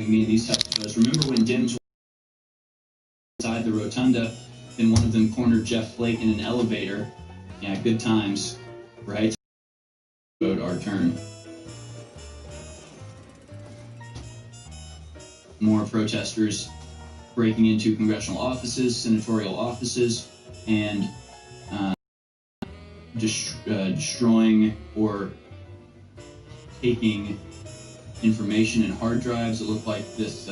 tagging me in these types of photos. Remember when Dems were inside the rotunda, and one of them cornered Jeff Flake in an elevator? Yeah, good times, right? Our turn. More protesters breaking into congressional offices, senatorial offices, and destroying or taking information and hard drives. It looked like this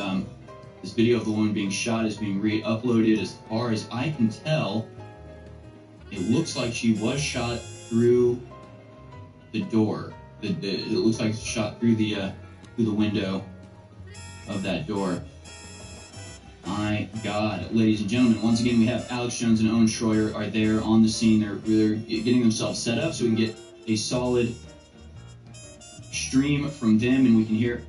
this video of the woman being shot is being re-uploaded. As far as I can tell, it looks like she was shot through the door. It looks like it's shot through the window of that door. My God, ladies and gentlemen, once again we have Alex Jones and Owen Schroyer are there on the scene. They're getting themselves set up so we can get a solid stream from them, and we can hear.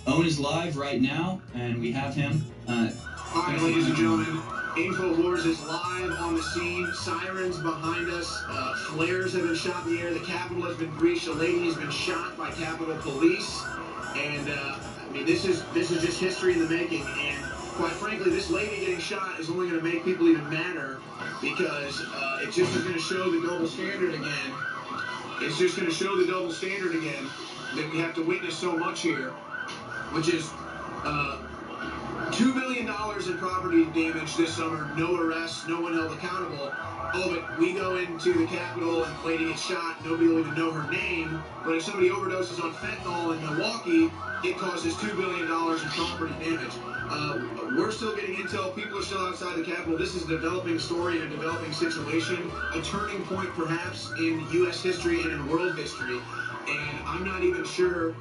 Owen is live right now, and we have him. All right, ladies and gentlemen, InfoWars is live on the scene. Sirens behind us. Flares have been shot in the air. The Capitol has been breached. A lady has been shot by Capitol Police. And, I mean, this is just history in the making. And, quite frankly, this lady getting shot is only going to make people even madder because it just is going to show the double standard again. It's just going to show the double standard again that we have to witness so much here, which is $2 billion in property damage this summer, no arrests, no one held accountable. Oh, but we go into the Capitol and lady gets shot, nobody will even know her name. But if somebody overdoses on fentanyl in Milwaukee, it causes $2 billion in property damage. We're still getting intel. People are still outside the Capitol. This is a developing story and a developing situation, a turning point perhaps in U.S. history and in world history. And I'm not even sure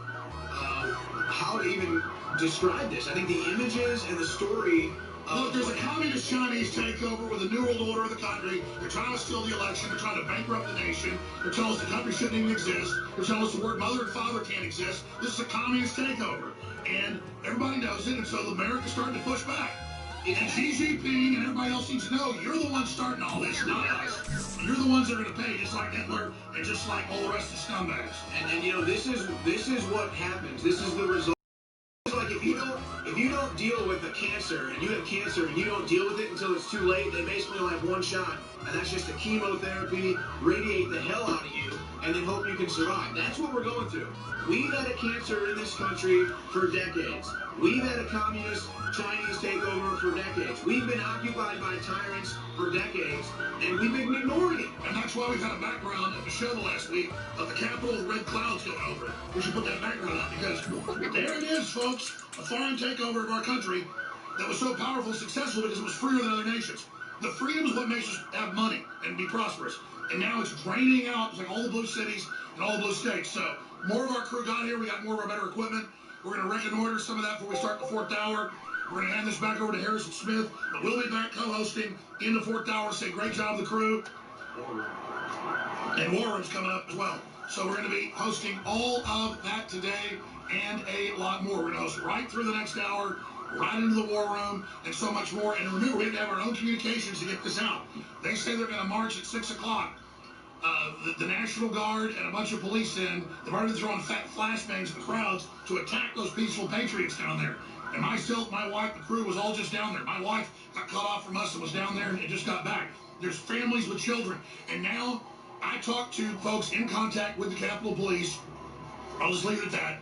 how to even describe this. I think the images and the story. Look, there's a communist Chinese takeover with a new world order of the country. They're trying to steal the election. They're trying to bankrupt the nation. They're telling us the country shouldn't even exist. They're telling us the word mother and father can't exist. This is a communist takeover. And everybody knows it, and so America's starting to push back. And Xi Jinping and everybody else needs to know you're the ones starting all this, not us. You're the ones that are going to pay, just like Hitler and just like all the rest of the scumbags. And you know, this is what happens. This is the result. Like if you don't deal with the cancer and you have cancer and you don't deal with it until it's too late, they basically only have one shot, and that's just a chemotherapy, radiate the hell out of you, and then hope you can survive. That's what we're going through. We've had a cancer in this country for decades. We've had a communist Chinese takeover for decades. We've been occupied by tyrants for decades, and we've been ignoring it. And that's why we've had a background at the show last week of the Capitol with red clouds going over it. We should put that background up because there it is, folks. A foreign takeover of our country that was so powerful and successful because it was freer than other nations. The freedom is what makes us have money and be prosperous. And now it's draining out, it's like all the blue cities and all the blue states. So more of our crew got here. We got more of our better equipment. We're going to reconnoiter some of that before we start the fourth hour. We're going to hand this back over to Harrison Smith. But we'll be back co-hosting in the fourth hour. Say great job, the crew. And War Room's coming up as well. So we're going to be hosting all of that today and a lot more. We're going to host right through the next hour, right into the War Room, and so much more. And remember, we have to have our own communications to get this out. They say they're going to march at 6 o'clock. The National Guard and a bunch of police they've already been throwing fat flashbangs in the crowds to attack those peaceful patriots down there. And myself, my wife, the crew was all just down there. My wife got cut off from us and was down there and just got back. There's families with children. And now I talk to folks in contact with the Capitol Police. I'll just leave it at that.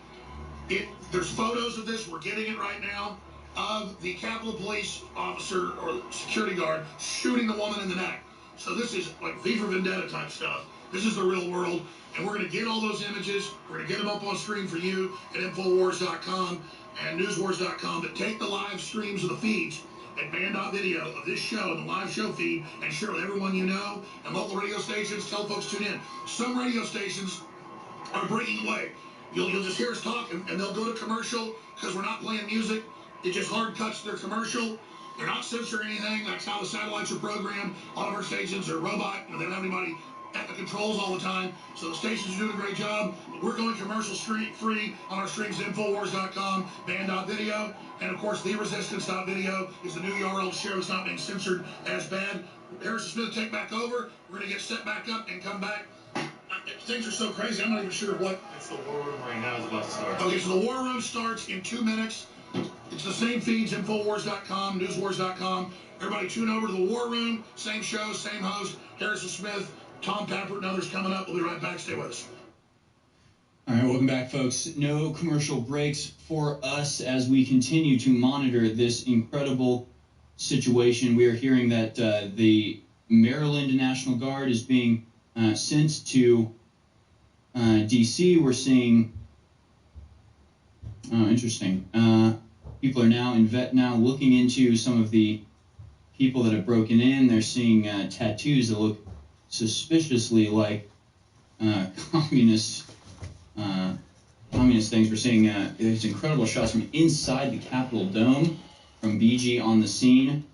There's photos of this. We're getting it right now of the Capitol Police officer or security guard shooting the woman in the neck. So this is like V for Vendetta type stuff. This is the real world. And we're going to get all those images. We're going to get them up on screen for you at Infowars.com and Newswars.com. But take the live streams of the feeds at Band.video of this show and the live show feed and share with everyone you know. And local radio stations, tell folks tune in. Some radio stations are breaking away. You'll just hear us talk and they'll go to commercial because we're not playing music. It just hard cuts their commercial. They're not censoring anything. That's how the satellites are programmed. All of our stations are robot. They don't have anybody at the controls all the time. So the stations are doing a great job. We're going commercial free on our streams at Infowars.com, Band.video. And of course, TheResistance.video is the new URL to share. It's not being censored as bad. Harrison Smith, take back over. We're going to get set back up and come back. Things are so crazy, I'm not even sure what. It's the war room right now is about to start. Okay, so the war room starts in 2 minutes. It's the same feeds, Infowars.com, Newswars.com. Everybody tune over to the war room. Same show, same host. Harrison Smith, Tom Pappert, and others coming up. We'll be right back. Stay with us. All right, welcome back, folks. No commercial breaks for us as we continue to monitor this incredible situation. We are hearing that the Maryland National Guard is being sent to D.C. We're seeing, interesting. People are now looking into some of the people that have broken in. They're seeing tattoos that look suspiciously like communist things. We're seeing there's incredible shots from inside the Capitol dome from BG on the scene,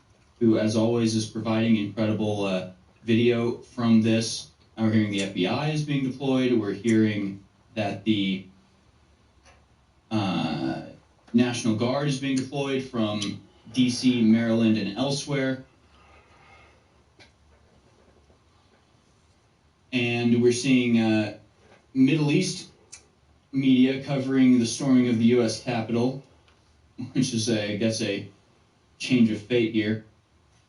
who, as always, is providing incredible video from this. We're hearing the FBI is being deployed. We're hearing that the National Guard is being deployed from D.C., Maryland, and elsewhere. And we're seeing Middle East media covering the storming of the U.S. Capitol, which is, I guess, a change of fate here.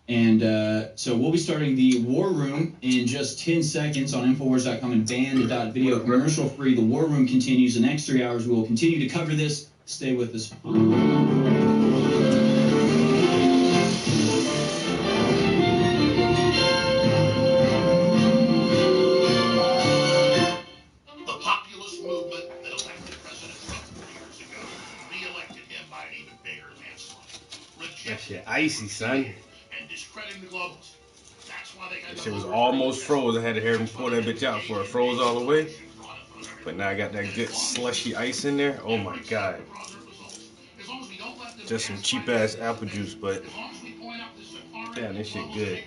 And so we'll be starting the War Room in just 10 seconds on Infowars.com and band.video. Commercial free. The War Room continues. The next 3 hours we will continue to cover this. Stay with us. The populist movement that elected President Trump 4 years ago re-elected him by an even bigger landslide. That shit icy, son. And discrediting the globalists. That's why they got That shit was almost froze. I had to hear him pour that bitch out before it froze all the way. But now I got that good slushy ice in there. Oh my god. Just some cheap ass apple juice, but damn, this shit good.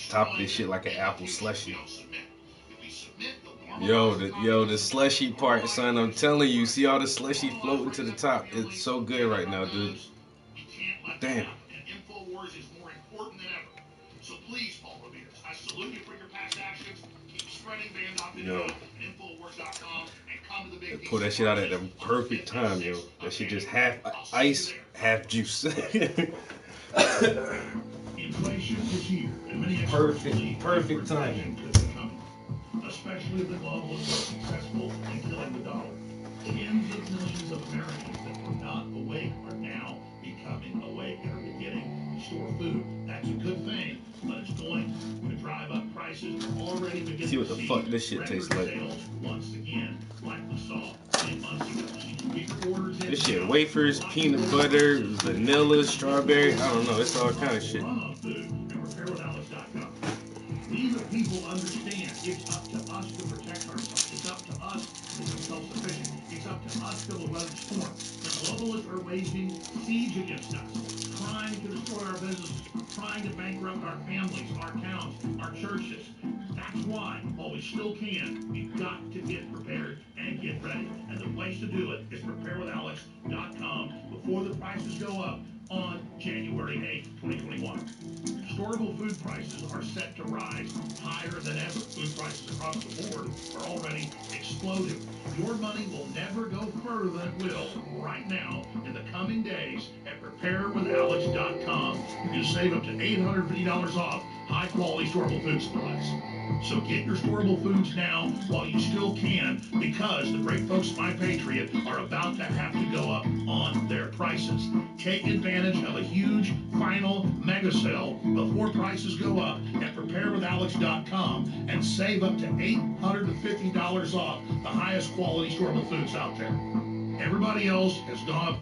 Top of this shit like an apple slushy. Yo, the slushy part, son. I'm telling you, see all the slushy floating to the top. It's so good right now, dude. Damn. Infowars is more important than ever. So please, Paul Revere, I salute you for your past actions. Keep spreading band.video and Infowars.com and come to the big. Pull that shit out at the perfect time, yo. That shit just half ice, half juice. Inflation is here, and many Perfect timing. Especially if the globalists are successful in killing the dollar. Tens of millions of Americans that were not awake are now becoming awake and are beginning to store food. That's a good thing, but it's going to drive up prices. We're already beginning See what to the fuck this shit tastes like. sales once again, like we saw 10 months ago. Get your orders in This shit, now. wafers, peanut butter, vanilla, strawberry. I don't know. It's all kind of shit. Run on food and repairwithallex.com. These are people understand it's up to us to protect ourselves. It's up to us to become self-sufficient. It's up to us to weather the storm. The globalists are waging siege against us, trying to destroy our businesses, trying to bankrupt our families, our towns, our churches. That's why, while we still can, we've got to get prepared and get ready. And the place to do it is preparewithalex.com before the prices go up on January 8th, 2021. Storable food prices are set to rise higher than ever. Food prices across the board are already exploding. Your money will never go further than it will right now in the coming days at preparewithalex.com. You can save up to $850 off high-quality storable food supplies. So get your storable foods now while you still can, because the great folks at My Patriot are about to have to go up on their prices. Take advantage of a huge final mega sale before prices go up at preparewithalex.com and save up to $850 off the highest quality storable foods out there. Everybody else has gone up.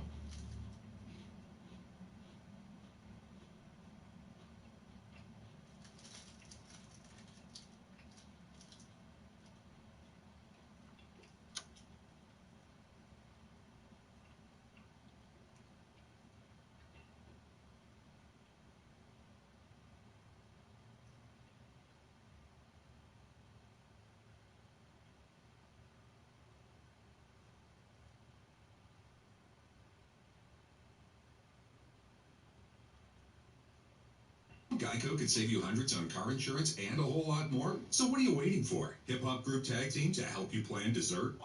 Geico could save you hundreds on car insurance and a whole lot more. So what are you waiting for? Hip Hop Group Tag Team to help you plan dessert?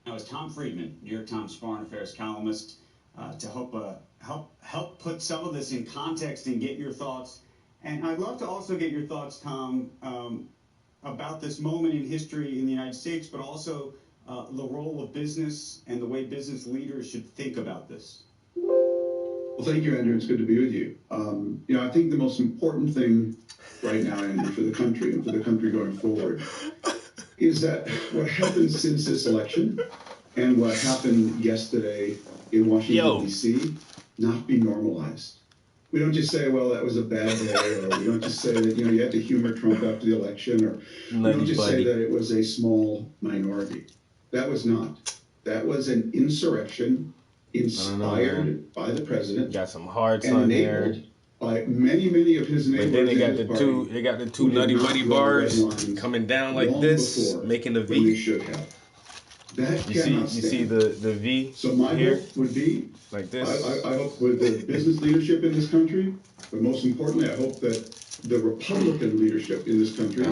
Now, as Tom Friedman, New York Times foreign affairs columnist, to help put some of this in context and get your thoughts. And I'd love to also get your thoughts, Tom, about this moment in history in the United States, but also the role of business and the way business leaders should think about this. Well, thank you, Andrew. It's good to be with you. I think the most important thing right now, Andrew, for the country and for the country going forward is that what happened since this election and what happened yesterday in Washington, D.C., not be normalized. We don't just say, well, that was a bad day, or we don't just say that, you had to humor Trump after the election, or we don't just say that it was a small minority. That was not. That was an insurrection inspired by the president. Got some hearts on there. By many of his neighbors. But then they got the two nutty buddy bars coming down like this, making the V. We should have. That you see the V. So my hope would be like this. I hope with the business leadership in this country, but most importantly, I hope that the Republican leadership in this country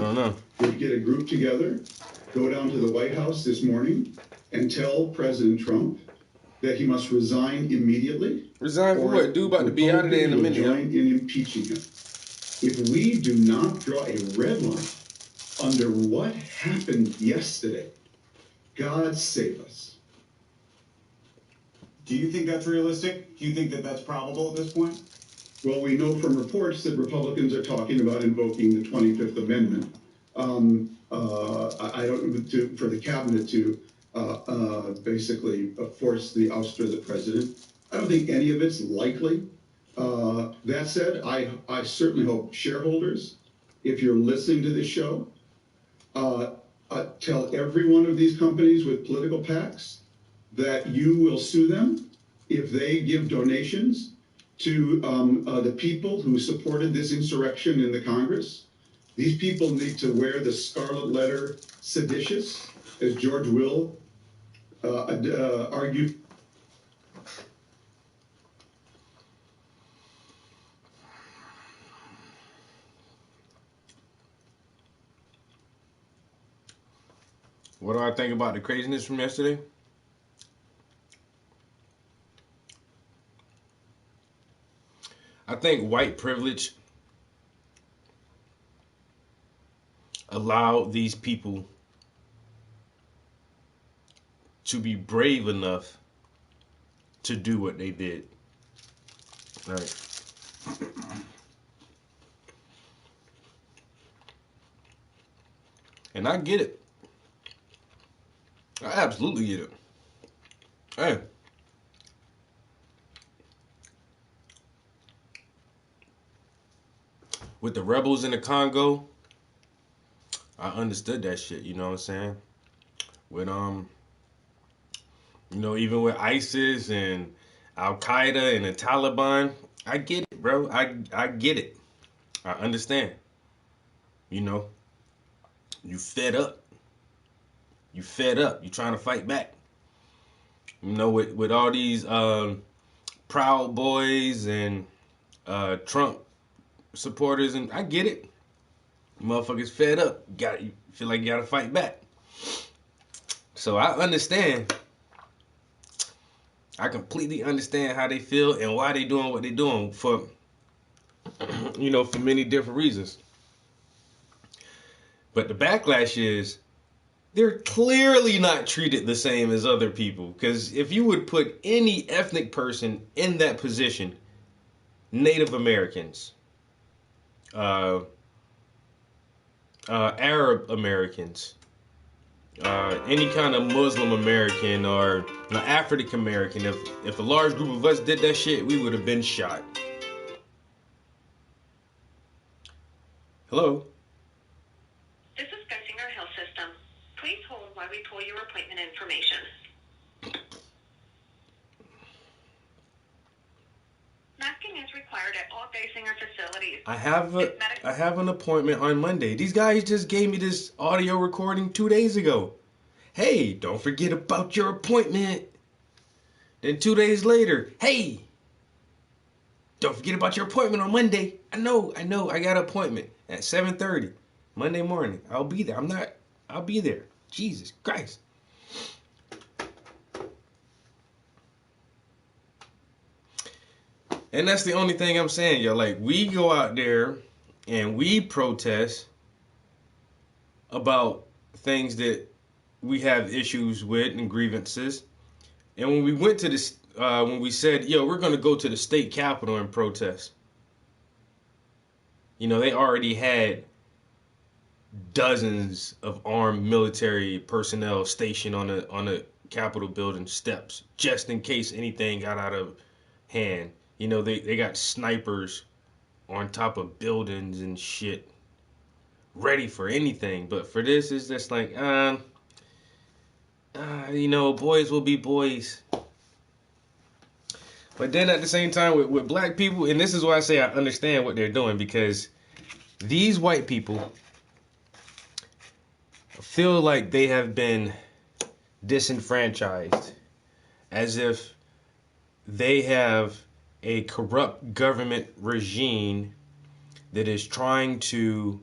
would get a group together, go down to the White House this morning, and tell President Trump that he must resign immediately. Resign for what? Dude about to be out of there in a minute. Join in impeaching him. If we do not draw a red line under what happened yesterday, God save us. Do you think that's realistic? Do you think that that's probable at this point? Well, we know from reports that Republicans are talking about invoking the 25th Amendment. I don't for the cabinet to basically force the ouster of the president. I don't think any of it's likely. That said, I certainly hope shareholders, if you're listening to this show, tell every one of these companies with political PACs that you will sue them if they give donations to the people who supported this insurrection in the Congress. These people need to wear the scarlet letter seditious, as George Will argued. What do I think about the craziness from yesterday? I think white privilege allowed these people to be brave enough to do what they did. Right. And I get it. I absolutely get it. Hey. With the rebels in the Congo, I understood that shit, you know what I'm saying? With even with ISIS and Al-Qaeda and the Taliban, I get it, bro. I get it. I understand. You fed up. You fed up. You trying to fight back. With all these Proud Boys and Trump supporters, and I get it. Motherfuckers fed up. You feel like you gotta fight back. So I understand. I completely understand how they feel and why they doing what they doing for many different reasons. But the backlash is they're clearly not treated the same as other people. Because if you would put any ethnic person in that position, Native Americans, Arab Americans, any kind of Muslim American or African American, if a large group of us did that shit, we would have been shot. Hello? This is Geisinger Health System. Please hold while we pull your appointment information. Masking is required at all Geisinger facilities. I have an appointment on Monday. These guys just gave me this audio recording 2 days ago. hey, don't forget about your appointment. Then 2 days later, hey, don't forget about your appointment on Monday. I know, I got an appointment at 7:30 Monday morning. I'll be there. I'll be there. Jesus Christ. And that's the only thing I'm saying, yo. Like, we go out there and we protest about things that we have issues with and grievances. And when we went to this, when we said, yo, we're going to go to the state capitol and protest, you know, they already had dozens of armed military personnel stationed on the Capitol building steps, just in case anything got out of hand. You know, they got snipers on top of buildings and shit, ready for anything. But for this, it's just like, you know, boys will be boys. But then at the same time, with black people, and this is why I say I understand what they're doing, because these white people feel like they have been disenfranchised, as if they have a corrupt government regime that is trying to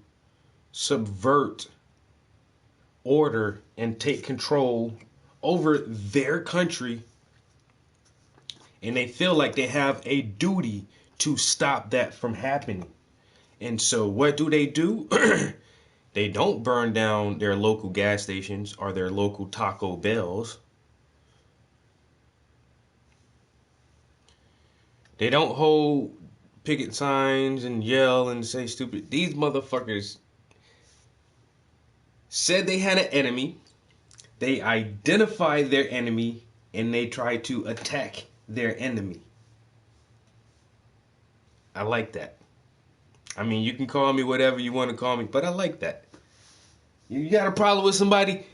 subvert order and take control over their country, and they feel like they have a duty to stop that from happening. And so what do? They don't burn down their local gas stations or their local Taco Bells. They don't hold picket signs and yell and say stupid. These motherfuckers said they had an enemy. They identified their enemy and they tried to attack their enemy. I like that. I mean, you can call me whatever you want to call me, but I like that. You got a problem with somebody,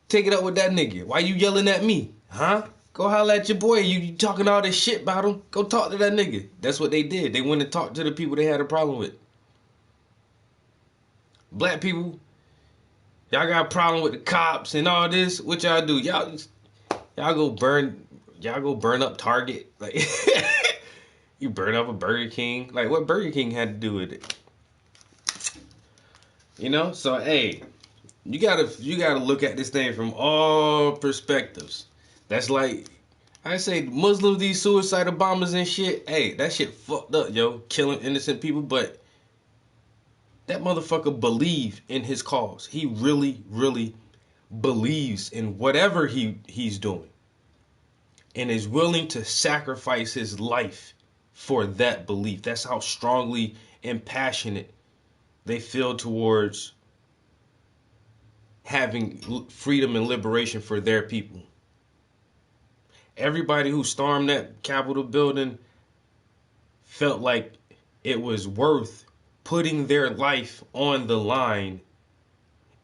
take it up with that nigga. Why you yelling at me? Huh? Go holler at your boy. You talking all this shit about him. Go talk to that nigga. That's what they did. They went and talked to the people they had a problem with. Black people, y'all got a problem with the cops and all this. What y'all do? Y'all go burn up Target. Like you burn up a Burger King. Like, what Burger King had to do with it? You know? So hey, you gotta look at this thing from all perspectives. That's like I say, Muslims, these suicide bombers and shit. Hey, that shit fucked up, yo. Killing innocent people, but that motherfucker believe in his cause. He really, really believes in whatever he's doing, and is willing to sacrifice his life for that belief. That's how strongly and passionate they feel towards having freedom and liberation for their people. Everybody who stormed that Capitol building felt like it was worth putting their life on the line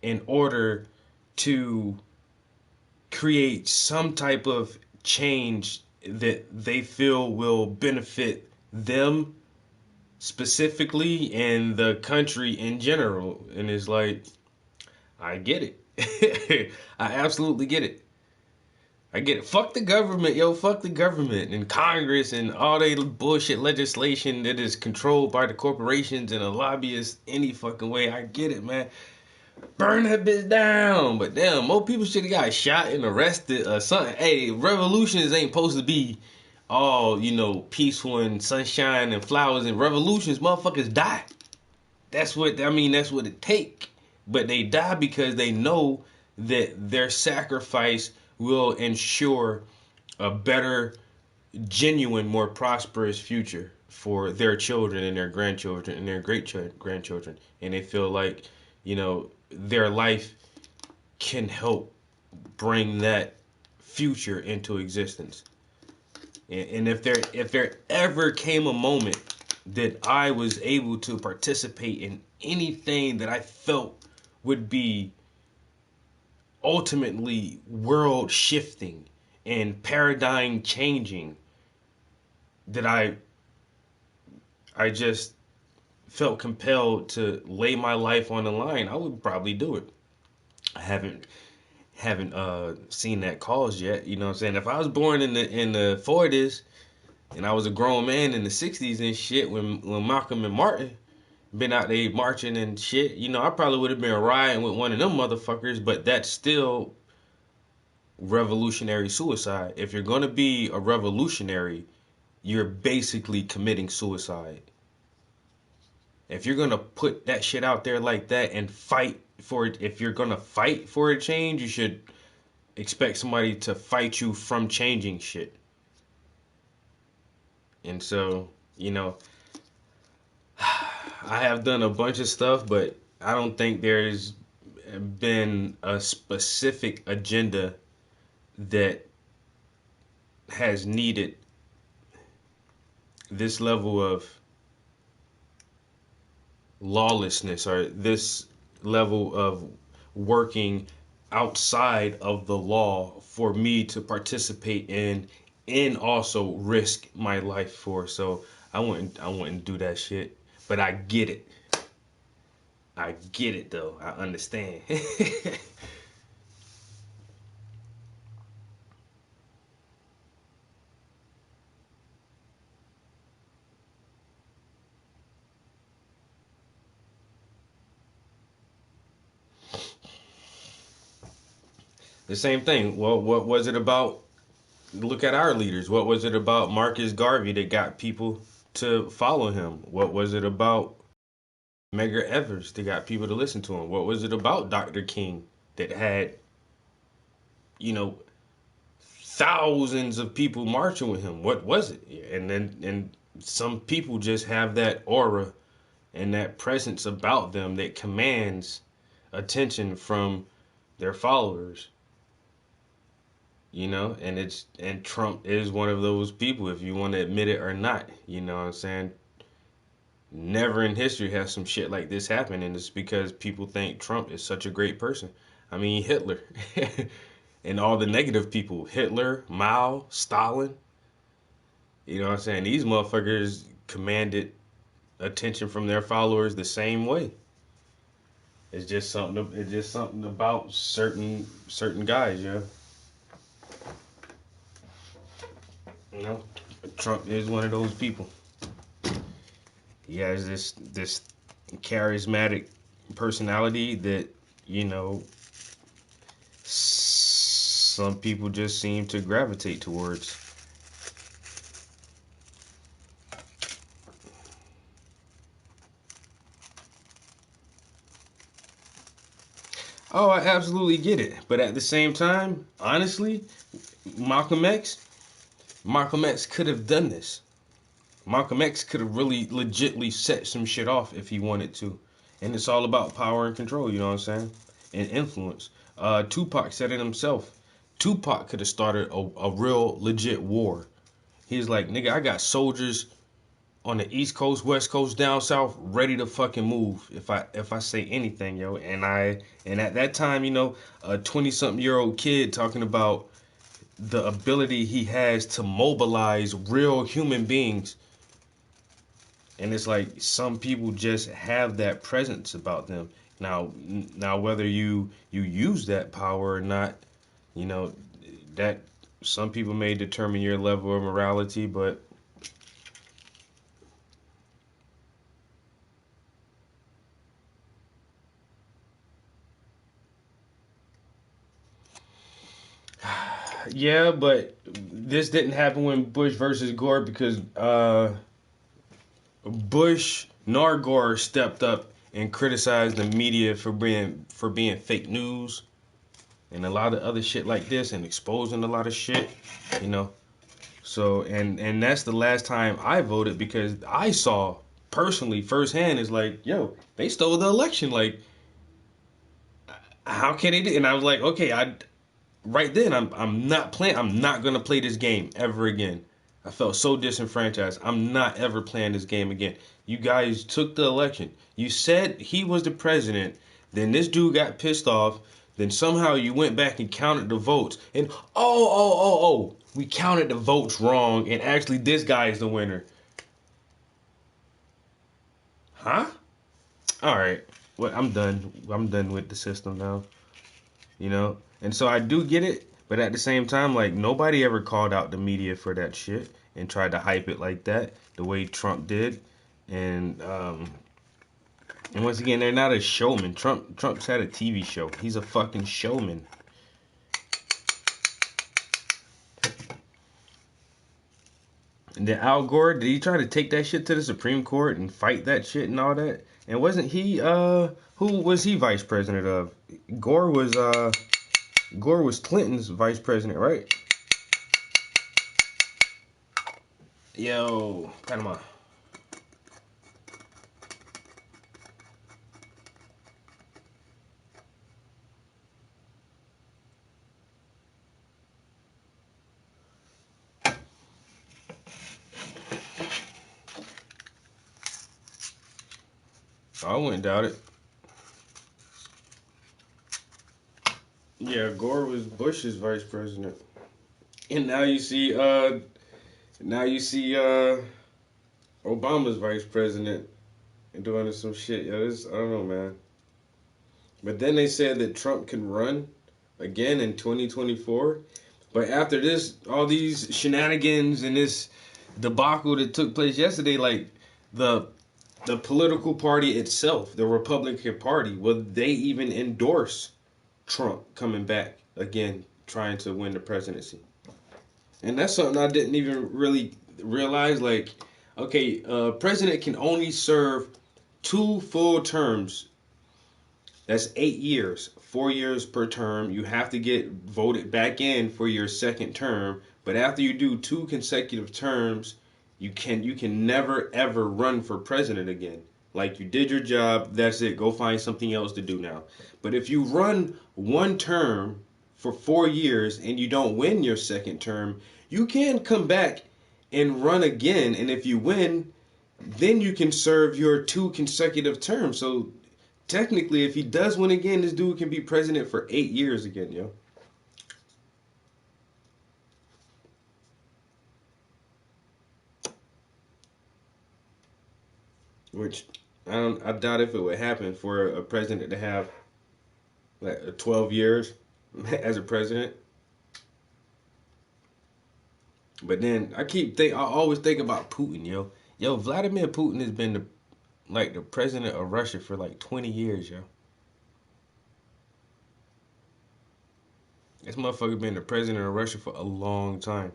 in order to create some type of change that they feel will benefit them specifically and the country in general. And it's like, I get it. I absolutely get it. I get it. Fuck the government, yo. Fuck the government and Congress and all they bullshit legislation that is controlled by the corporations and the lobbyists any fucking way. I get it, man. Burn that bitch down. But damn, more people should have got shot and arrested or something. Hey, revolutions ain't supposed to be all, you know, peaceful and sunshine and flowers. And revolutions, motherfuckers die. That's what it take. But they die because they know that their sacrifice will ensure a better, genuine, more prosperous future for their children and their grandchildren and their great-grandchildren. And they feel like, you know, their life can help bring that future into existence. And if there ever came a moment that I was able to participate in anything that I felt would be ultimately world shifting and paradigm changing, that I just felt compelled to lay my life on the line, I would probably do it. I haven't haven't seen that cause yet. You know what I'm saying? If I was born in the 40s and I was a grown man in the 60s and shit when Malcolm and Martin been out there marching and shit, you know, I probably would have been riding with one of them motherfuckers, but that's still revolutionary suicide. If you're going to be a revolutionary, you're basically committing suicide. If you're going to put that shit out there like that and fight for it, if you're going to fight for a change, you should expect somebody to fight you from changing shit. And so, you know, I have done a bunch of stuff, but I don't think there's been a specific agenda that has needed this level of lawlessness or this level of working outside of the law for me to participate in and also risk my life for. So I wouldn't do that shit. But I get it. I get it though. I understand. The same thing. Well, what was it about? Look at our leaders. What was it about Marcus Garvey that got people to follow him? What was it about Medgar Evers that got people to listen to him? What was it about Dr. King that had, you know, thousands of people marching with him? What was it? And some people just have that aura and that presence about them that commands attention from their followers. You know, and Trump is one of those people, if you want to admit it or not. You know what I'm saying? Never in history has some shit like this happened, and it's because people think Trump is such a great person. I mean, Hitler and all the negative people, Hitler, Mao, Stalin. You know what I'm saying? These motherfuckers commanded attention from their followers the same way. It's just something about certain guys, yeah. You know, Trump is one of those people. He has this charismatic personality that, you know, some people just seem to gravitate towards. Oh, I absolutely get it. But at the same time, honestly, Malcolm X could have done this. Malcolm X could have really legitly set some shit off if he wanted to. And it's all about power and control, you know what I'm saying? And influence. Tupac said it himself. Tupac could have started a real legit war. He's like, nigga, I got soldiers on the East Coast, West Coast, down south, ready to fucking move if I say anything, yo. And at that time, you know, a 20-something-year-old kid talking about the ability he has to mobilize real human beings. And it's like some people just have that presence about them. Now whether you use that power or not, you know, that some people may determine your level of morality, but yeah, but this didn't happen when Bush versus Gore because Bush nor Gore stepped up and criticized the media for being fake news and a lot of other shit like this and exposing a lot of shit, you know. So and that's the last time I voted because I saw personally firsthand is like, yo, they stole the election. Like, how can they do? And I was like, okay, right then I'm not playing. I'm not gonna play this game ever again. I felt so disenfranchised. I'm not ever playing this game again. You guys took the election. You said he was the president. Then this dude got pissed off. Then somehow you went back and counted the votes. And we counted the votes wrong. And actually this guy is the winner. Huh? All right. Well, I'm done. I'm done with the system now. You know? And so I do get it, but at the same time, like, nobody ever called out the media for that shit and tried to hype it like that, the way Trump did. And once again, they're not a showman. Trump's had a TV show. He's a fucking showman. And then Al Gore, did he try to take that shit to the Supreme Court and fight that shit and all that? And wasn't he, who was he vice president of? Gore was Clinton's vice president, right? Yo, Panama. I wouldn't doubt it. Yeah, Gore was Bush's vice president. And now you see Obama's vice president and doing some shit. Yeah, I don't know, man. But then they said that Trump can run again in 2024. But after this, all these shenanigans and this debacle that took place yesterday, like the political party itself, the Republican Party, will they even endorse Trump coming back again, trying to win the presidency? And that's something I didn't even really realize. Like, okay, president can only serve 2 full terms. That's 8 years, 4 years per term. You have to get voted back in for your second term. But after you do 2 consecutive terms, you can never ever run for president again. Like, you did your job, that's it. Go find something else to do now. But if you run 1 term for 4 years and you don't win your second term, you can come back and run again. And if you win, then you can serve your 2 consecutive terms. So technically, if he does win again, this dude can be president for 8 years again, yo. Which I doubt if it would happen for a president to have like 12 years as a president. But then I always think about Putin, yo. Yo, Vladimir Putin has been the president of Russia for like 20 years, yo. This motherfucker been the president of Russia for a long time.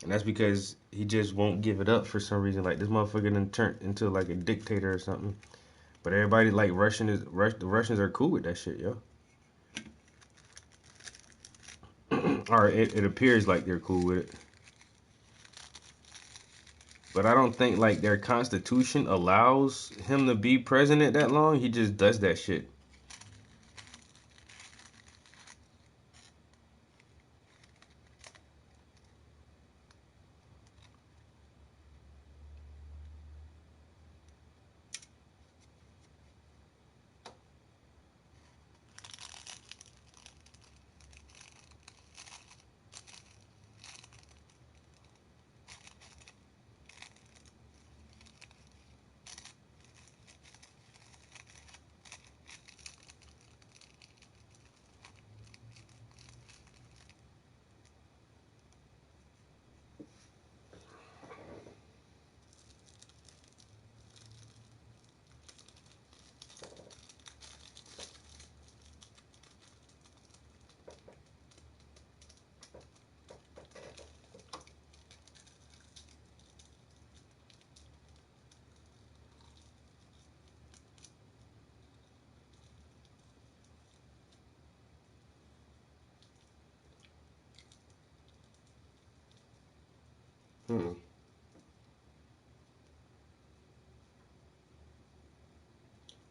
And that's because he just won't give it up for some reason. Like, this motherfucker done turned into like a dictator or something. But everybody like the Russians are cool with that shit, yo. Or it appears like they're cool with it. But I don't think like their constitution allows him to be president that long. He just does that shit.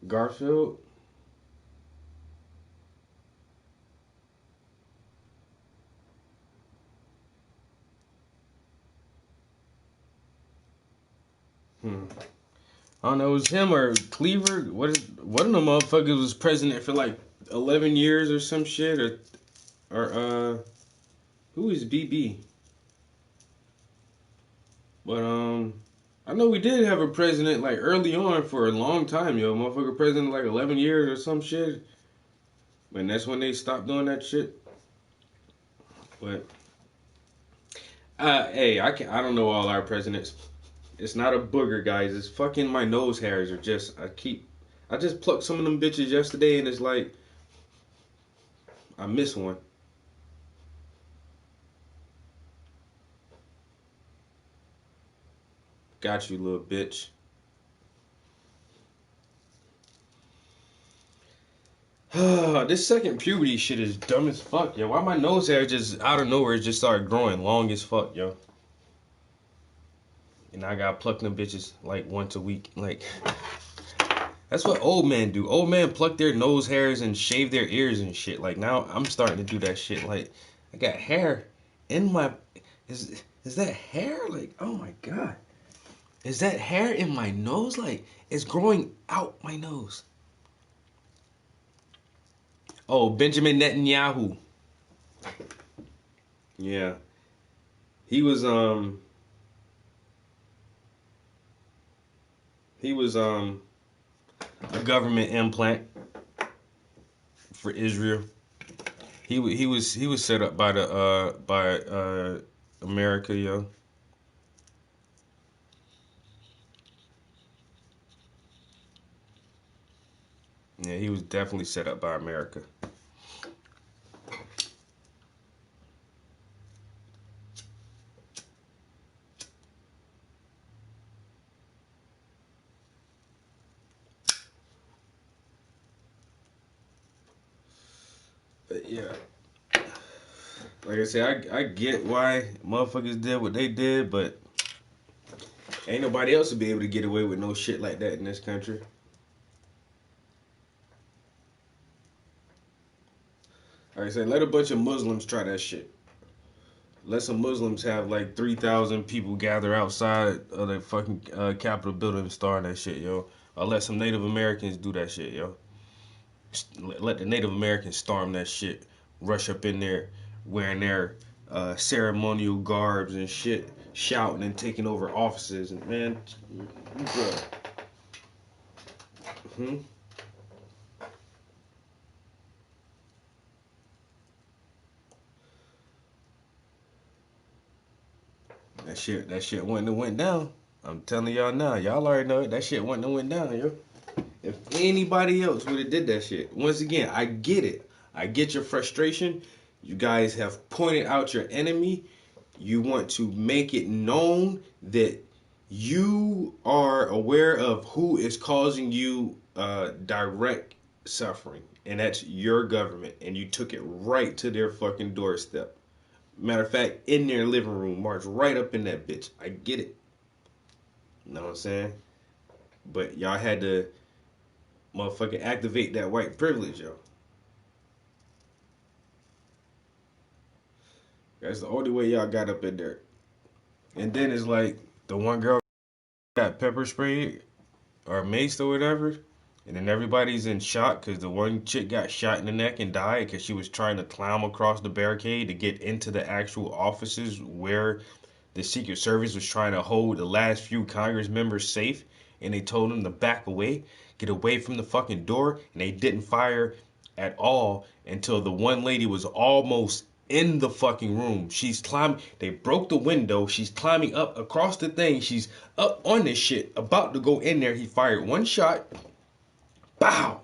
Garfield? I don't know, it was him or Cleaver. One of the motherfuckers was president for like 11 years or some shit, or who is BB? But I know we did have a president like early on for a long time, motherfucker president like 11 years or some shit. And that's when they stopped doing that shit. But hey, I don't know all our presidents. It's not a booger, guys. It's fucking my nose hairs are just I just plucked some of them bitches yesterday and it's like I miss one. Got you, little bitch. This second puberty shit is dumb as fuck, yo. Why my nose hair just out of nowhere just started growing long as fuck, yo. And I gotta pluck them bitches like once a week. Like, that's what old men do. Old men pluck their nose hairs and shave their ears and shit. Like, now I'm starting to do that shit. Like, I got hair in my... Is that hair? Like, oh my god. Is that hair in my nose? Like, it's growing out my nose. Oh, Benjamin Netanyahu. Yeah. He was a government implant for Israel. He was set up by America, yo. Yeah, he was definitely set up by America. But yeah, like I said, I get why motherfuckers did what they did, but ain't nobody else will be able to get away with no shit like that in this country. Like I said, let a bunch of Muslims try that shit. Let some Muslims have like 3,000 people gather outside of the fucking Capitol building and start that shit, yo. Or let some Native Americans do that shit, yo. Let the Native Americans storm that shit. Rush up in there wearing their ceremonial garbs and shit. Shouting and taking over offices. And man, bro. That shit wouldn't have went down. I'm telling y'all now. Y'all already know it. That shit wouldn't have went down, yo. If anybody else would have did that shit. Once again, I get it. I get your frustration. You guys have pointed out your enemy. You want to make it known that you are aware of who is causing you direct suffering. And that's your government. And you took it right to their fucking doorstep. Matter of fact, in their living room, march right up in that bitch. I get it. You know what I'm saying? But y'all had to motherfucking activate that white privilege, yo. That's the only way y'all got up in there. And then it's like the one girl got pepper sprayed or maced or whatever. And then everybody's in shock because the one chick got shot in the neck and died because she was trying to climb across the barricade to get into the actual offices where the Secret Service was trying to hold the last few Congress members safe. And they told them to back away, get away from the fucking door. And they didn't fire at all until the one lady was almost in the fucking room. She's climbing. They broke the window. She's climbing up across the thing. She's up on this shit, about to go in there. He fired one shot. Bow!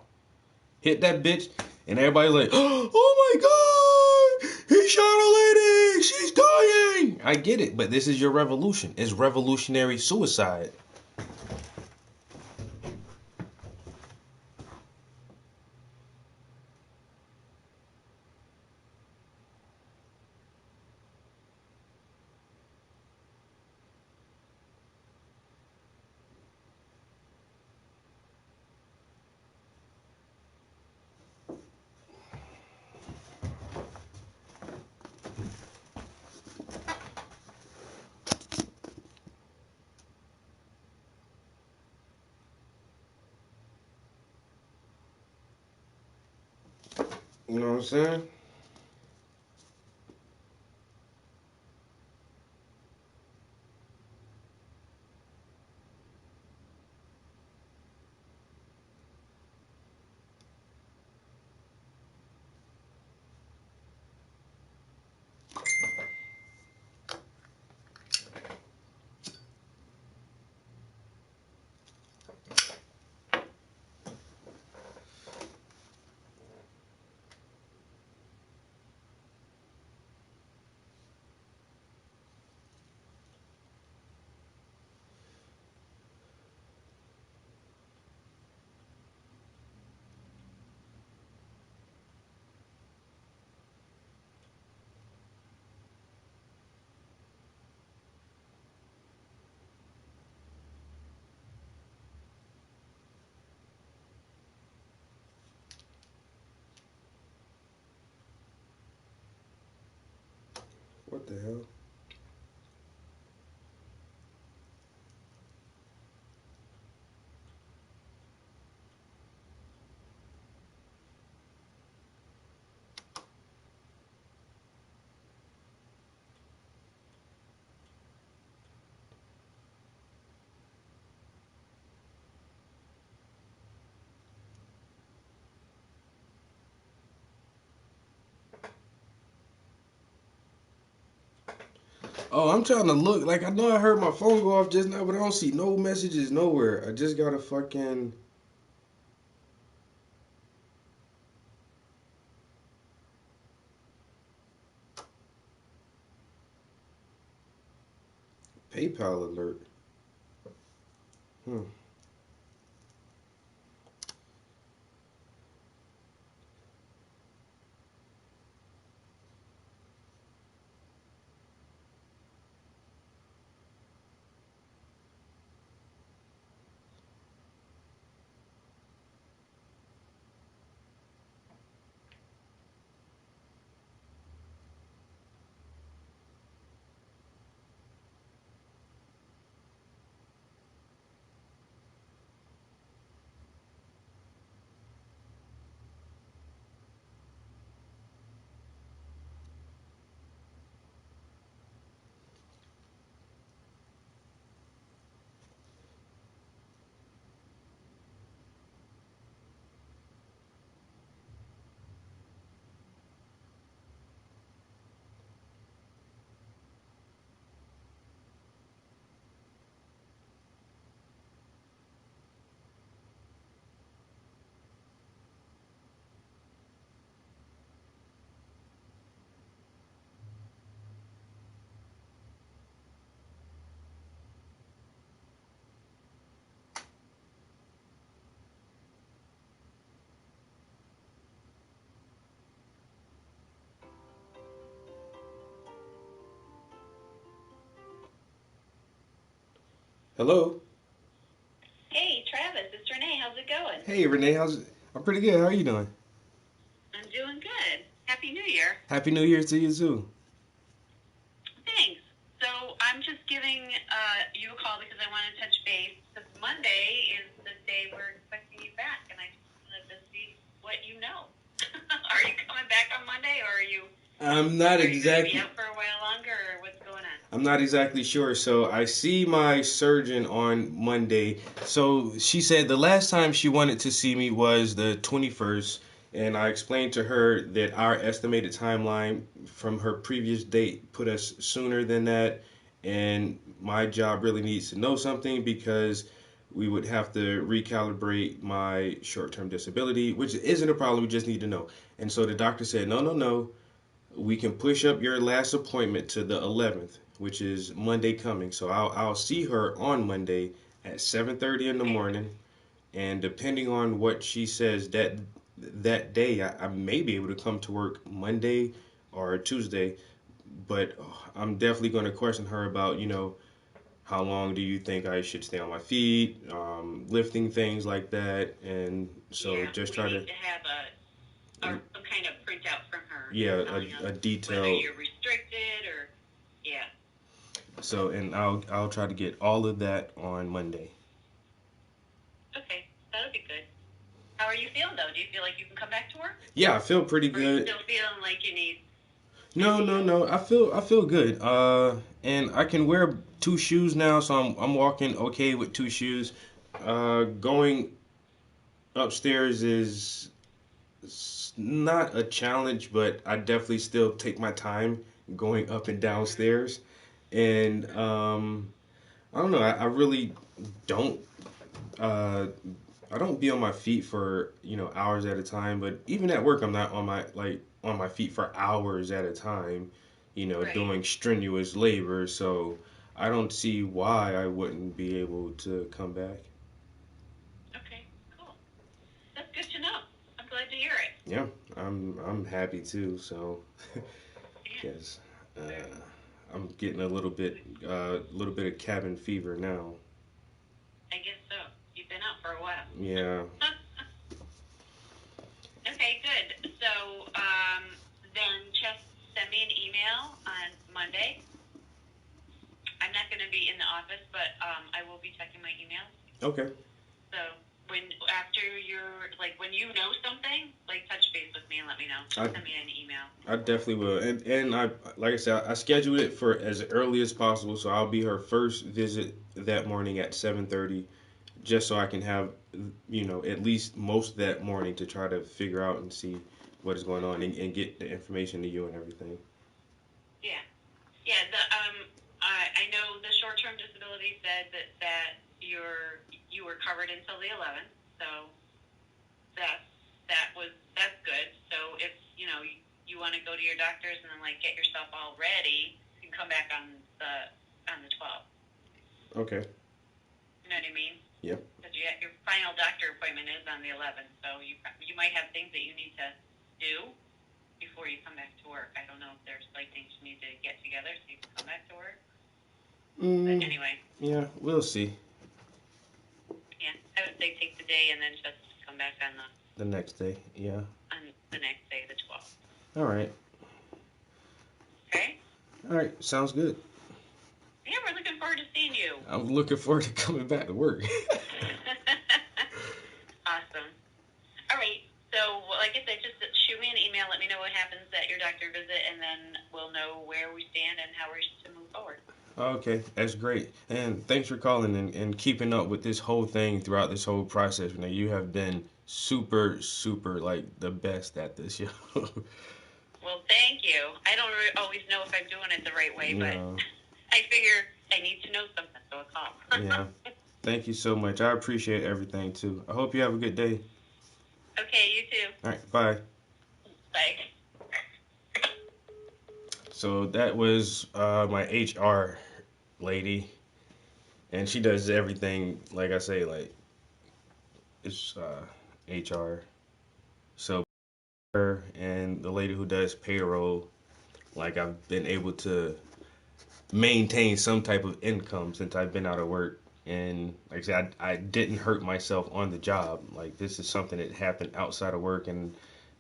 Hit that bitch. And everybody's like, oh my god! He shot a lady! She's dying! I get it, but this is your revolution. It's revolutionary suicide. You know what I'm saying? What the hell? Oh, I'm trying to look. Like, I know I heard my phone go off just now, but I don't see no messages nowhere. I just got a fucking... PayPal alert. Hmm. Hello? Hey, Travis, it's Renee. How's it going? Hey, Renee. I'm pretty good. How are you doing? I'm doing good. Happy New Year. Happy New Year to you, too. Thanks. So I'm just giving you a call because I want to touch base. Because Monday is the day we're expecting you back, and I just wanted to see what you know. Are you coming back on Monday, or are you? I'm not Are you exactly... going to be out for a while longer, or what's going on? I'm not exactly sure. So I see my surgeon on Monday. So she said the last time she wanted to see me was the 21st. And I explained to her that our estimated timeline from her previous date put us sooner than that. And my job really needs to know something because we would have to recalibrate my short-term disability, which isn't a problem. We just need to know. And so the doctor said, no. We can push up your last appointment to the 11th, which is Monday coming. So I'll see her on Monday at 7:30 in the morning, and depending on what she says that day, I may be able to come to work Monday or Tuesday. But I'm definitely going to question her about, how long do you think I should stay on my feet, lifting things like that, and so just try to need to have some kind of printout from her. yeah telling us a detail. Whether you're restricted or yeah. So, and I'll try to get all of that on Monday. Okay, that'll be good. How are you feeling though? Do you feel like you can come back to work? Yeah, I feel pretty Or are you good. still feeling like you need? No. I feel good. And I can wear 2 shoes now, so I'm walking okay with 2 shoes. Going upstairs is not a challenge, but I definitely still take my time going up and downstairs. And I don't know. I really don't. I don't be on my feet for hours at a time, but even at work, I'm not on my feet for hours at a time, Right. doing strenuous labor. So I don't see why I wouldn't be able to come back. Okay, cool. That's good to know. I'm glad to hear it. Yeah, I'm happy too. So Yeah. yes, I'm getting a little bit of cabin fever now. I guess so. You've been out for a while. Yeah. Okay, good. So then just send me an email on Monday. I'm not going to be in the office, but I will be checking my emails. Okay. So when you know something, like touch base with me and let me know. Send me an email. I definitely will. And I, like I said, I scheduled it for as early as possible, so I'll be her first visit that morning at 7:30, just so I can have, at least most that morning to try to figure out and see what is going on and get the information to you and everything. Yeah. Yeah, I know the short-term disability said that you were covered until the 11th, so that's good. So if you want to go to your doctors and then get yourself all ready, you can come back on the 12th. Okay. You know what I mean? Yep. Because your final doctor appointment is on the 11th, so you might have things that you need to do before you come back to work. I don't know if there's things you need to get together so you can come back to work. But anyway. Yeah, we'll see. Yeah, I would say take the day and then just come back on the next day. Yeah. On the next day, the 12th. All right. Okay. All right, sounds good. Yeah, we're looking forward to seeing you. I'm looking forward to coming back to work. Awesome. All right. So, like I said, just shoot me an email. Let me know what happens at your doctor visit, and then we'll know where we stand and how we're to move forward. Okay, that's great. And thanks for calling and keeping up with this whole thing throughout this whole process. Now, you have been super, super, the best at this, Well, thank you. I don't always know if I'm doing it the right way, but I figure I need to know something, so I call. Yeah. Thank you so much. I appreciate everything, too. I hope you have a good day. Okay, you too. All right, bye. Bye. So that was my HR lady, and she does everything, like I say, it's HR. So her and the lady who does payroll, I've been able to maintain some type of income since I've been out of work. And like I said, I didn't hurt myself on the job. This is something that happened outside of work, and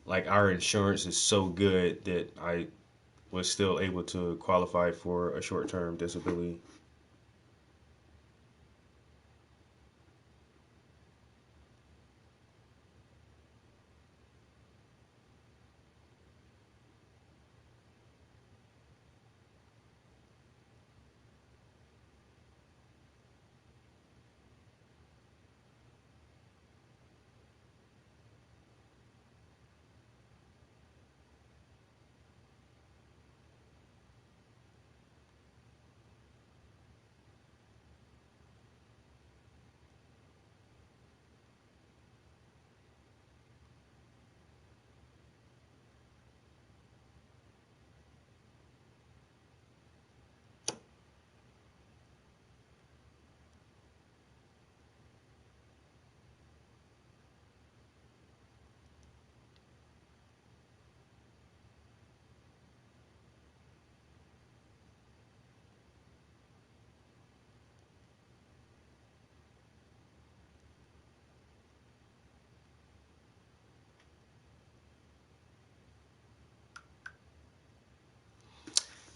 our insurance is so good that I was still able to qualify for a short-term disability.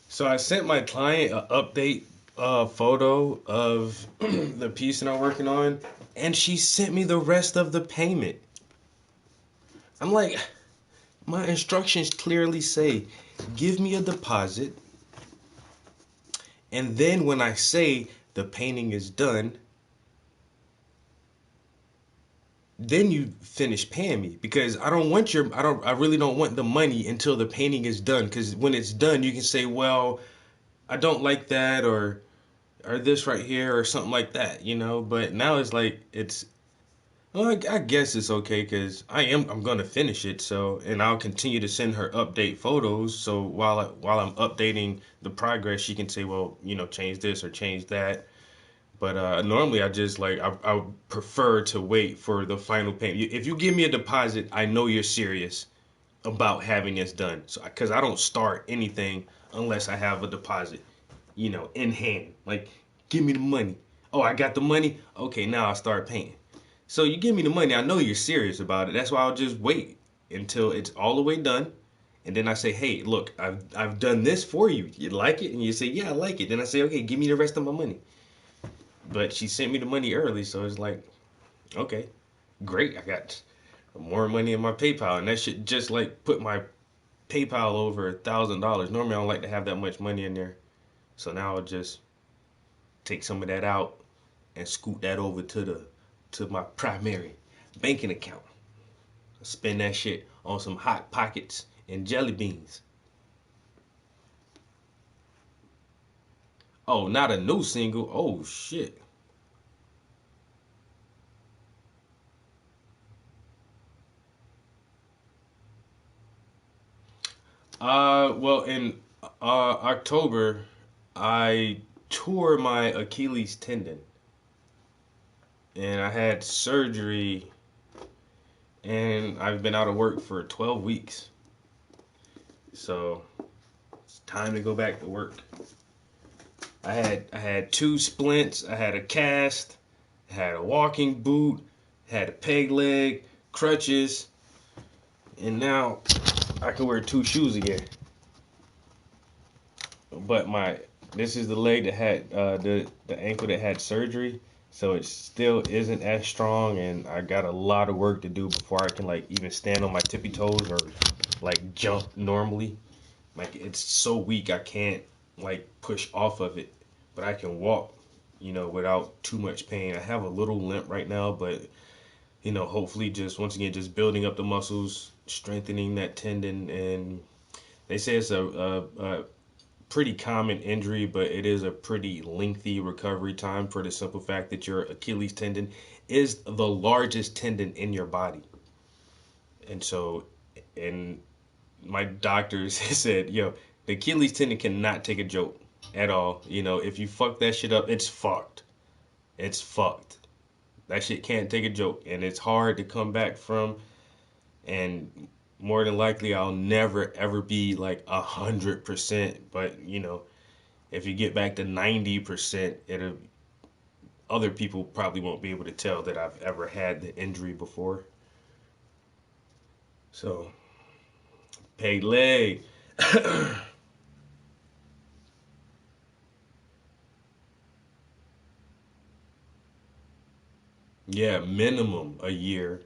So I sent my client an update photo of the piece that I'm working on, and she sent me the rest of the payment. I'm like, my instructions clearly say, give me a deposit, and then when I say the painting is done, then you finish paying me, because I really don't want the money until the painting is done, because when it's done you can say, well, I don't like that, or this right here, or something like that, but now it's well, I guess it's okay, because I'm gonna finish it, so, and I'll continue to send her update photos, so while I'm updating the progress, she can say, well, change this or change that. But normally I just I would prefer to wait for the final payment. If you give me a deposit, I know you're serious about having this done. So because I don't start anything unless I have a deposit, in hand. Give me the money. Oh, I got the money. Okay, now I'll start paying. So you give me the money, I know you're serious about it. That's why I'll just wait until it's all the way done, And then I say, hey, look, I've done this for you. You like it? And you say, yeah, I like it. Then I say, okay, give me the rest of my money. But she sent me the money early, so it's like, okay, great. I got more money in my PayPal, and that shit just like put my PayPal over $1,000. Normally, I don't like to have that much money in there, so now I'll just take some of that out and scoot that over to my primary banking account. Spend that shit on some Hot Pockets and jelly beans. Oh, not a new single. Oh shit. Well, in October, I tore my Achilles tendon, and I had surgery, and I've been out of work for 12 weeks. So it's time to go back to work. I had 2 splints, I had a cast, I had a walking boot, had a peg leg, crutches, and now I can wear 2 shoes again. But this is the leg that had the ankle that had surgery, so it still isn't as strong, and I got a lot of work to do before I can like even stand on my tippy toes or like jump normally. Like it's so weak I can't like push off of it, but I can walk, without too much pain. I have a little limp right now, but hopefully just once again just building up the muscles, strengthening that tendon, and they say it's a pretty common injury, but it is a pretty lengthy recovery time for the simple fact that your Achilles tendon is the largest tendon in your body. And so, and my doctors said, yo, the Achilles tendon cannot take a joke at all. If you fuck that shit up, it's fucked. It's fucked. That shit can't take a joke, and it's hard to come back from, and more than likely I'll never ever be like 100%, but if you get back to 90%, other people probably won't be able to tell that I've ever had the injury before. So, peg leg. Yeah, minimum a year.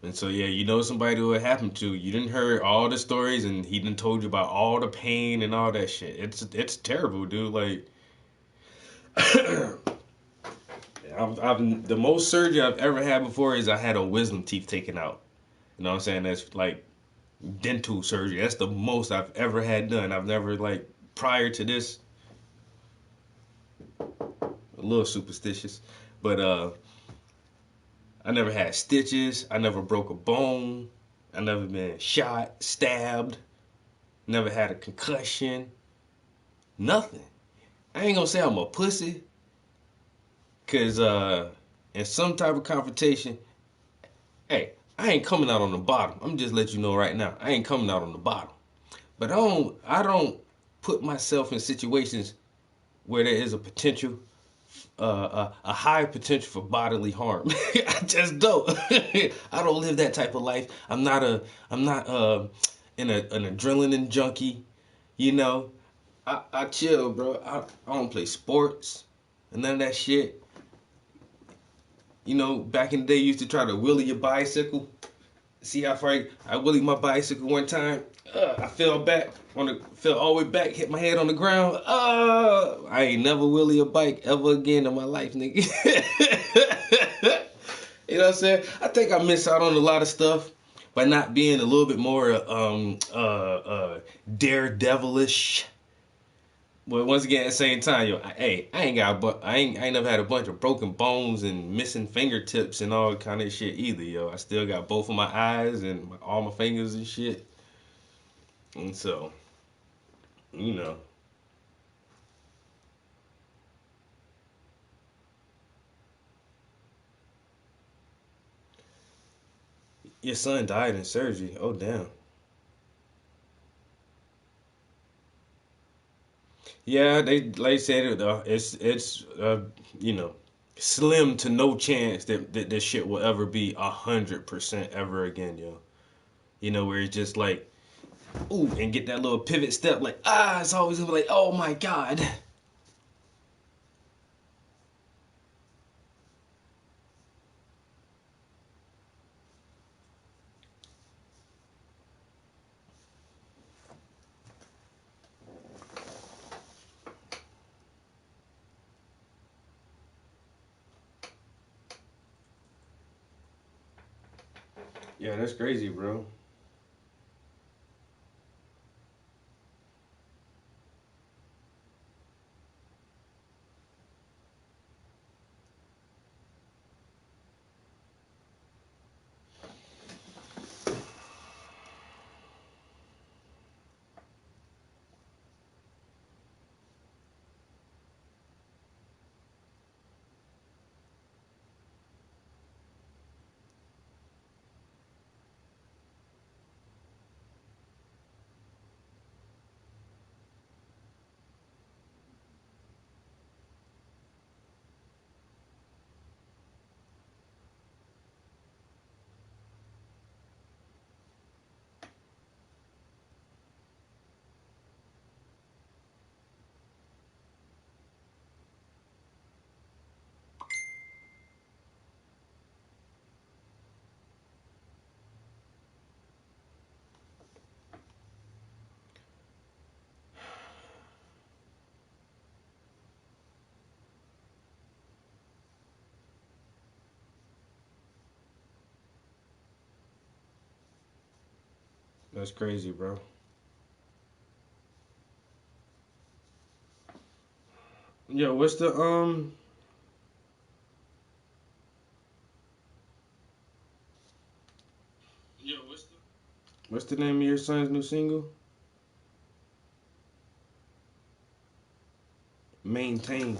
And so, yeah, somebody who it happened to. You didn't hear all the stories, and he done told you about all the pain and all that shit. It's terrible, dude. Like, I've the most surgery I've ever had before is I had a wisdom teeth taken out. You know what I'm saying? That's like dental surgery. That's the most I've ever had done. I've never like prior to this, a little superstitious, but I never had stitches. I never broke a bone. I never been shot, stabbed. Never had a concussion. Nothing. I ain't gonna say I'm a pussy. Cause in some type of confrontation, hey, I ain't coming out on the bottom. I'm just letting you know right now. I ain't coming out on the bottom. But I don't put myself in situations where there is a potential a high potential for bodily harm. I just don't. I don't live that type of life. I'm not an adrenaline junkie. I chill, bro. I don't play sports and none of that shit. Back in the day, you used to try to wheelie your bicycle. See how far I wheelied my bicycle one time. I fell back fell all the way back, hit my head on the ground. I ain't never wheelie a bike ever again in my life, nigga. You know what I'm saying? I think I miss out on a lot of stuff by not being a little bit more daredevilish. But once again, at the same time, I ain't never had a bunch of broken bones and missing fingertips and all kind of shit either, yo. I still got both of my eyes and all my fingers and shit. And so, your son died in surgery. Oh, damn. Yeah, they said it's slim to no chance that this shit will ever be 100% ever again, yo. You know, where it's just like, ooh, and get that little pivot step, like, it's always like, oh my God. Yeah, that's crazy, bro. That's crazy, bro. Yo, what's the what's the name of your son's new single? Maintain.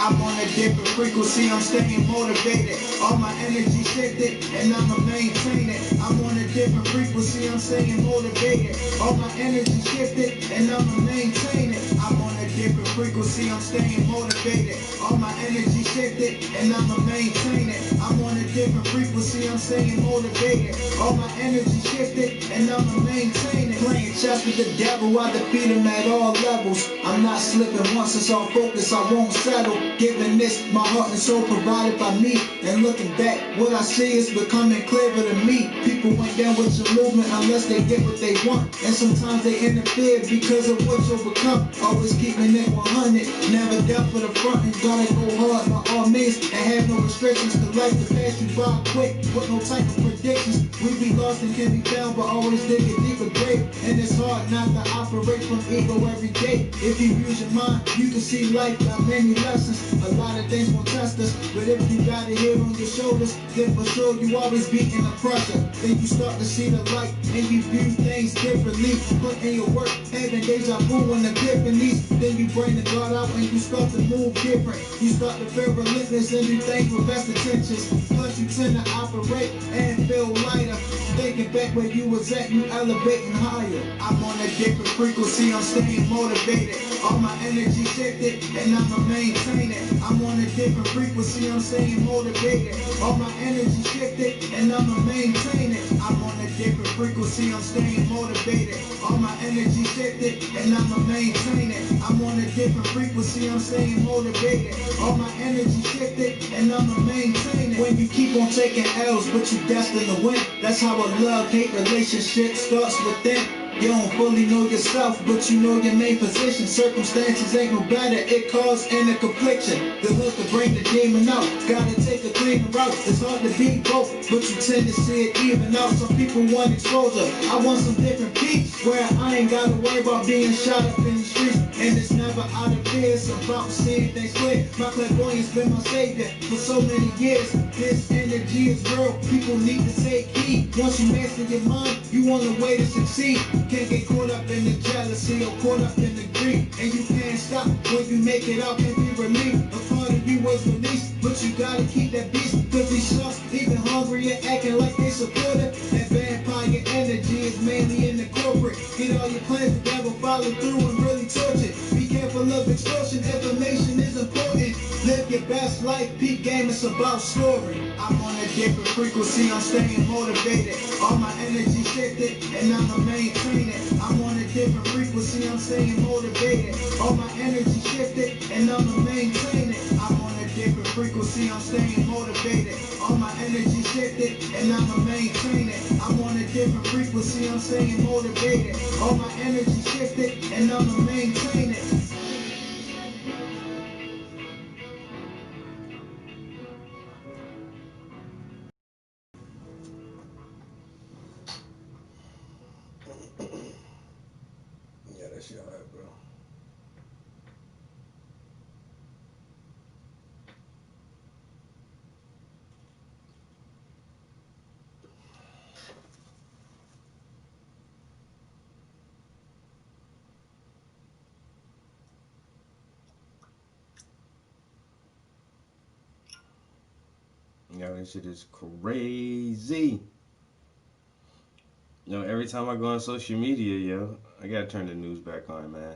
I'm on a different frequency, I'm staying motivated. All my energy shifted, and I'ma maintain it. I'm on a different frequency, I'm staying motivated. All my energy shifted, and I'ma maintain it. I'm on a different frequency, I'm staying motivated. All my energy shifted, and I'ma maintain it. I'm on a different frequency, I'm staying motivated. All my energy shifted, and I'ma maintain it. Playing chess with the devil, I defeat him at all levels. I'm not slipping once it's all focus, I won't settle. Giving this, my heart and soul provided by me. And looking back, what I see is becoming clearer to me. People went down with your movement unless they get what they want. And sometimes they interfere because of what you'll become. Always keeping it 100, never down for the front. And gotta go hard by all means and have no restrictions. Cause life to pass you by quick with no type of predictions. We be lost and can be found, but always dig a deeper grave. And it's hard not to operate from ego every day. If you use your mind, you can see life got many lessons. A lot of things will test us, but if you got it here on your shoulders, then for sure you always be in the pressure. Then you start to see the light and you view things differently. Put in your work, having deja vu and epiphanies. Then you bring the God out and you start to move different. You start to feel relentless and do things with best intentions. Plus you tend to operate and feel lighter. Thinking back where you was at, you elevating higher. I'm on a different frequency, I'm staying motivated. All my energy shifted and I'ma maintain it. I'm on a different frequency, I'm staying motivated. All my energy shifted and I'ma maintain it. I'm on a different frequency, I'm staying motivated. All my energy shifted, and I'ma maintain it. I'm on a different frequency, I'm staying motivated. All my energy shifted, and I'ma maintain it. When you keep on taking L's, but you destined to win. That's how a love-hate relationship starts within. You don't fully know yourself, but you know your main position. Circumstances ain't no better, it caused in a confliction. The hook to bring the demon out, gotta take a cleaner route. It's hard to be both, but you tend to see it even out. Some people want exposure, I want some different peaks, where I ain't gotta worry about being shot up in the streets. And it's never out of fear, it's about seeing things clear. My clairvoyance been my savior for so many years. This energy is real, people need to take heed. Once you master your mind, you on the way to succeed. Can't get caught up in the jealousy or caught up in the greed. And you can't stop when you make it out, can't be relieved. A part of you was released, but you gotta keep that beast. Cause these sharks even hungrier, acting like they support it. That vampire energy is mainly in the corporate. Get all your plans together, follow through and really torch it. Be careful of extortion, information is important. Live your best life, peak game, it's about scoring. I'm on a different frequency, I'm staying motivated. All my energy shifted, and I'ma maintain it. I'm on a different frequency, I'm staying motivated. All my energy shifted, and I'ma maintain it. I'm on a different frequency, I'm staying motivated. All my energy shifted, and I'ma maintain it. I'm on a different frequency, I'm staying motivated. All my energy shifted, and I'ma maintain it. Yeah, that shit hard, bro. Yeah, that shit is crazy. Yo, every time I go on social media, yo, I gotta turn the news back on, man.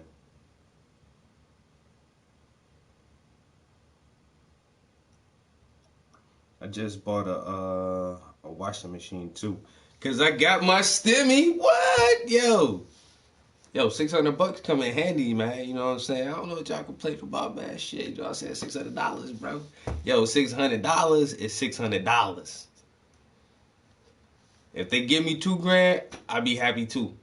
I just bought a washing machine too, cause I got my stimmy. What, yo, $600 come in handy, man. You know what I'm saying? I don't know what y'all complain about, man. Shit, you know what I'm saying? $600, bro. Yo, $600 is $600. If they give me $2,000, I'll be happy too.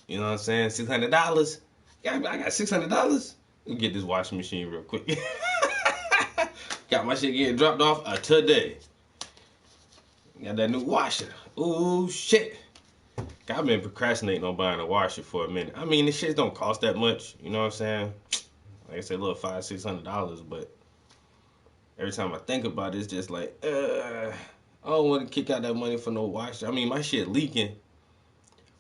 You know what I'm saying? $600. Yeah, I got $600. Let me get this washing machine real quick. Got my shit getting dropped off today. Got that new washer. Ooh, shit. I've been procrastinating on buying a washer for a minute. I mean, this shit don't cost that much. You know what I'm saying? Like I said, a little $500-$600. But every time I think about it, it's just like, I don't want to kick out that money for no washer. I mean, my shit leaking.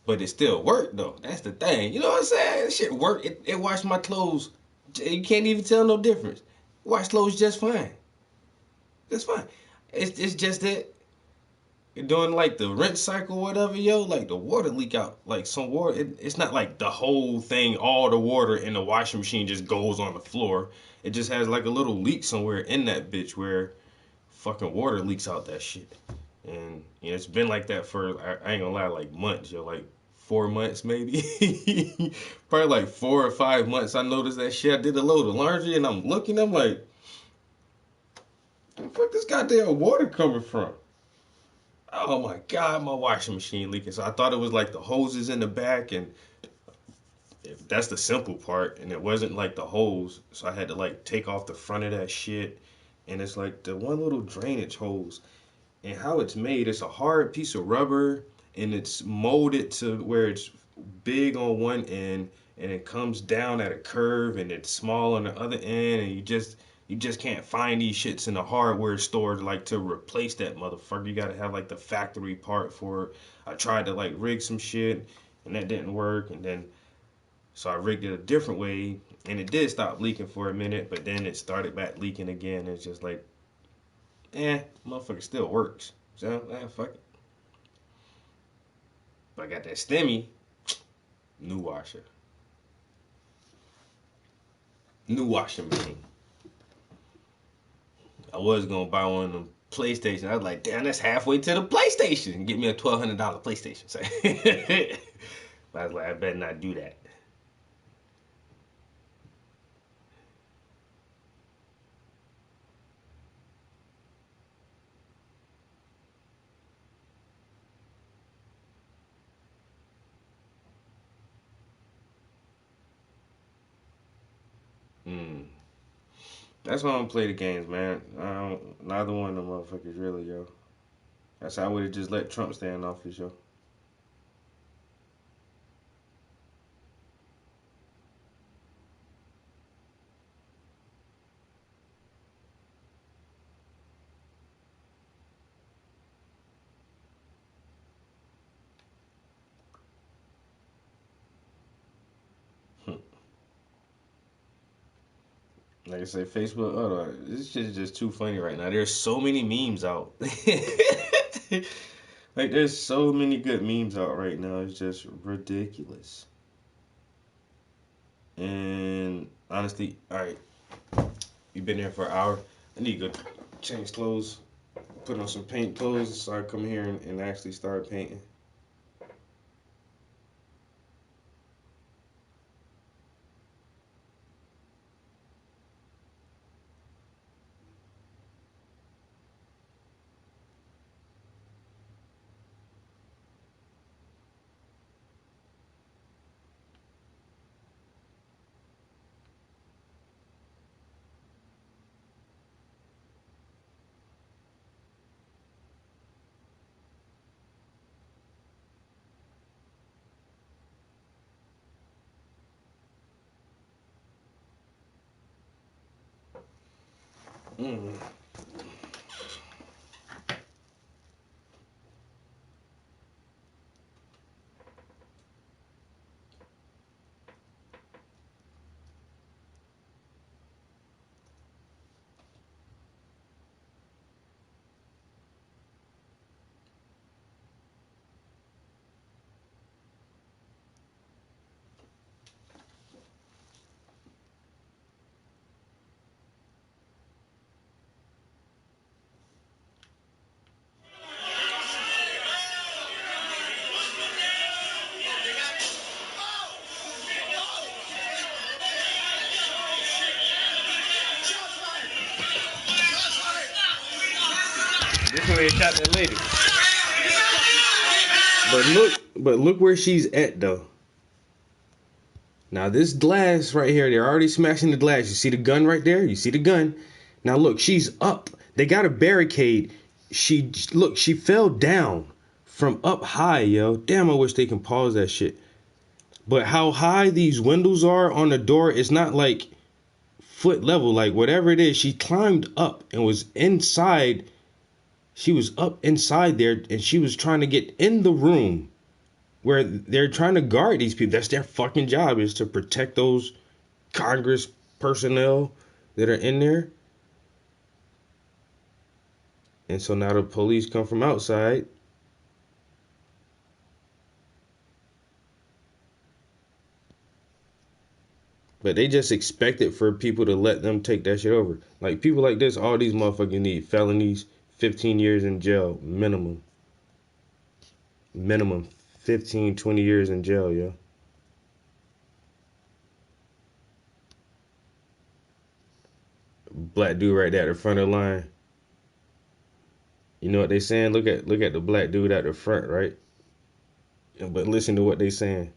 But it still worked, though. That's the thing. You know what I'm saying? This shit worked. It washed my clothes. You can't even tell no difference. Wash clothes just fine. Just fine. It's just that during like the rinse cycle or whatever, yo, like the water leak out. Like some water, it's not like the whole thing, all the water in the washing machine just goes on the floor. It just has like a little leak somewhere in that bitch where fucking water leaks out that shit. And you know, it's been like that for, I ain't gonna lie, like months, yo, like 4 months maybe. Probably like 4 or 5 months. I noticed that shit. I did a load of laundry and I'm looking, I'm like, where the fuck this goddamn water coming from? Oh my God, my washing machine leaking. So I thought it was like the hoses in the back, and if that's the simple part, and it wasn't like the hose. So I had to like take off the front of that shit, and it's like the one little drainage hose. And how it's made, it's a hard piece of rubber, and it's molded to where it's big on one end, and it comes down at a curve, and it's small on the other end, and you just can't find these shits in the hardware store like to replace that motherfucker. You gotta have like the factory part for it. I tried to like rig some shit, and that didn't work, and then so I rigged it a different way, and it did stop leaking for a minute, but then it started back leaking again. It's just like, motherfucker still works. So, fuck it. But I got that stimmy, new washer. New washing machine. I was gonna buy one of them PlayStation. I was like, damn, that's halfway to the PlayStation. Get me a $1,200 PlayStation. So I was like, I better not do that. That's why I don't play the games, man. Neither one of them motherfuckers really, yo. That's how I would have just let Trump stay in office, yo. Like I say, Facebook, this shit is just too funny right now. There's so many memes out. Like, there's so many good memes out right now. It's just ridiculous. And honestly, alright, you've been there for an hour. I need to go change clothes, put on some paint clothes, so I come here and actually start painting. Mm. This one they shot that lady. But look where she's at though. Now this glass right here, they're already smashing the glass. You see the gun right there? You see the gun? Now look, she's up. They got a barricade. She fell down from up high, yo. Damn, I wish they can pause that shit. But how high these windows are on the door is not like foot level. Like whatever it is, she climbed up and was inside. She was up inside there and she was trying to get in the room where they're trying to guard these people. That's their fucking job, is to protect those Congress personnel that are in there. And so now the police come from outside. But they just expect it for people to let them take that shit over. Like people like this, all these motherfuckers need felonies, 15 years in jail, minimum. Minimum 15, 20 years in jail, yo. Black dude right there at the front of the line. You know what they saying? Look at the black dude at the front, right? But listen to what they saying.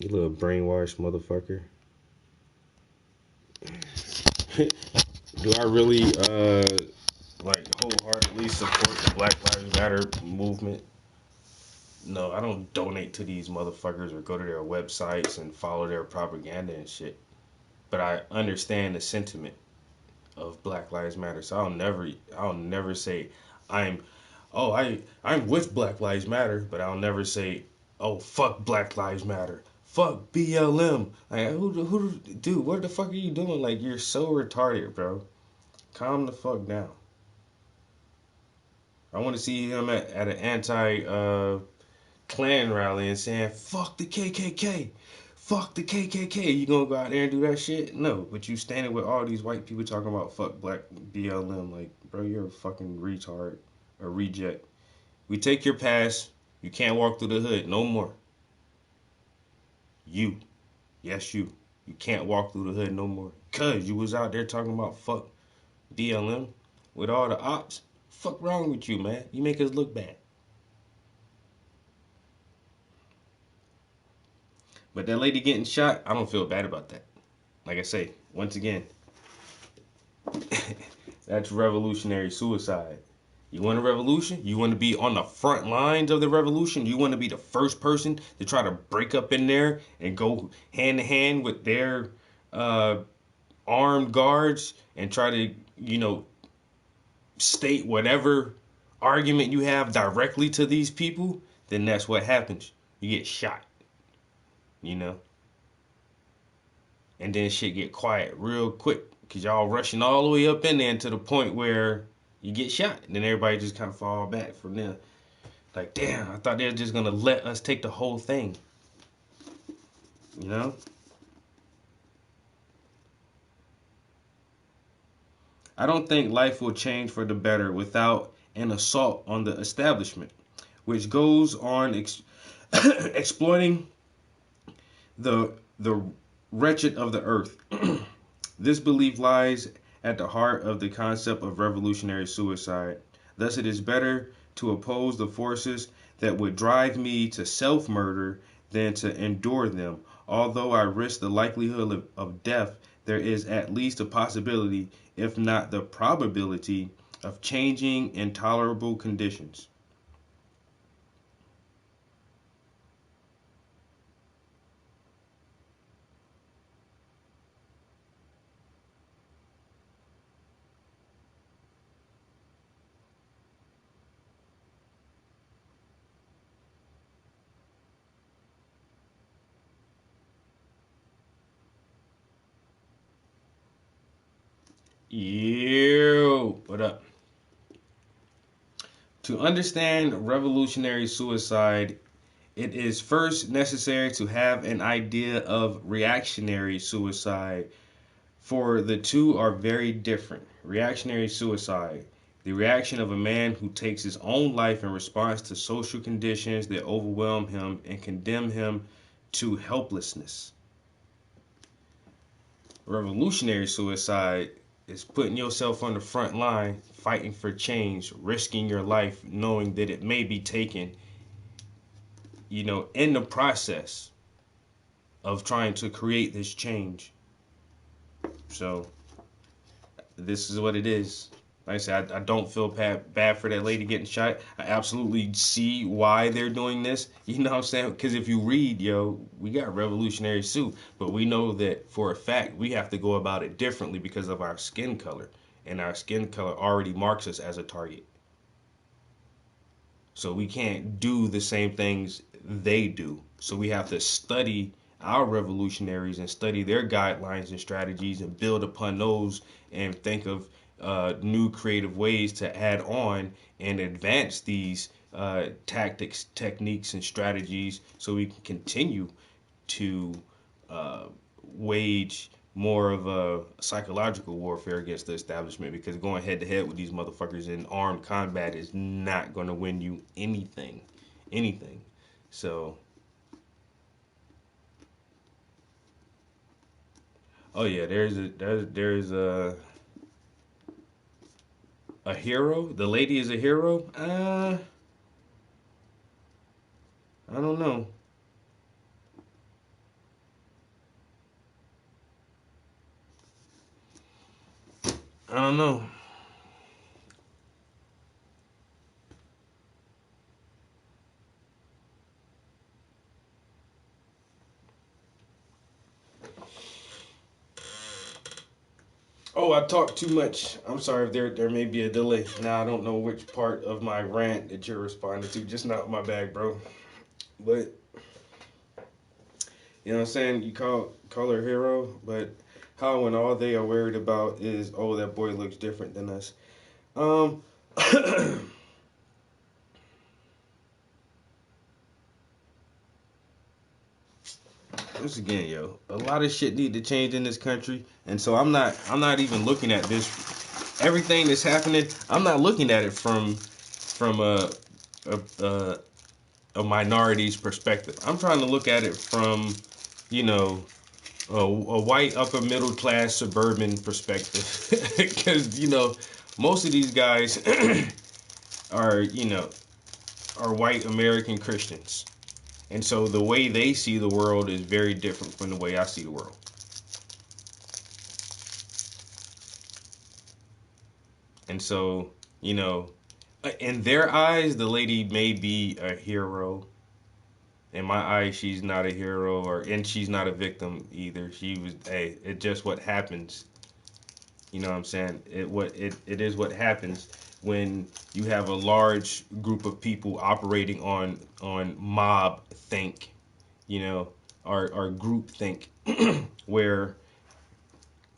You little brainwashed motherfucker. Do I really wholeheartedly support the Black Lives Matter movement? No, I don't donate to these motherfuckers or go to their websites and follow their propaganda and shit. But I understand the sentiment of Black Lives Matter. So I'll never say I'm with Black Lives Matter, but I'll never say, oh, fuck Black Lives Matter. Fuck BLM. Like, dude, what the fuck are you doing? Like, you're so retarded, bro. Calm the fuck down. I want to see him at an anti-Klan rally and saying, fuck the KKK. Fuck the KKK. You gonna go out there and do that shit? No, but you standing with all these white people talking about fuck black BLM. Like, bro, you're a fucking retard. A reject. We take your pass. You can't walk through the hood no more. You. Yes, you. You can't walk through the hood no more. Cause you was out there talking about fuck BLM with all the ops. Fuck wrong with you, man? You make us look bad. But that lady getting shot, I don't feel bad about that. Like I say, once again, that's revolutionary suicide. You want a revolution? You want to be on the front lines of the revolution? You want to be the first person to try to break up in there and go hand to hand with their armed guards and try to, state whatever argument you have directly to these people? Then that's what happens. You get shot. And then shit get quiet real quick because y'all rushing all the way up in there to the point where you get shot. And then everybody just kind of fall back from there. Like, damn, I thought they were just going to let us take the whole thing. I don't think life will change for the better without an assault on the establishment, which goes on exploiting the wretched of the earth. This belief lies at the heart of the concept of revolutionary suicide. Thus, it is better to oppose the forces that would drive me to self-murder than to endure them. Although I risk the likelihood of death, there is at least a possibility, if not the probability, of changing intolerable conditions. Yo, what up? To understand revolutionary suicide, it is first necessary to have an idea of reactionary suicide, for the two are very different. Reactionary suicide, the reaction of a man who takes his own life in response to social conditions that overwhelm him and condemn him to helplessness. Revolutionary suicide is putting yourself on the front line, fighting for change, risking your life, knowing that it may be taken, in the process of trying to create this change. So, this is what it is. Like I said, I don't feel bad for that lady getting shot. I absolutely see why they're doing this. You know what I'm saying? Because if you read, we got revolutionary suit, but we know that for a fact we have to go about it differently because of our skin color. And our skin color already marks us as a target. So we can't do the same things they do. So we have to study our revolutionaries and study their guidelines and strategies and build upon those and think of new creative ways to add on and advance these tactics, techniques, and strategies so we can continue to wage more of a psychological warfare against the establishment, because going head to head with these motherfuckers in armed combat is not going to win you anything. So, oh yeah, there's a hero. The lady is a hero. I don't know. I don't know. Oh, I talked too much. I'm sorry if there may be a delay. Now I don't know which part of my rant that you're responding to. Just not my bag, bro. But you know what I'm saying? You call her hero, but how when all they are worried about is, oh, that boy looks different than us. once again, yo, a lot of shit need to change in this country, and so I'm not even looking at this. Everything that's happening, I'm not looking at it from a minority's perspective. I'm trying to look at it from, you know, a white upper middle class suburban perspective, because you know most of these guys are white American Christians, and so the way they see the world is very different from the way I see the world. And so, you know, in their eyes, the lady may be a hero. In my eyes, she's not a hero, and she's not a victim either. It's just what happens. You know what I'm saying? It is what happens when you have a large group of people operating on mob think, you know, or group think, where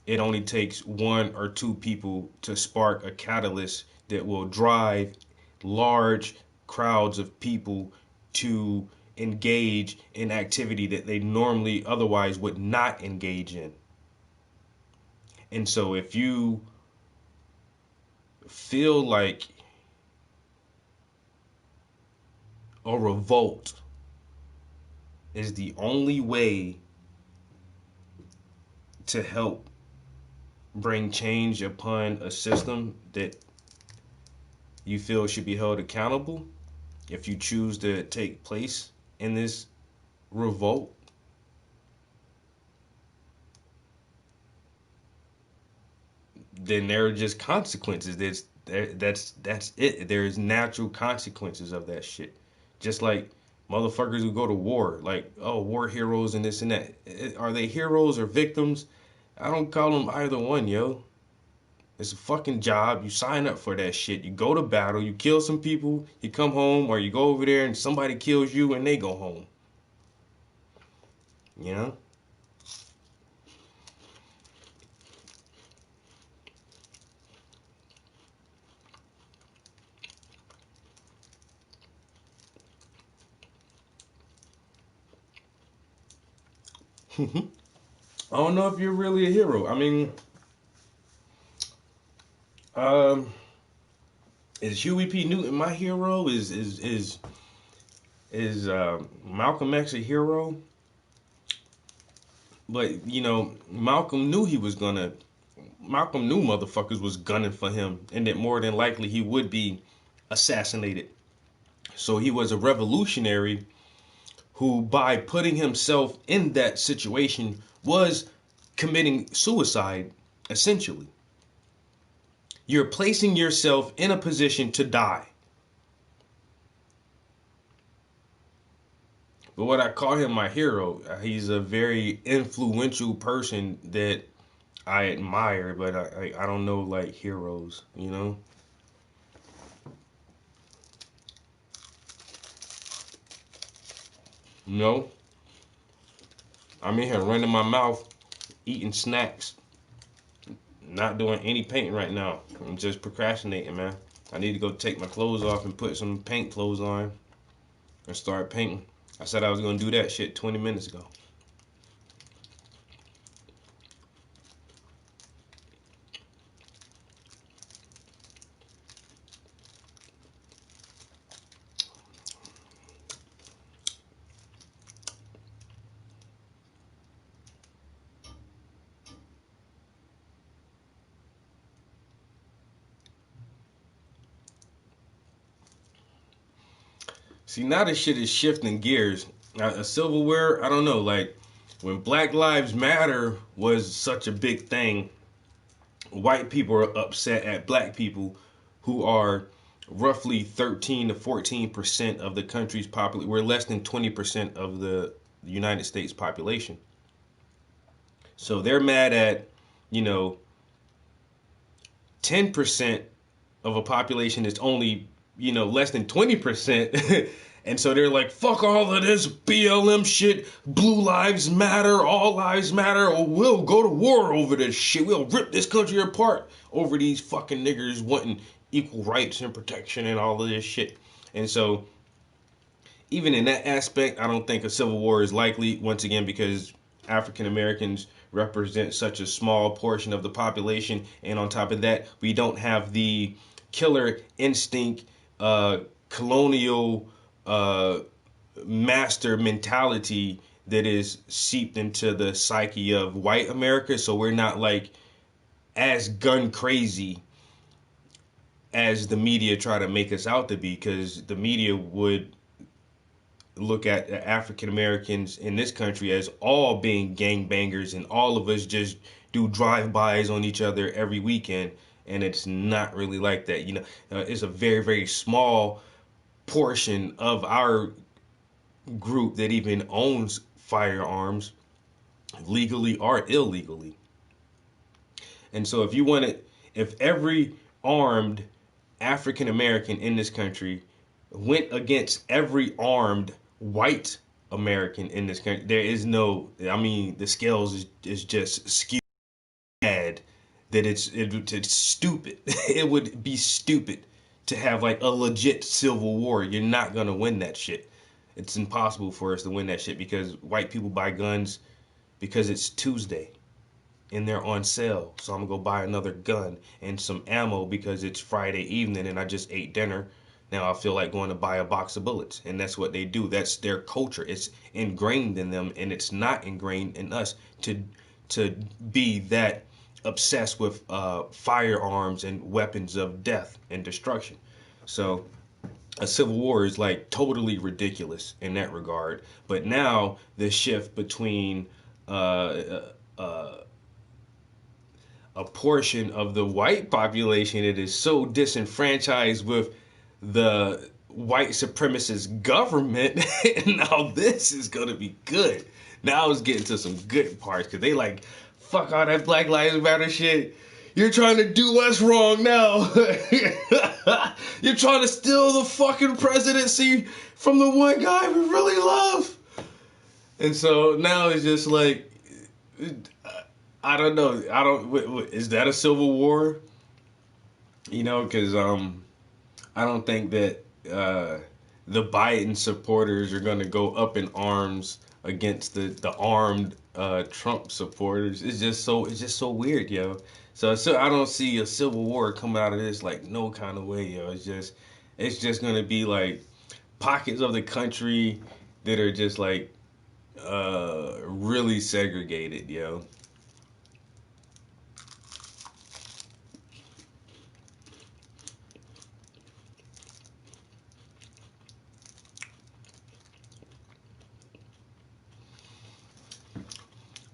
it only takes one or two people to spark a catalyst that will drive large crowds of people to engage in activity that they normally otherwise would not engage in. And so if you feel like a revolt is the only way to help bring change upon a system that you feel should be held accountable, if you choose to take place in this revolt, then there are just consequences. That's it. There's natural consequences of that shit. Just like motherfuckers who go to war, like, oh, war heroes and this and that. Are they heroes or victims? I don't call them either one, yo. It's a fucking job. You sign up for that shit. You go to battle, you kill some people, you come home, or you go over there and somebody kills you and they go home. You know? I don't know if you're really a hero. I mean, is Huey P. Newton my hero? Is Malcolm X a hero? But you know, Malcolm knew motherfuckers was gunning for him, and that more than likely he would be assassinated. So he was a revolutionary who, by putting himself in that situation, was committing suicide, essentially. You're placing yourself in a position to die. But what I call him my hero, he's a very influential person that I admire, but I don't know, like, heroes, you know? No. I'm in here running my mouth, eating snacks, not doing any painting right now. I'm just procrastinating, man. I need to go take my clothes off and put some paint clothes on and start painting. I said I was going to do that shit 20 minutes ago. See, now this shit is shifting gears. A silverware, I don't know, like, when Black Lives Matter was such a big thing, white people are upset at black people who are roughly 13 to 14% of the country's population. We're less than 20% of the United States population. So they're mad at, you know, 10% of a population that's only, you know, less than 20%. And so they're like, fuck all of this BLM shit, Blue Lives Matter, All Lives Matter, or we'll go to war over this shit. We'll rip this country apart over these fucking niggers wanting equal rights and protection and all of this shit. And so even in that aspect, I don't think a civil war is likely, once again, because African Americans represent such a small portion of the population. And on top of that, we don't have the killer instinct, colonial master mentality that is seeped into the psyche of white America. So we're not like as gun crazy as the media try to make us out to be, because the media would look at African Americans in this country as all being gangbangers, and all of us just do drive-bys on each other every weekend, and it's not really like that. You know, it's a very, very small portion of our group that even owns firearms, legally or illegally. And so if every armed African American in this country went against every armed white American in this country, there is no, I mean, the scales is just skewed bad that it's stupid. It would be stupid to have like a legit civil war. You're not gonna win that shit. It's impossible for us to win that shit, because white people buy guns because it's Tuesday and they're on sale. So I'm gonna go buy another gun and some ammo because it's Friday evening and I just ate dinner. Now I feel like going to buy a box of bullets. And that's what they do. That's their culture. It's ingrained in them, and it's not ingrained in us to be that obsessed with firearms and weapons of death and destruction. So a civil war is like totally ridiculous in that regard. But now the shift between a portion of the white population that is so disenfranchised with the white supremacist government, now this is gonna be good. Now it's getting to some good parts, because they like, fuck all that Black Lives Matter shit. You're trying to do us wrong now. You're trying to steal the fucking presidency from the one guy we really love. And so now it's just like, I don't know. Is that a civil war? You know, because I don't think that the Biden supporters are going to go up in arms against the armed Trump supporters. It's just so weird, yo. So I don't see a civil war coming out of this like no kind of way, yo. It's just going to be like pockets of the country that are just like really segregated, yo.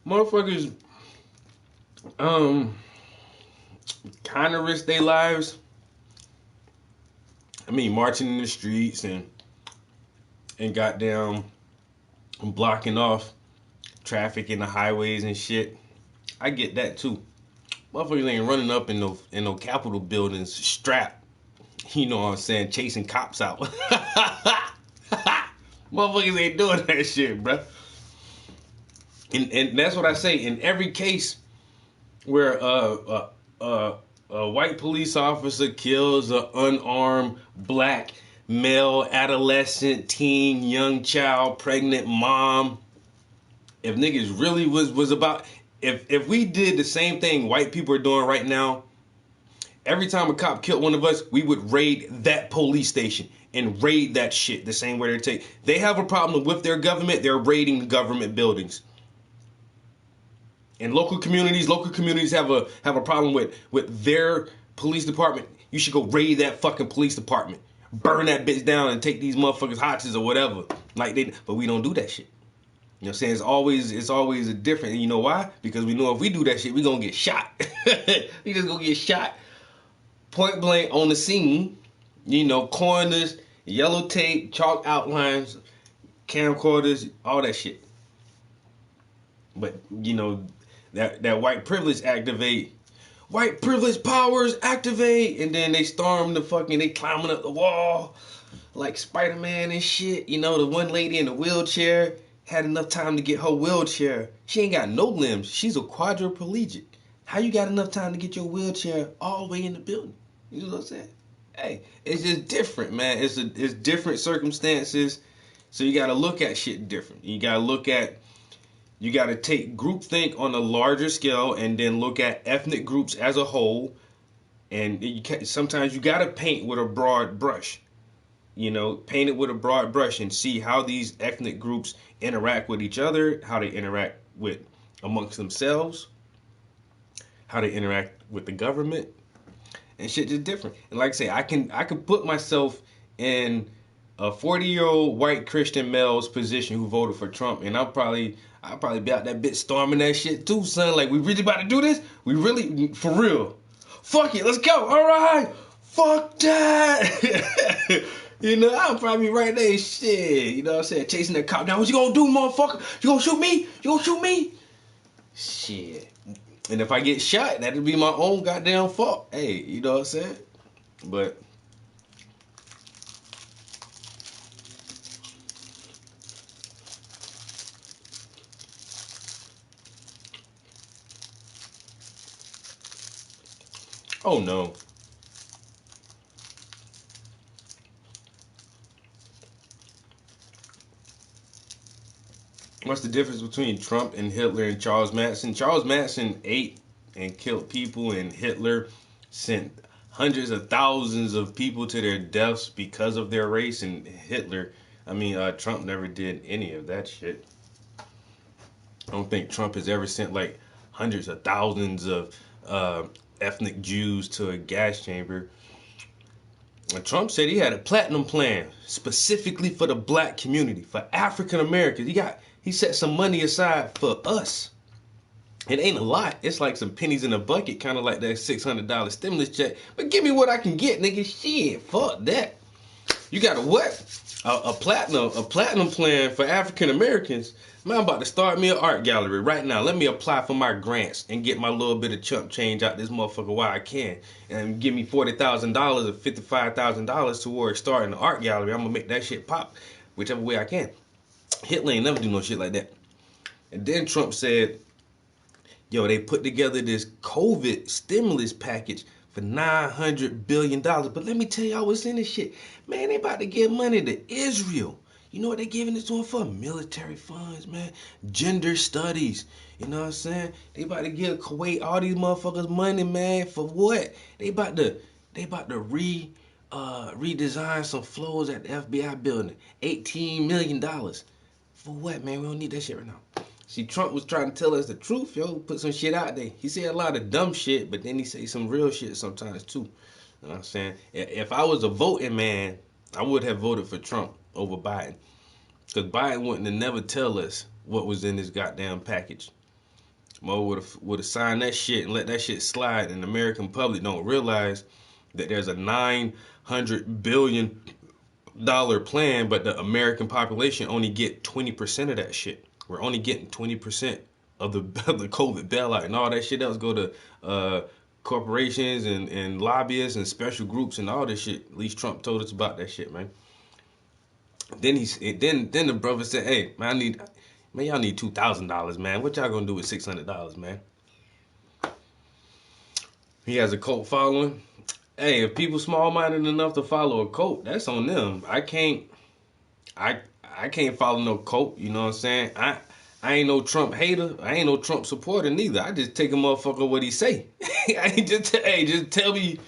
Motherfuckers kind of risk their lives. I mean, marching in the streets and goddamn blocking off traffic in the highways and shit. I get that too. Motherfuckers ain't running up in no Capitol buildings strapped. You know what I'm saying? Chasing cops out. Motherfuckers ain't doing that shit, bruh. And that's what I say. In every case where a white police officer kills an unarmed black male, adolescent, teen, young child, pregnant mom, if niggas really was about, if we did the same thing white people are doing right now, every time a cop killed one of us, we would raid that police station and raid that shit the same way they have a problem with their government, they're raiding the government buildings. And local communities have a problem with their police department. You should go raid that fucking police department, burn that bitch down, and take these motherfuckers hostages or whatever. But we don't do that shit. You know what I'm saying? It's always a different. And you know why? Because we know if we do that shit, we gonna get shot. We just gonna get shot point blank on the scene. You know, corners, yellow tape, chalk outlines, camcorders, all that shit. But you know. That white privilege activate, white privilege powers activate, and then they storm they climbing up the wall like Spider-Man and shit. You know, the one lady in the wheelchair had enough time to get her wheelchair. She ain't got no limbs. She's a quadriplegic. How you got enough time to get your wheelchair all the way in the building? You know what I'm saying? Hey, it's just different, man. It's different circumstances. So you got to look at shit different. You got to take groupthink on a larger scale and then look at ethnic groups as a whole. And sometimes you got to paint with a broad brush. Paint it with a broad brush and see how these ethnic groups interact with each other, how they interact with amongst themselves, how they interact with the government, and shit just different. And like I say, I can put myself in a 40-year-old white Christian male's position who voted for Trump, and I'll probably be out that bitch storming that shit too, son. Like, we really about to do this? We really, for real? Fuck it, let's go. All right, fuck that. I'll probably be right there, shit. You know what I'm saying? Chasing that cop down. What you gonna do, motherfucker? You gonna shoot me? You gonna shoot me? Shit. And if I get shot, that'll be my own goddamn fault. Hey, you know what I'm saying? But oh no. What's the difference between Trump and Hitler and Charles Manson? Charles Manson ate and killed people, and Hitler sent hundreds of thousands of people to their deaths because of their race. And Trump never did any of that shit. I don't think Trump has ever sent like hundreds of thousands of ethnic Jews to a gas chamber. And Trump said he had a platinum plan specifically for the black community, for African Americans. He set some money aside for us. It ain't a lot. It's like some pennies in a bucket, kind of like that $600 stimulus check. But give me what I can get, nigga. Shit, fuck that. You got a what? A platinum plan for African Americans. Man, I'm about to start me an art gallery right now. Let me apply for my grants and get my little bit of chump change out this motherfucker while I can. And give me $40,000 or $55,000 towards starting an art gallery. I'm gonna make that shit pop whichever way I can. Hitler ain't never do no shit like that. And then Trump said, they put together this COVID stimulus package for $900 billion. But let me tell y'all what's in this shit. Man, they about to give money to Israel. You know what they giving it to them for? Military funds, man. Gender studies. You know what I'm saying? They about to give Kuwait all these motherfuckers money, man. For what? They about to redesign some floors at the FBI building. $18 million. For what, man? We don't need that shit right now. See, Trump was trying to tell us the truth, put some shit out there. He said a lot of dumb shit, but then he say some real shit sometimes too. You know what I'm saying? If I was a voting man, I would have voted for Trump over Biden. Because Biden wouldn't have never tell us what was in this goddamn package. Mo would have signed that shit and let that shit slide, and the American public don't realize that there's a $900 billion plan, but the American population only get 20% of that shit. We're only getting 20% of the COVID bailout, and all that shit else go to corporations and lobbyists and special groups and all this shit. At least Trump told us about that shit, man. Then the brother said, "Hey, man, y'all need $2,000, man. What y'all gonna do with $600, man?" He has a cult following. Hey, if people small-minded enough to follow a cult, that's on them. I can't follow no cult, you know what I'm saying? I ain't no Trump hater. I ain't no Trump supporter neither. I just take a motherfucker what he say. Just tell me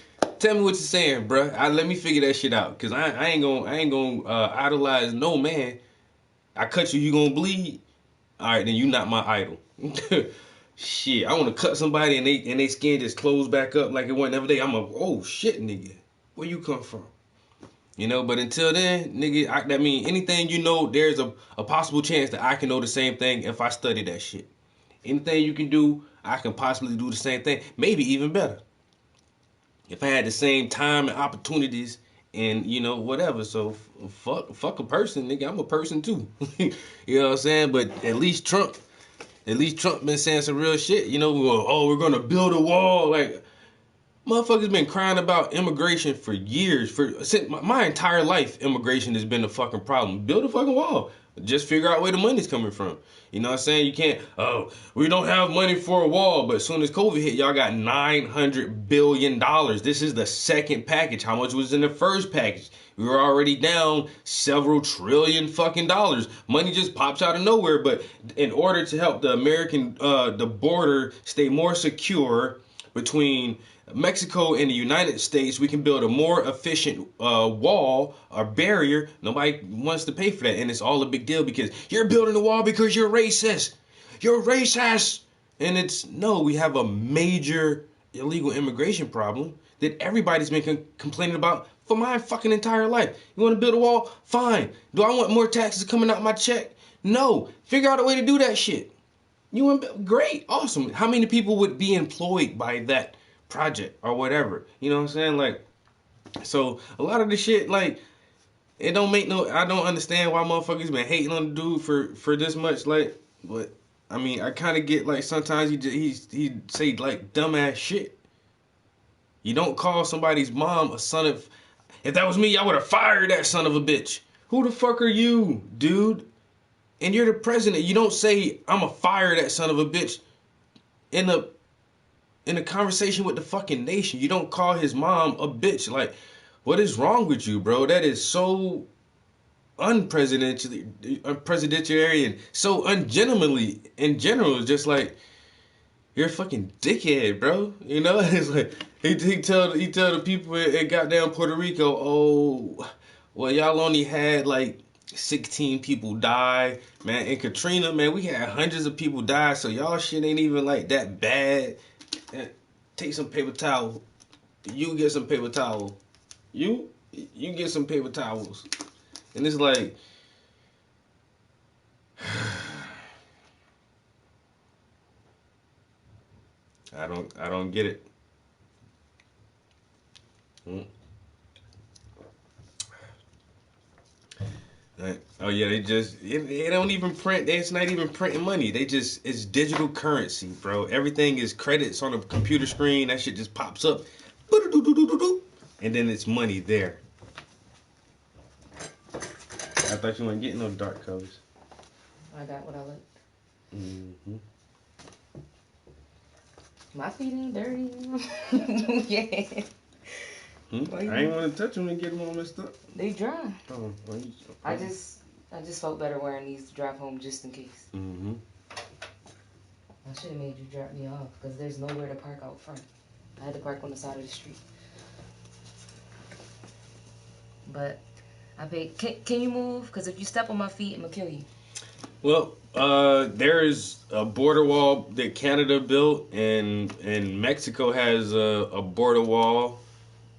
what you're saying, bruh. Let me figure that shit out, cause I ain't gonna idolize no man. I cut you gonna bleed. All right, then you not my idol. Shit, I want to cut somebody and they skin just close back up like it wasn't every day. Oh shit, nigga, where you come from? But until then, nigga, that mean anything there's a possible chance that I can know the same thing if I study that shit. Anything you can do, I can possibly do the same thing, maybe even better. If I had the same time and opportunities and, whatever. So, fuck a person, nigga. I'm a person too. You know what I'm saying? But at least Trump been saying some real shit. We're going to build a wall. Like, motherfuckers been crying about immigration for years. Since my entire life, immigration has been a fucking problem. Build a fucking wall. Just figure out where the money's coming from. You know what I'm saying? You can't, oh, we don't have money for a wall, but as soon as COVID hit, y'all got $900 billion. This is the second package. How much was in the first package? We were already down several trillion fucking dollars. Money just pops out of nowhere. But in order to help the the border stay more secure between Mexico and the United States, we can build a more efficient wall or barrier. Nobody wants to pay for that, and it's all a big deal because you're building a wall because you're racist. You're racist. And it's, no, we have a major illegal immigration problem that everybody's been complaining about for my fucking entire life. You want to build a wall? Fine. Do I want more taxes coming out my check? No. Figure out a way to do that shit. You want, great, awesome. How many people would be employed by that project or whatever? You know what I'm saying? Like, so a lot of the shit, like, it don't make no, I don't understand why motherfuckers been hating on the dude for this much. Like, but I mean, I kind of get, like, sometimes he say like dumbass shit. You don't call somebody's mom a son of, if that was me, I would have fired that son of a bitch. Who the fuck are you, dude? And you're the president. You don't say, I'm going to fire that son of a bitch in a conversation with the fucking nation. You don't call his mom a bitch. Like, what is wrong with you, bro? That is so unpresidential and so ungentlemanly in general. It's just like, you're a fucking dickhead, bro. You know? It's like, he tell the people in goddamn Puerto Rico, oh, well, y'all only had like 16 people die, man. In Katrina, man, we had hundreds of people die, so y'all shit ain't even like that bad. Take some paper towel. You get some paper towel. You get some paper towels. And it's like, I don't get it. Oh yeah, they don't even print. It's not even printing money. It's digital currency, bro. Everything is credits on a computer screen. That shit just pops up, and then it's money there. I thought you weren't getting no dark colors. I got what I like. My feet ain't dirty. Yeah. I ain't want to touch them and get them all messed up. They dry. Oh, well, I just felt better wearing these to drive home just in case. I should have made you drop me off because there's nowhere to park out front. I had to park on the side of the street. But I paid. Can you move? Because if you step on my feet, I'm gonna kill you. Well, there's a border wall that Canada built, and Mexico has a border wall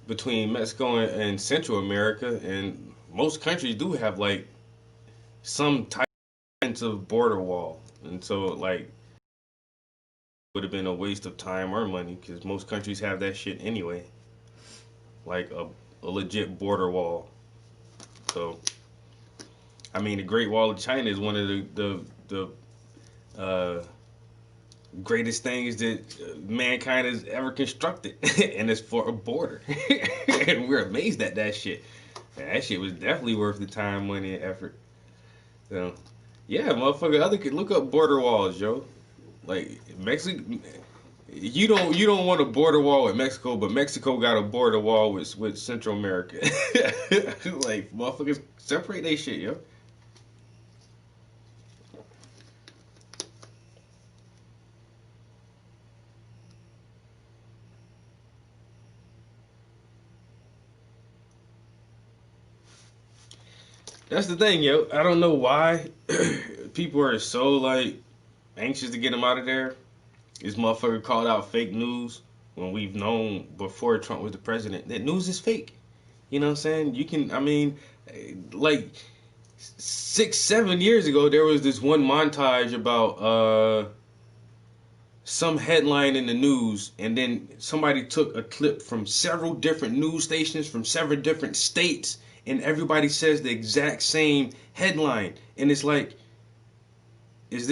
between Mexico and Central America, and most countries do have like some type of border wall, and so like would have been a waste of time or money because most countries have that shit anyway, like a legit border wall. So I mean, the Great Wall of China is one of the greatest things that mankind has ever constructed, and it's for a border. And we're amazed at that shit. That shit was definitely worth the time, money, and effort. So, yeah, motherfucker, other could look up border walls, yo. Like Mexico, you don't want a border wall with Mexico, but Mexico got a border wall with Central America. Like motherfuckers, separate they shit, yo. That's the thing, yo. I don't know why people are so like anxious to get him out of there. This motherfucker called out fake news when we've known before Trump was the president that news is fake. You know what I'm saying? You can, I mean, like 6-7 years ago, there was this one montage about some headline in the news, and then somebody took a clip from several different news stations from several different states, and everybody says the exact same headline, and it's like, who is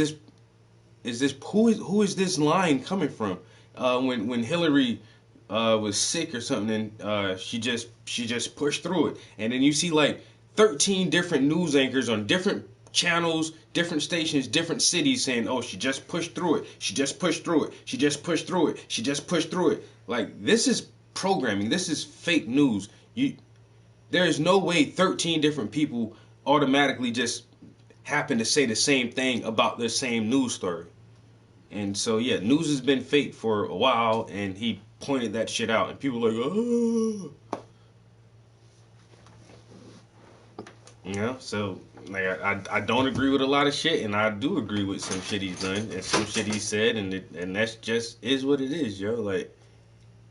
this line coming from? When Hillary was sick or something, and she just pushed through it, and then you see like 13 different news anchors on different channels, different stations, different cities saying, oh, she just pushed through it. She just pushed through it. She just pushed through it. She just pushed through it. Like, this is programming. This is fake news. There is no way 13 different people automatically just happen to say the same thing about the same news story. And so, yeah, news has been fake for a while, and he pointed that shit out. And people are like, oh. You know, so, like, I don't agree with a lot of shit, and I do agree with some shit he's done and some shit he said, and that's just is what it is, yo. Like,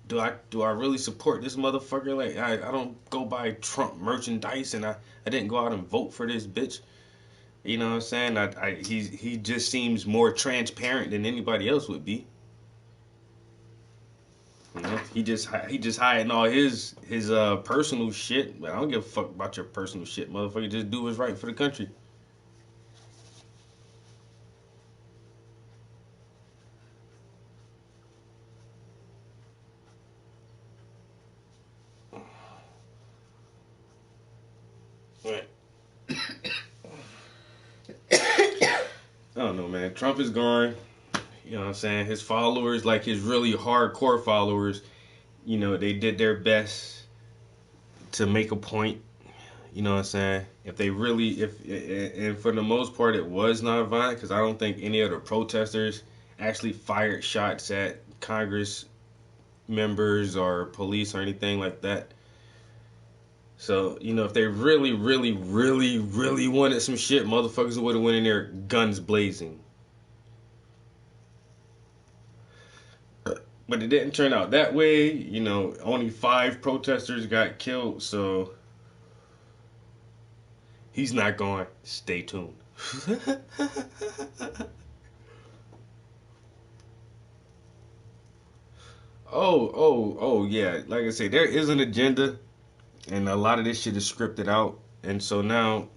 do I really support this motherfucker? Like, I don't go buy Trump merchandise, and I didn't go out and vote for this bitch. You know what I'm saying? He just seems more transparent than anybody else would be. You know, he just hiding all his personal shit. But I don't give a fuck about your personal shit, motherfucker. Just do what's right for the country. Right. I don't know, man. Trump is gone. You know what I'm saying? His followers, like his really hardcore followers, you know, they did their best to make a point. You know what I'm saying? And for the most part, it was not violent, because I don't think any of the protesters actually fired shots at Congress members or police or anything like that. So, you know, if they really, really, really, really wanted some shit, motherfuckers would have went in there guns blazing. But it didn't turn out that way. You know, only 5 protesters got killed, so he's not going. Stay tuned. Oh, yeah. Like I say, there is an agenda. And a lot of this shit is scripted out. And so now,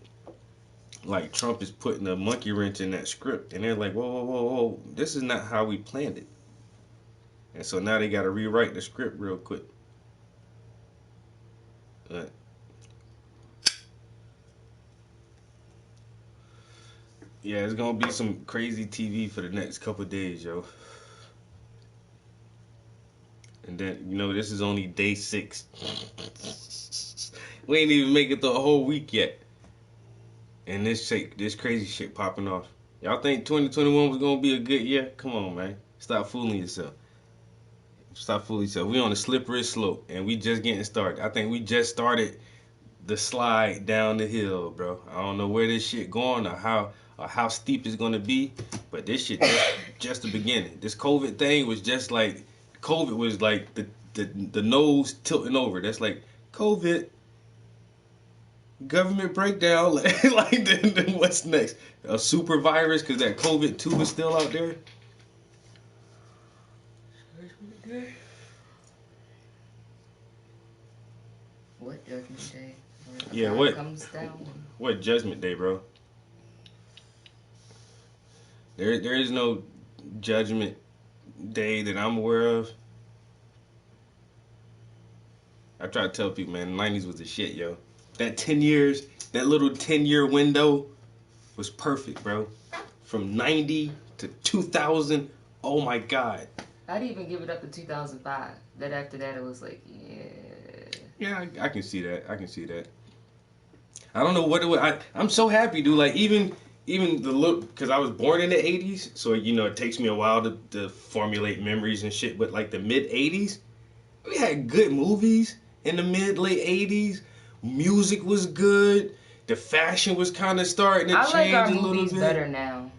like, Trump is putting a monkey wrench in that script. And they're like, whoa. This is not how we planned it. And so now they got to rewrite the script real quick. But yeah, it's going to be some crazy TV for the next couple of days, yo. And then, you know, this is only day 6. We ain't even make it the whole week yet. And this crazy shit popping off. Y'all think 2021 was going to be a good year? Come on, man. Stop fooling yourself. We on a slippery slope, and we just getting started. I think we just started the slide down the hill, bro. I don't know where this shit going or how steep it's going to be, but this shit just the beginning. This COVID thing was just like, COVID was like the nose tilting over. That's like, COVID, government breakdown. Like then what's next? A super virus, because that COVID 2 is still out there. What Judgment Day? Yeah, what? Comes down. What Judgment Day, bro? There is no Judgment Day that I'm aware of. I try to tell people, man, the 90s was the shit, yo. That 10 years, that little 10-year window was perfect, bro. From 90 to 2000, oh my God. I'd even give it up to 2005. Then after that, it was like, yeah. Yeah, I can see that. I don't know what it was. I'm so happy, dude. Like, even the look, because I was born in the 80s, so, you know, it takes me a while to formulate memories and shit. But, like, the mid-80s, we had good movies in the mid-late 80s. Music was good. The fashion was kind of starting to change a little bit. I like our movies better now.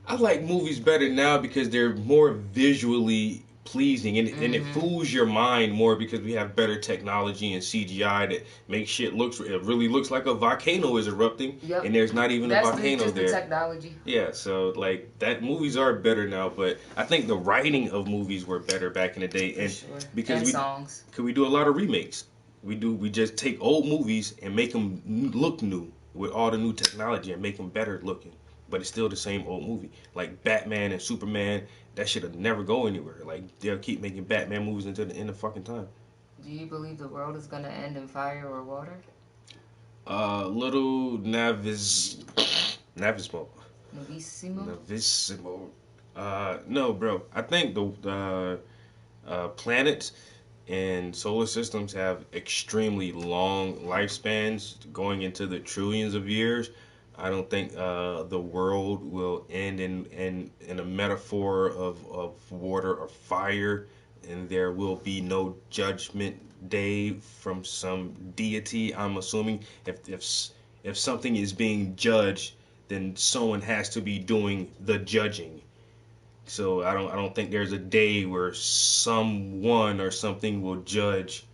I like movies better now because they're more visually pleasing, and it fools your mind more because we have better technology and CGI that makes shit it really looks like a volcano is erupting, and there's not even a volcano there. That's the technology. Yeah, so like that movies are better now, but I think the writing of movies were better back in the day, and because songs. Cause we do a lot of remakes. We just take old movies and make them look new with all the new technology and make them better looking. But it's still the same old movie. Like Batman and Superman, that shit'll never go anywhere. Like, they'll keep making Batman movies until the end of fucking time. Do you believe the world is gonna end in fire or water? Little Navis. Navissimo. Novissimo? Navissimo. No, bro. I think the planets and solar systems have extremely long lifespans going into the trillions of years. I don't think the world will end in a metaphor of water or fire, and there will be no judgment day from some deity. I'm assuming if something is being judged, then someone has to be doing the judging. So I don't think there's a day where someone or something will judge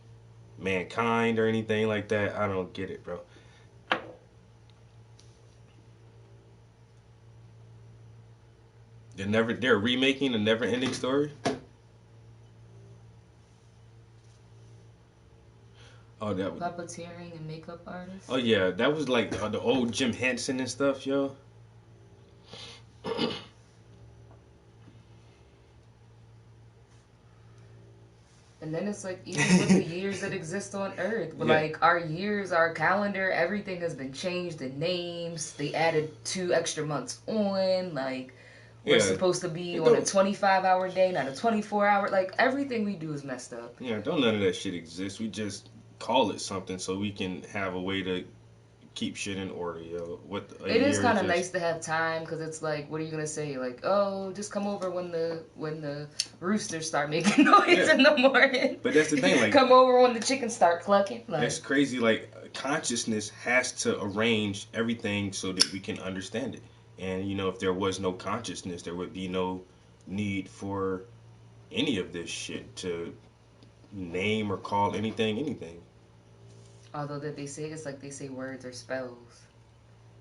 mankind or anything like that. I don't get it, bro. They're remaking a never ending story. Oh, that was Puppeteering and makeup artist. Oh yeah, that was like the old Jim Henson and stuff, yo. And then it's like even with the years that exist on Earth, but Yeah. like our years, our calendar, everything has been changed. The names, they added 2 extra months on. Like we're Yeah. supposed to be It on a don't- 25-hour day, not a 24-hour. Like everything we do is messed up. Yeah, don't none of that shit exist. We just call it something so we can have a way to keep shit in order, yo. It is kind of nice to have time because it's like, what are you gonna say? Like, oh, just come over when the roosters start making noise Yeah. in the morning. But that's the thing, like Come over when the chickens start clucking. Like, that's crazy. Like consciousness has to arrange everything so that we can understand it. And you know, if there was no consciousness, there would be no need for any of this shit to name or call anything. although that they say it's like they say words are spells,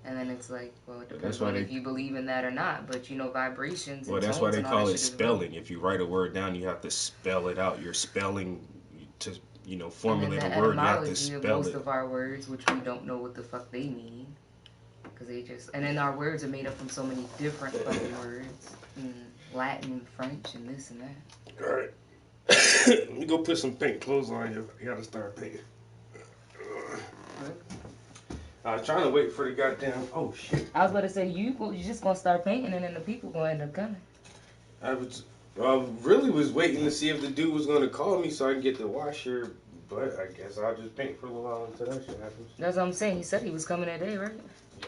and then it's like, well, it But depends that's why on they- if you believe in that or not. But you know, vibrations. Well, and that's why tones they and all call that it shit is real. spelling. If you write a word down, you have to spell it out. You're spelling to, And then formulate the a word. You have to etymology of spell most it. of our words, which we don't know what the fuck they mean, because they just. And then our words are made up from so many different fucking words, Latin and French and this and that. All right. Let me go put some paint clothes on you. You gotta start painting. I was trying to wait for the goddamn. Oh shit! I was about to say you just gonna start painting and then the people gonna end up coming. I really was waiting to see if the dude was gonna call me so I can get the washer, but I guess I'll just paint for a little while until that shit happens. That's what I'm saying. He said he was coming today, right? Yeah.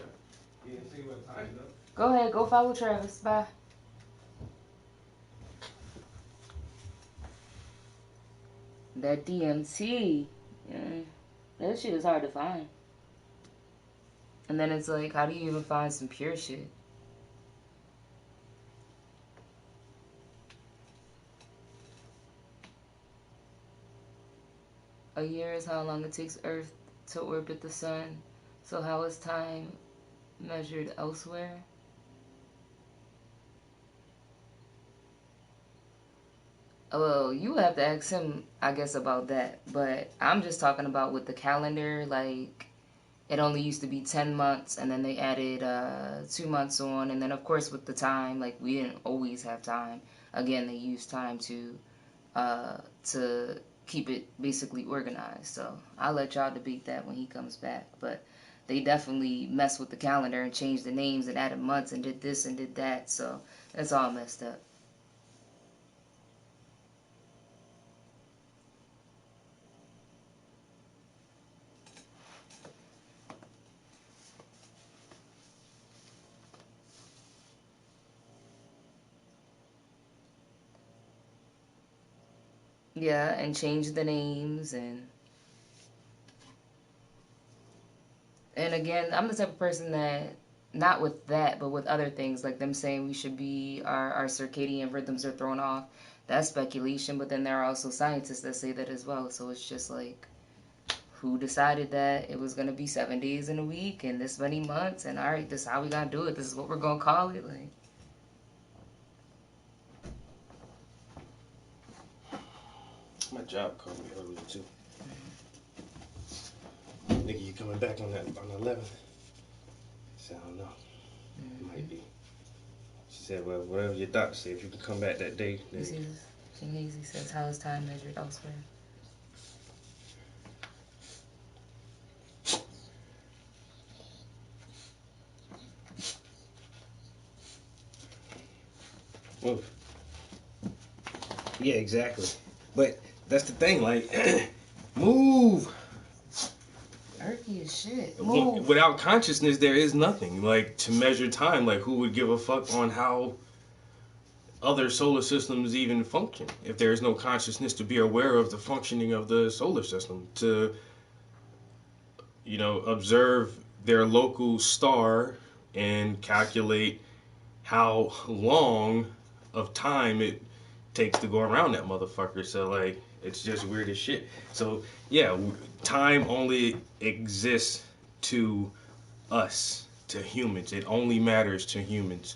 You didn't see what time though. Go ahead, go follow Travis. Bye. That DMT, yeah, that shit is hard to find. And then it's like, how do you even find some pure shit? A year is how long it takes Earth to orbit the sun. So how is time measured elsewhere? Well, you have to ask him, I guess, about that. But I'm just talking about with the calendar, like, it only used to be 10 months, and then they added 2 months on. And then, of course, with the time, like, we didn't always have time. Again, they used time to keep it basically organized. So I'll let y'all debate that when he comes back. But they definitely messed with the calendar and changed the names and added months and did this and did that. So that's all messed up. Yeah, and change the names and again, I'm the type of person that not with that, but with other things like them saying we should be our circadian rhythms are thrown off. That's speculation, but then there are also scientists that say that as well. So it's just like, who decided that it was gonna be 7 days in a week and this many months and all right, this is how we gotta do it. This is what we're gonna call it. Like, My job called me earlier too. Nigga, you coming back on the 11th? I said, I don't know. It might be. She said, well, whatever your doctor said, if you can come back that day. you see this? Shinhazy says, how is time measured elsewhere? Oof. Yeah, exactly. But that's the thing, like, move. Murky as shit. Move. Without consciousness, there is nothing. Like, to measure time, like, who would give a fuck on how other solar systems even function if there is no consciousness to be aware of the functioning of the solar system, to, you know, observe their local star and calculate how long of time it takes to go around that motherfucker. So, like, it's just weird as shit. So, yeah, time only exists to us, to humans. It only matters to humans.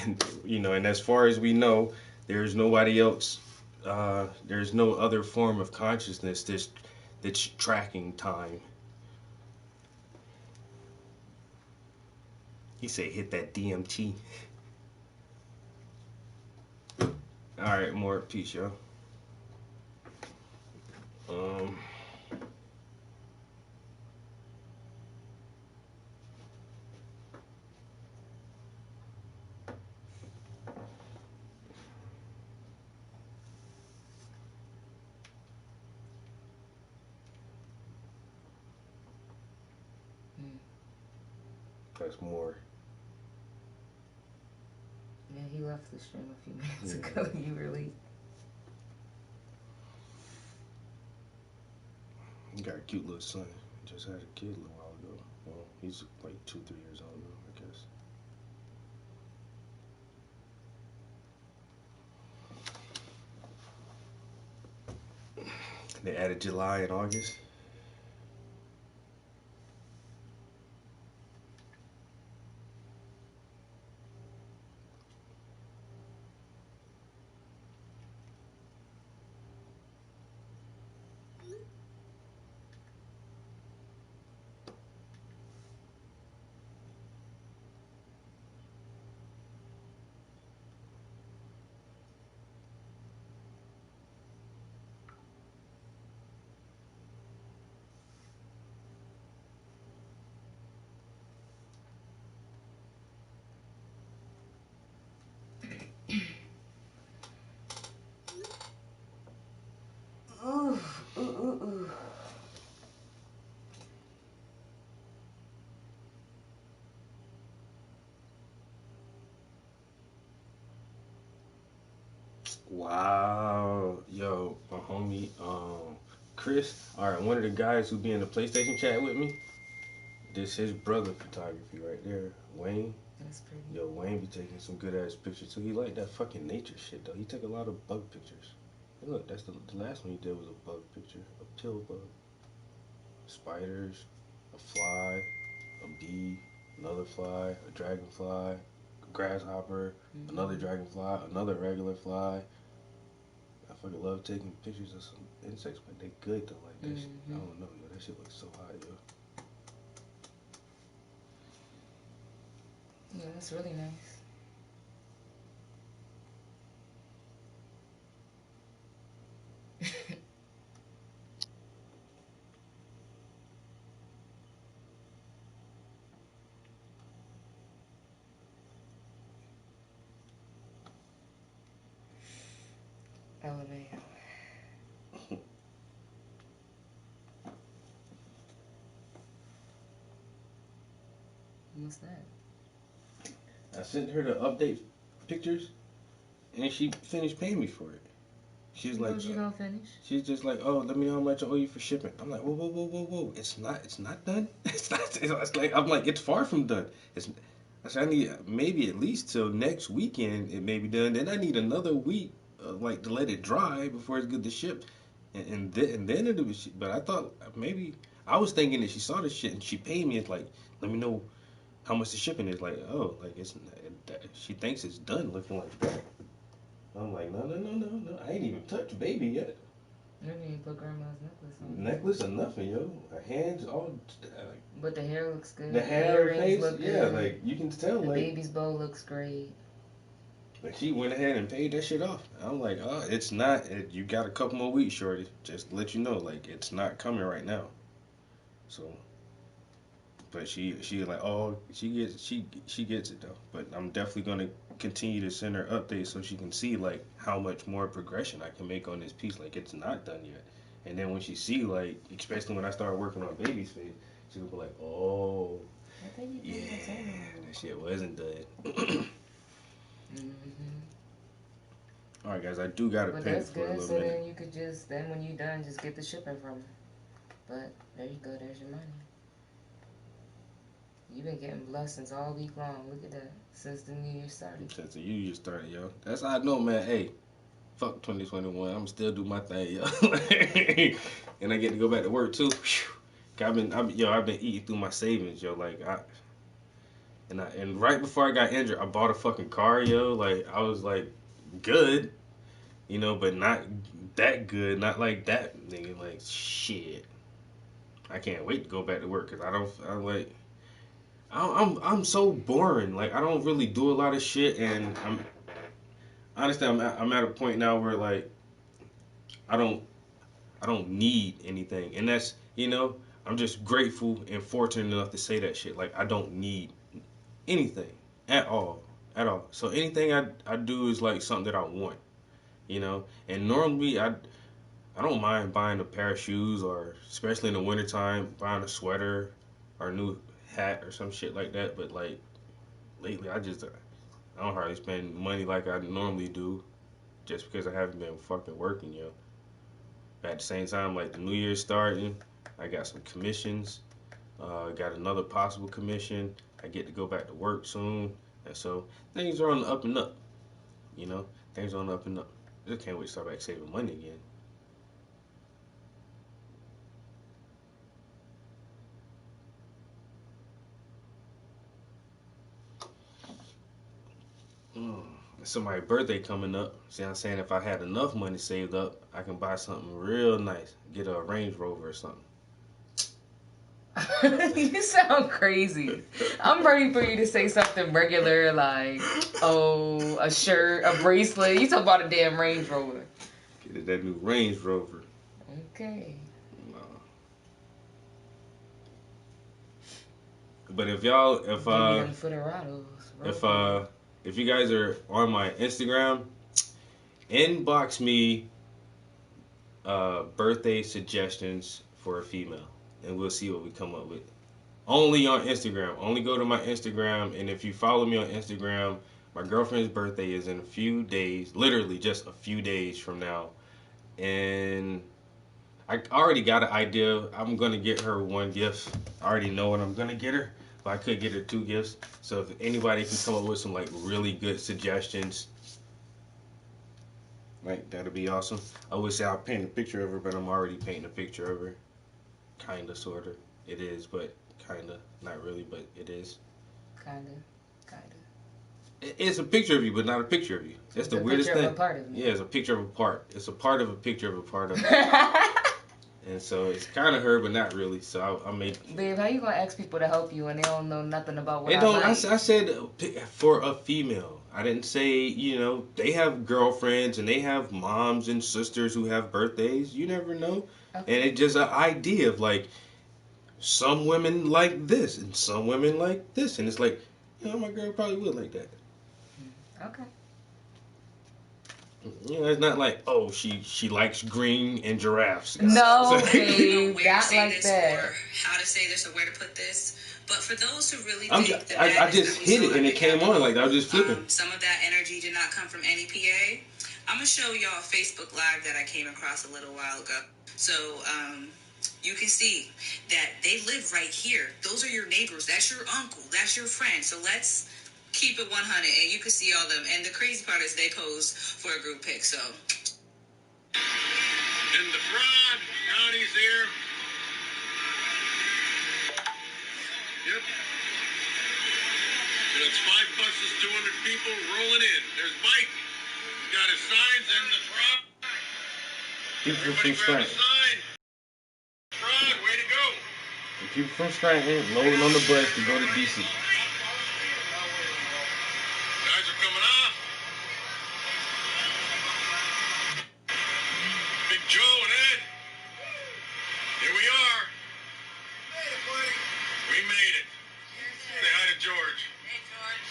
And, you know, and as far as we know, there's nobody else, there's no other form of consciousness that's tracking time. He said, hit that DMT. Alright, more peace, y'all. That's more. Yeah, he left the stream a few minutes ago. You really. He got a cute little son. Just had a kid a little while ago. Well, he's like 2-3 years old now, I guess. They added July and August. Wow, yo, my homie, Chris. All right, one of the guys who be in the PlayStation chat with me. This his brother photography right there, Wayne. That's pretty. Yo, Wayne be taking some good ass pictures too. He like that fucking nature shit though. He took a lot of bug pictures. Hey, look, that's the last one he did was a bug picture, a pill bug, spiders, a fly, a bee, another fly, a dragonfly, a grasshopper, another dragonfly, another regular fly. I fucking love taking pictures of some insects, but they good though. Like that shit, I don't know, yo. That shit looks so hot, yo. Yeah, that's really nice. Elevator. What's that? I sent her the update pictures, and she finished paying me for it. She's like, you gonna finish? She's just like, oh, let me know how much I owe you for shipping. I'm like, whoa, whoa, whoa, whoa, whoa. It's not done. It's not. It's like, I'm like, it's far from done. I said, I need maybe at least till next weekend it may be done. Then I need another week, like, to let it dry before it's good to ship, and then it'll be. But I thought maybe I was thinking that she saw the shit and she paid me. It's like, let me know how much the shipping is. Like, oh, like she thinks it's done looking like that. I'm like, no. I ain't even touched baby yet. You didn't even put grandma's necklace on. Necklace or nothing, yo. Her hands all. But the hair looks good. The hair, earrings face, look yeah, good. like you can tell. The like, baby's bow looks great. But she went ahead and paid that shit off. I'm like, oh, it's not. You got a couple more weeks, shorty. Just to let you know, like, it's not coming right now. So. But she like, oh, she gets it though. But I'm definitely gonna continue to send her updates so she can see like how much more progression I can make on this piece. Like it's not done yet. And then when she see like, especially when I start working on baby's face, she'll be like, oh, yeah, that shit wasn't done. All right, guys, I do got to pay for a little so minute. then you could just, then when you're done, just get the shipping from her. But there you go, there's your money. You've been getting blessings all week long. Look at that. Since the new year started. Since the new year started, yo. That's how I know, man. Hey, fuck 2021. I'm still do my thing, yo. And I get to go back to work too. I've been eating through my savings, yo. Like and right before I got injured, I bought a fucking car, yo. Like I was like good, you know, but not that good, not like that, nigga. Like shit. I can't wait to go back to work because I'm so boring. Like I don't really do a lot of shit, and I'm at a point now where like I don't need anything, and that's, you know, I'm just grateful and fortunate enough to say that shit. Like I don't need anything at all. So anything I do is like something that I want, you know. And normally I don't mind buying a pair of shoes, or especially in the wintertime, buying a sweater or a new hat or some shit like that. But like lately I don't hardly spend money like I normally do, just because I haven't been fucking working, yo. But at the same time, like the new year's starting, I got some commissions, got another possible commission. I get to go back to work soon, and so things are on the up and up, you know. Things are on the up and up. Just can't wait to start back saving money again. Somebody's birthday coming up. See what I'm saying? If I had enough money saved up, I can buy something real nice. Get a Range Rover or something. You sound crazy. I'm ready for you to say something regular like, oh, a shirt, a bracelet. You talk about a damn Range Rover. Get that new Range Rover. Okay. But if you guys are on my Instagram, inbox me birthday suggestions for a female, and we'll see what we come up with. Only on Instagram. Only go to my Instagram, and if you follow me on Instagram, my girlfriend's birthday is in a few days, literally just a few days from now, and I already got an idea. I'm gonna get her one gift. I already know what I'm gonna get her, but I could get her 2 gifts. So if anybody can come up with some like really good suggestions, like that'd be awesome. I would say I'll paint a picture of her, but I'm already painting a picture of her. Kinda, sorta. It is, but kinda. Not really, but it is. Kinda. It's a picture of you, but not a picture of you. That's the weirdest thing. Of a part of me. Yeah, it's a picture of a part. It's a part of a picture of a part of. And so it's kind of her, but not really. So I made. Babe, how you gonna ask people to help you and they don't know nothing about what I said for a female. I didn't say, you know, they have girlfriends and they have moms and sisters who have birthdays. You never know. Okay. And it's just an idea of like, some women like this and some women like this, and it's like, you know, my girl probably would like that. Okay. You know, it's not like, oh, she likes green and giraffes. No, babe, not like that. Or how to say this or where to put this. But for those who really think that I just hit it and it came on like I was just flipping. Some of that energy did not come from any PA. I'm gonna show y'all a Facebook Live that I came across a little while ago. So you can see that they live right here. Those are your neighbors. That's your uncle. That's your friend. So let's keep it 100, and you can see all them. And the crazy part is they pose for a group pic. So. And the fraud, Connie's here. Yep. So that's 5 buses, 200 people rolling in. There's Mike. He's got his signs and the fraud. Everybody grab a sign. Fraud, way to go. The people from Scranton loading on the bus to go to DC. Guys are coming off. Big Joe and Ed. Here we are. We made it. Say hi to George. Hey, George.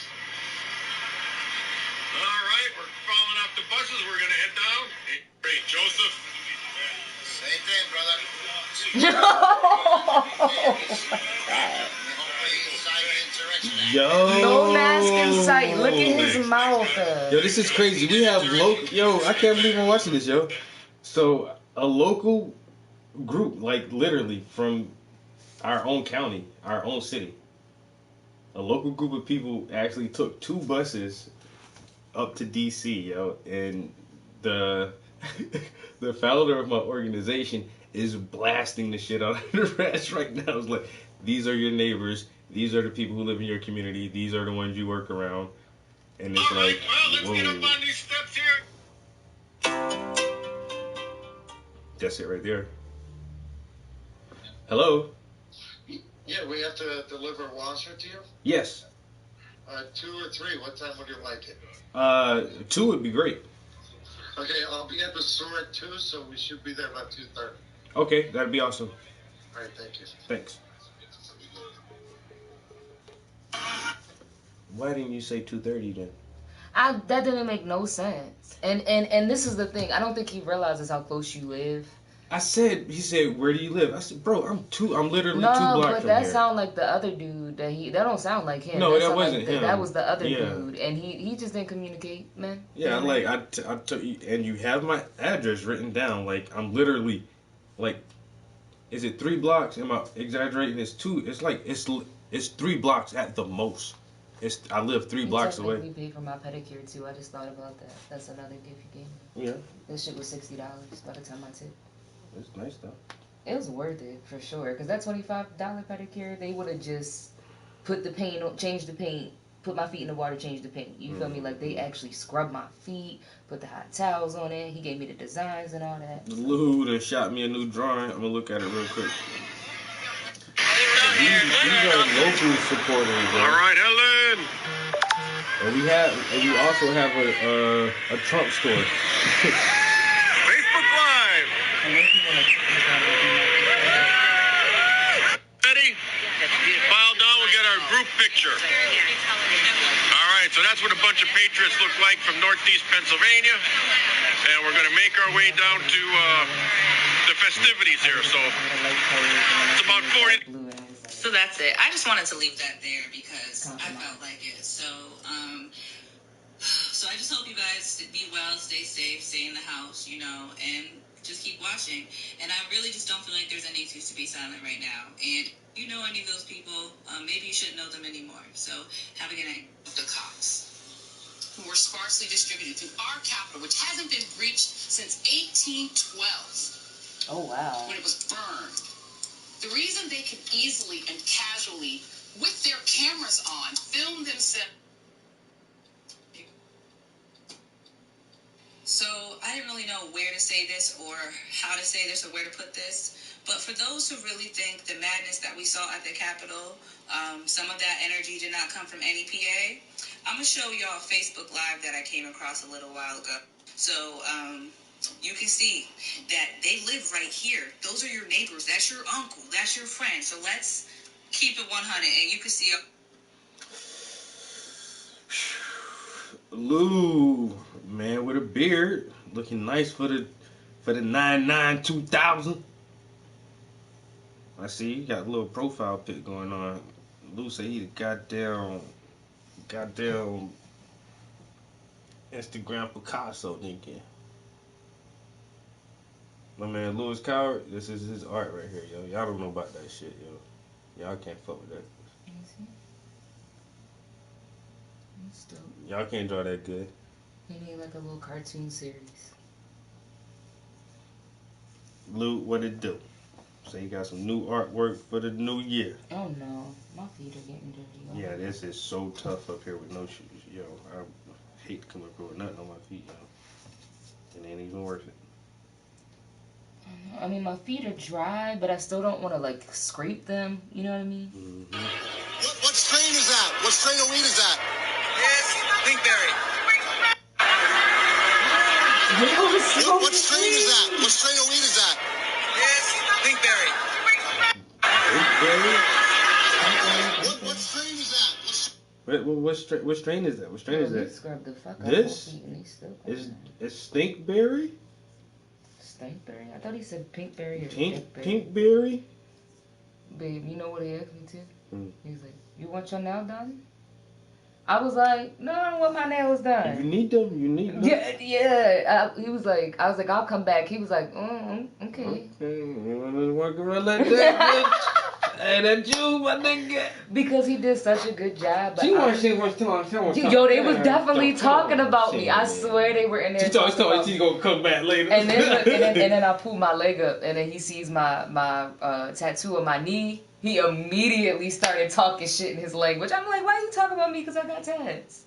Yo. No mask in sight. Look at his mouth. Yo, this is crazy. We have local. Yo, I can't believe I'm watching this, yo. So a local group, like literally from our own county, our own city. A local group of people actually took 2 buses up to DC, yo, and the the founder of my organization is blasting the shit out of the rats right now. It's like, these are your neighbors, these are the people who live in your community, these are the ones you work around, and it's like, whoa. Get up on these steps here. That's it right there. Hello? Yeah, we have to deliver a washer to you? Yes. 2 or 3, what time would you like it? 2 would be great. Okay, I'll be at the store at 2, so we should be there about 2:30. Okay, that'd be awesome. All right, thank you. Thanks. Why didn't you say 2:30 then? That didn't make no sense. And this is the thing. I don't think he realizes how close you live. He said, where do you live? I said, bro, I'm literally 2 blocks No, from but that here. sound like the other dude that don't sound like him. No, that sound wasn't like him. That was the other Yeah. dude, and he just didn't communicate, man. Yeah, like I took you, and you have my address written down. Like I'm literally, like, is it 3 blocks? Am I exaggerating? It's 2. It's like it's 3 blocks at the most. I live 3 blocks away. We paid for my pedicure too. I just thought about that. That's another gift you gave me. Yeah. This shit was $60 by the time I tipped. It's nice though. It was worth it for sure. Cause that $25 pedicure, they would have just put the paint on, changed the paint, put my feet in the water, changed the paint. You feel me? Like they actually scrubbed my feet, put the hot towels on it. He gave me the designs and all that. Lou done shot me a new drawing. I'm gonna look at it real quick. These are local supporters, bro. All right, Helen. And we also have a Trump store. Facebook Live. Ready? File down. We'll get our group picture. All right, so that's what a bunch of patriots look like from Northeast Pennsylvania, and we're going to make our way down to the festivities here. So it's about 40. So that's it. I just wanted to leave that there because I felt like it. So I just hope you guys be well, stay safe, stay in the house, and just keep watching. And I really just don't feel like there's any excuse to be silent right now. And you know any of those people, maybe you shouldn't know them anymore. So have a good night. The cops who were sparsely distributed through our capital, which hasn't been breached since 1812. Oh, wow. When it was burned. The reason they could easily and casually, with their cameras on, film themselves. So I didn't really know where to say this or how to say this or where to put this. But for those who really think the madness that we saw at the Capitol, some of that energy did not come from NEPA, I'm going to show y'all a Facebook Live that I came across a little while ago. So you can see that they live right here. Those are your neighbors. That's your uncle. That's your friend. So let's keep it 100. And you can see... Lou, man with a beard, looking nice for the 9/9/2000. I see you got a little profile pic going on. Lou say he the goddamn Instagram Picasso, nigga. My man Louis Coward, this is his art right here, yo. Y'all don't know about that shit, yo. Y'all can't fuck with that. Y'all can't draw that good. He made like a little cartoon series. Lou, what it do? So you got some new artwork for the new year. Oh no, my feet are getting dirty. Yeah, this is so tough up here with no shoes. Yo, I hate to come up here with nothing on my feet, yo. It ain't even worth it. I mean, my feet are dry, but I still don't want to like scrape them. You know what I mean? Mm-hmm. What strain is that? What strain of weed is that? Yes, Pinkberry. What strain is that? What strain of weed is that? Yes, Pinkberry. Pinkberry? What strain is that? What strain is that? What strain is that? Scrub the fuck This? out of my feet and they still It's stinkberry? Stankberry. I thought he said pinkberry or Pinkberry? Babe, you know what he asked me to? Mm. He's like, you want your nail done? I was like, no, I don't want my nails done. You need them? You need them? Yeah. He was like, I was like, I'll come back. He was like, okay. Okay, you want to walk around like that, bitch? Hey, that you, my nigga. Because he did such a good job. She was talking. Yo, they was definitely talking about me. I swear they were in there. She told me she's gonna come back later. And then I pulled my leg up, and then he sees my tattoo on my knee. He immediately started talking shit in his language. I'm like, why you talking about me? Because I got tats.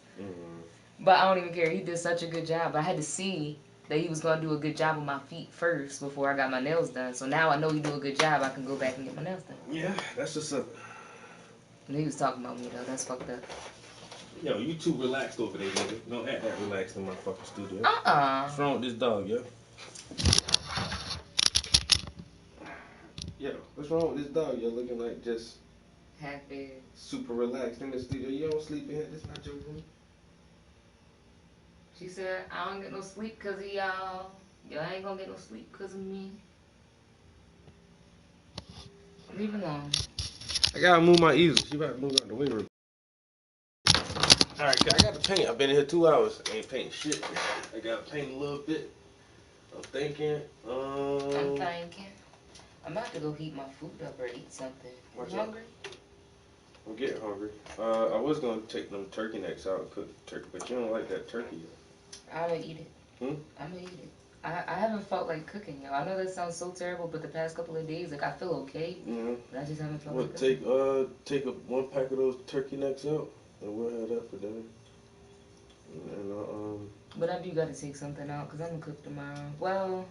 But I don't even care. He did such a good job. But I had to see that he was going to do a good job with my feet first before I got my nails done. So now I know he do a good job. I can go back and get my nails done. Yeah, that's what's up. And he was talking about me, though. That's fucked up. Yo, you too relaxed over there, nigga. Don't act that relaxed in my fucking studio. What's wrong with this dog, yo? Yo, what's wrong with this dog? You're looking like just half dead, super relaxed in the studio. You don't sleep in here. This not your room. She said, I don't get no sleep because of y'all. Y'all ain't gonna get no sleep because of me. Leave it alone. I gotta move my easel. She about to move out the way real quick. Alright, I gotta paint. I've been in here 2 hours. I ain't painting shit. I gotta paint a little bit. I'm thinking. I'm about to go heat my food up or eat something. Watch You out. hungry? I'm getting hungry. I was gonna take them turkey necks out and cook turkey, but you don't like that turkey. I'm gonna eat it. I'm gonna eat it. I haven't felt like cooking, yo. I know that sounds so terrible, but the past couple of days, like, I feel okay. But I just haven't felt like cooking. Take one pack of those turkey necks out, and we'll have that for dinner. And But I do gotta take something out, because I'm gonna cook tomorrow. Well,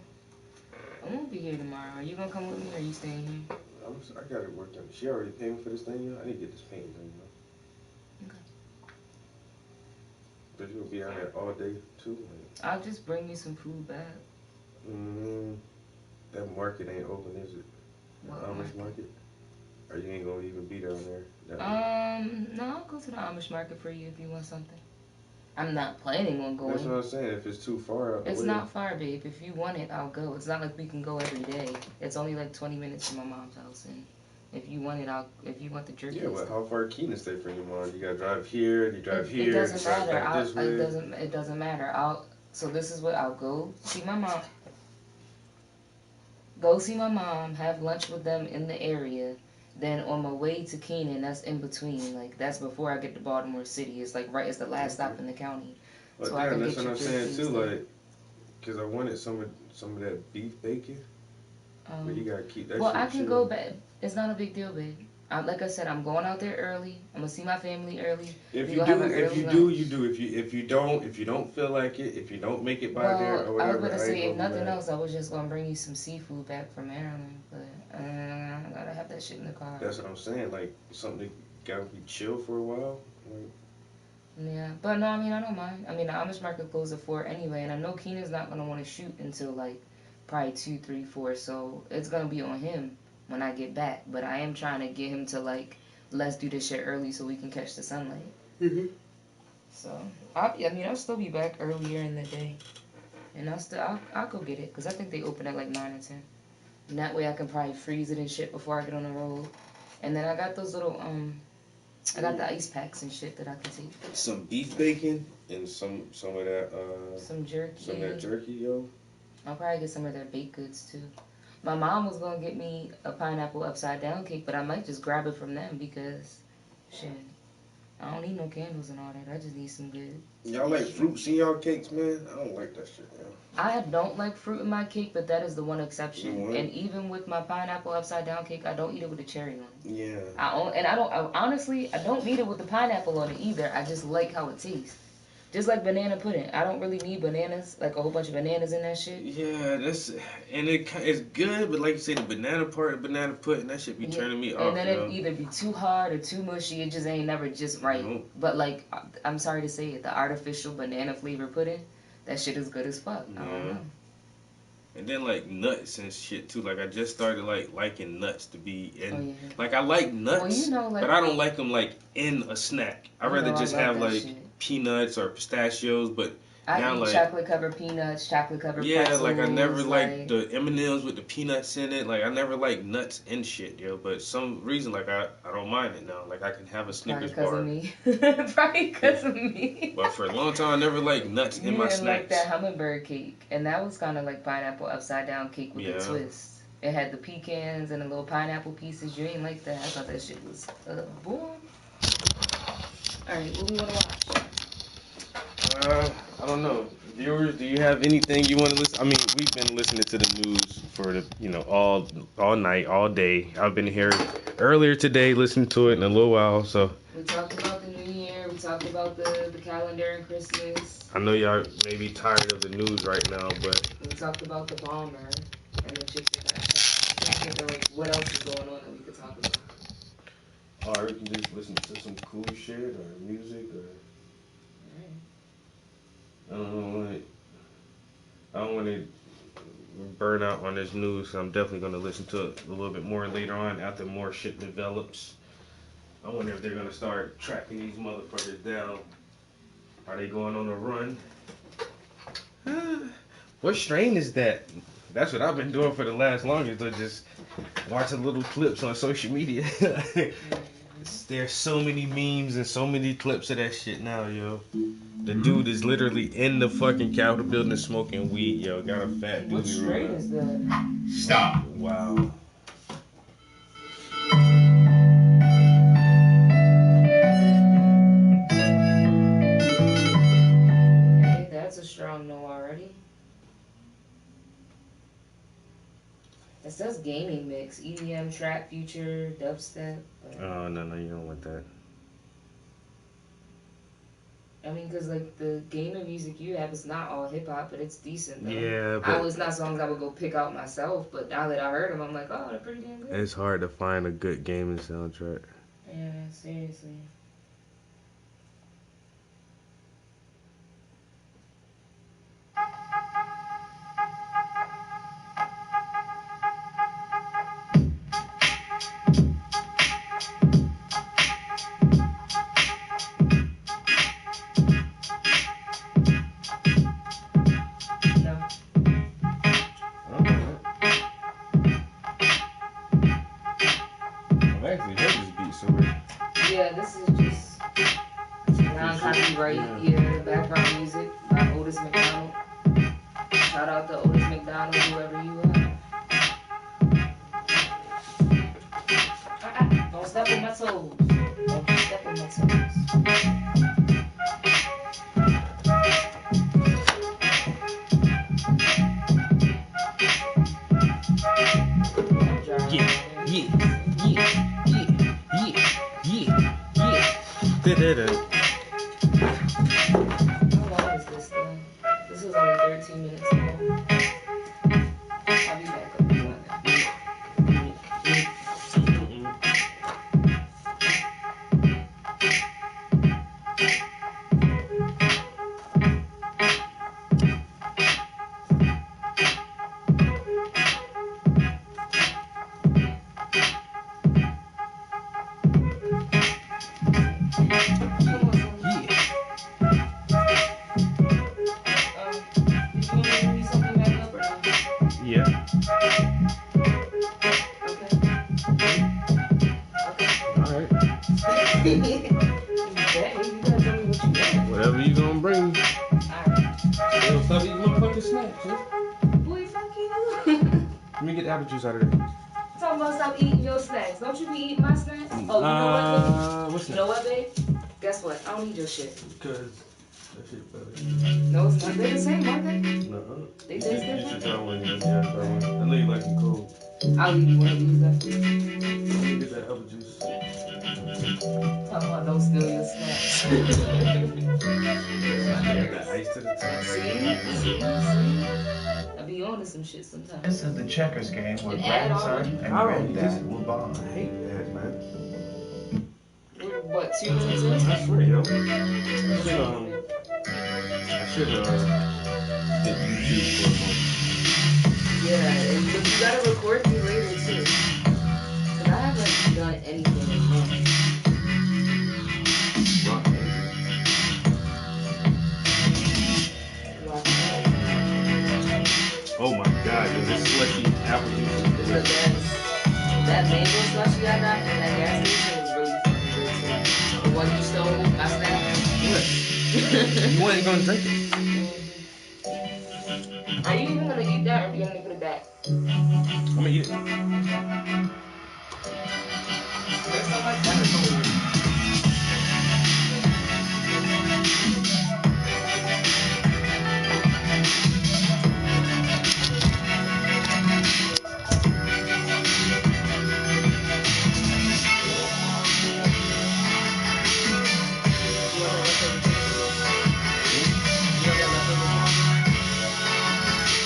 I won't be here tomorrow. Are you gonna come with me, or are you staying here? I got it worked out. She already paid me for this thing, yo. I need to get this painting done, yo. Okay. But you gonna be out there all day, too? I'll just bring you some food back. That market ain't open, is it? The What Amish market? Or you ain't gonna even be down there? No, I'll go to the Amish market for you if you want something. I'm not planning on going. That's what I'm saying. If it's too far out the It's way. not far, babe. If you want it, I'll go. It's not like we can go every day. It's only like 20 minutes from my mom's house, and if you want it, if you want the jerky. Yeah, but how far Keenan stay from your mom? You gotta drive here. You drive here. It doesn't drive matter. back this way. It doesn't matter. So this is what I'll go see my mom. Go see my mom. Have lunch with them in the area. Then on my way to Keenan, that's in between. Like, that's before I get to Baltimore City. It's like it's the last stop in the county. But so damn, that's what I'm saying too. Like, cause I wanted some of that beef bacon. But you gotta keep that. Well, shit I can chill. go back. It's not a big deal, babe. Like I said, I'm going out there early. I'm gonna see my family early. If you do, you do. If you don't feel like it, if you don't make it by there or whatever. I was gonna say, if nothing else, I was just gonna bring you some seafood back from Maryland, but I gotta have that shit in the car. That's what I'm saying. Like, something that gotta be chill for a while. Like, yeah, but no, I mean, I don't mind. I mean, the Amish market closes at 4 anyway, and I know Keenan's not gonna want to shoot until like probably 2, 3, 4. So it's gonna be on him when I get back. But I am trying to get him to like, let's do this shit early so we can catch the sunlight. So I'll still be back earlier in the day, and I'll go get it because I think they open at like 9 or 10. And that way I can probably freeze it and shit before I get on the road. And then I got those little I got the ice packs and shit that I can take. some beef bacon and some of that some jerky. Some of that jerky, yo. I'll probably get some of their baked goods too. My mom was gonna get me a pineapple upside down cake, but I might just grab it from them because shit, I don't need no candles and all that. I just need some good. Y'all like fruits in y'all cakes, man? I don't like that shit, man. I don't like fruit in my cake, but that is the one exception. You what? And even with my pineapple upside down cake, I don't eat it with a cherry on it. Yeah. Honestly, I don't need it with the pineapple on it either. I just like how it tastes. Just like banana pudding. I don't really need bananas, like a whole bunch of bananas in that shit. Yeah, it's good, but like you said, the banana pudding, that shit be turning me off. And then it either be too hard or too mushy. It just ain't never just right. Nope. But like, I'm sorry to say it, the artificial banana flavor pudding, that shit is good as fuck. I don't know. And then like nuts and shit too. Like I just started like liking nuts to be in. Like I like nuts, but I don't like them like in a snack. I'd rather just have like peanuts or pistachios. But I now, eat like, chocolate covered peanuts, chocolate covered pretzels. like I never liked the M&Ms with the peanuts in it. Like I never liked nuts and shit, yo. But some reason, like I don't mind it now. Like I can have a Snickers bar. Probably because of me. But for a long time, I never liked nuts in my snacks. You didn't like that hummingbird cake, and that was kind of like pineapple upside down cake with a twist. It had the pecans and the little pineapple pieces. You ain't like that. I thought that shit was boom. All right, what do we want to watch? I don't know. Viewers, do you have anything you want to listen? I mean, we've been listening to the news for the, all night, all day. I've been here earlier today, listening to it in a little while. So we talked about the New Year. We talked about the calendar and Christmas. I know y'all may be tired of the news right now, but we talked about the bomber and the chicks that got shot. I think like what else is going on that we could talk about? Or we can just listen to some cool shit or music or. I don't want to burn out on this news, so I'm definitely going to listen to it a little bit more later on after more shit develops. I wonder if they're going to start tracking these motherfuckers down. Are they going on a run? What strain is that? That's what I've been doing for the last longest, to just watching little clips on social media. There's so many memes and so many clips of that shit now, yo. The dude is literally in the fucking Capitol building smoking weed, yo. Got a fat dude. What strain is that? Stop. Wow. Hey, that's a strong no already. It says gaming mix, EDM, trap, future, dubstep. Oh, no, you don't want that. I mean, because, like, the gaming music you have is not all hip-hop, but it's decent, though. Yeah, but it's not songs I would go pick out myself, but now that I heard them, I'm like, oh, they're pretty damn good. It's hard to find a good gaming soundtrack. Yeah, seriously. Yeah, this is just non-copyright, background music by Otis McDonald. Shout out to Otis McDonald, whoever you are. Don't step on my toes. Don't step on my toes. Yeah. How long is this thing? This was only 13 minutes long. I'll be back up in a minute. Whatever you gonna bring. Yo, stop eating motherfucking snacks, huh? Boy, fuck you. Let me get the apple juice out of there. Talking about stop eating your snacks. Don't you be eating my snacks? Oh, you know what, babe? What's you know what, babe? Guess what? I don't need your shit. Because that shit better. No, it's not. They're the same, aren't they? No. They taste different? You should try one. Yeah, try one. I know you like them cold. I'll leave you one of these then. Let me get that apple juice. Talking about don't steal your snacks. Add that ice to the top. See? I be on to some shit sometimes. This is the checkers game where It grandson and granddad will bond. I hate that, man. We're, what, 2 minutes in? I swear, yo. I should hit YouTube for a moment. Yeah, but you gotta record me later too. Cause I haven't done anything in months. the best. That mango slushie I got from that gas station was really fucking good too. The one you stole, my snack. What? You wasn't gonna drink it. Are you even gonna eat that or are you gonna put it back? I'm gonna eat it. There's so much better for you.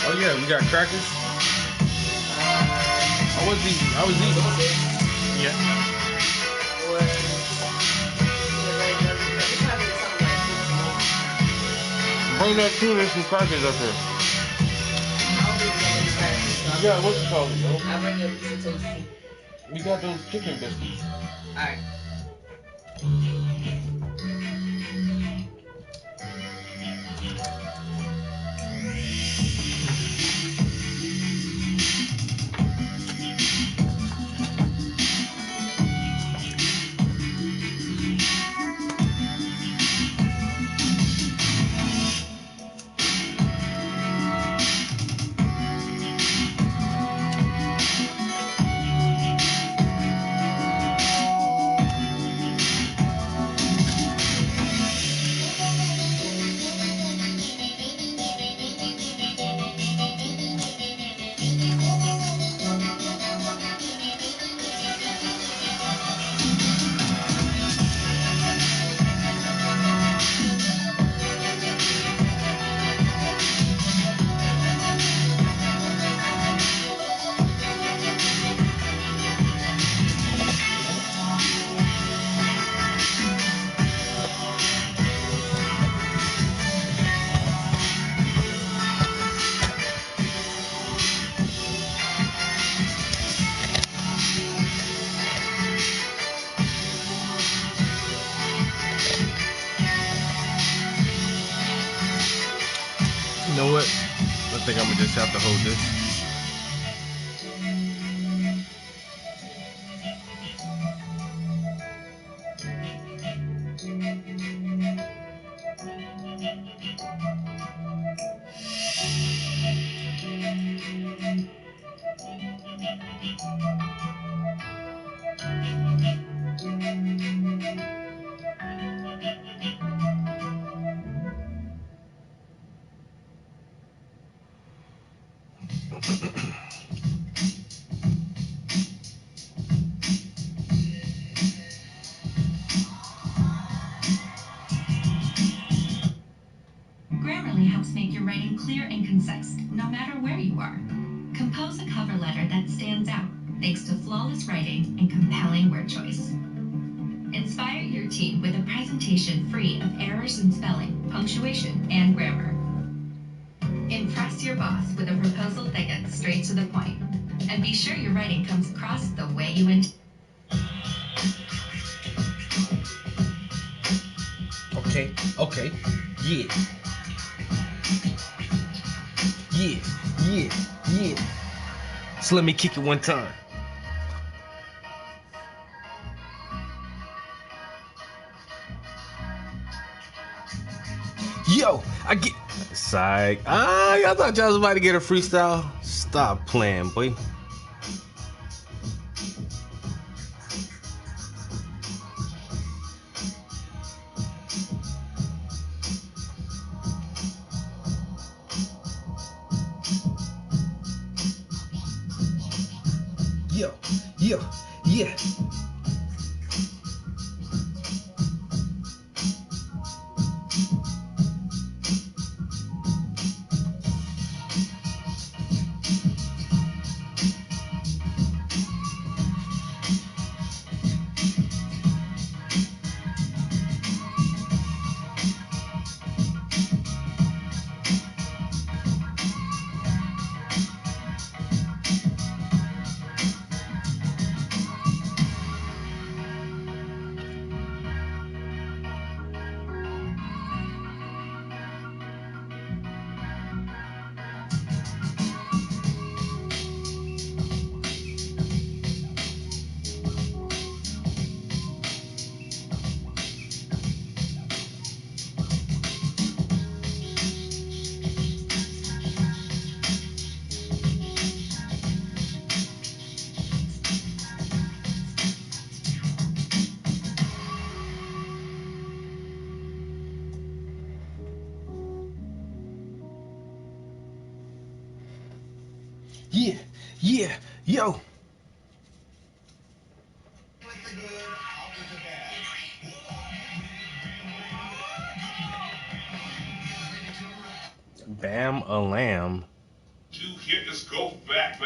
Oh yeah, we got crackers. I was eating. Yeah. Bring that tuna and some crackers up here. You got what's it called, yo? I'll bring you a piece of toasty. We got those chicken biscuits. Alright. You know what? I think I'm gonna just have to hold this. Grammarly helps make your writing clear and concise, no matter where you are. Compose a cover letter that stands out, thanks to flawless writing and compelling word choice. Inspire your team with a presentation free of errors in spelling, punctuation, and grammar. Impress your boss with a proposal that gets straight to the point. And be sure your writing comes across the way you intend. Okay. Yeah. So let me kick it one time. Yo, I get psych. I thought y'all was about to get a freestyle. Stop playing, boy. Yeah. Yo. Bam a lamb. 2 hitters go back.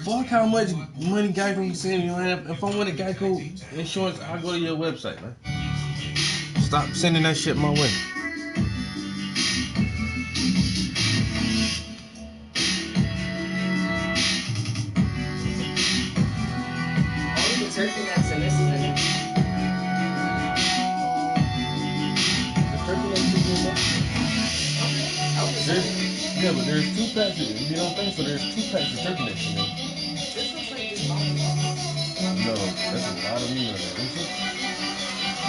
Fuck how much money Geico can send you. If I want a Geico insurance, I'll go to your website, man. Stop sending that shit my way. All the turkey necks and this is in it. The turkey necks is in there. Yeah, but there's 2 packs. You don't think so? There's 2 packs of turkey necks in there. This looks like this bottle. No, that's a lot of meat on there.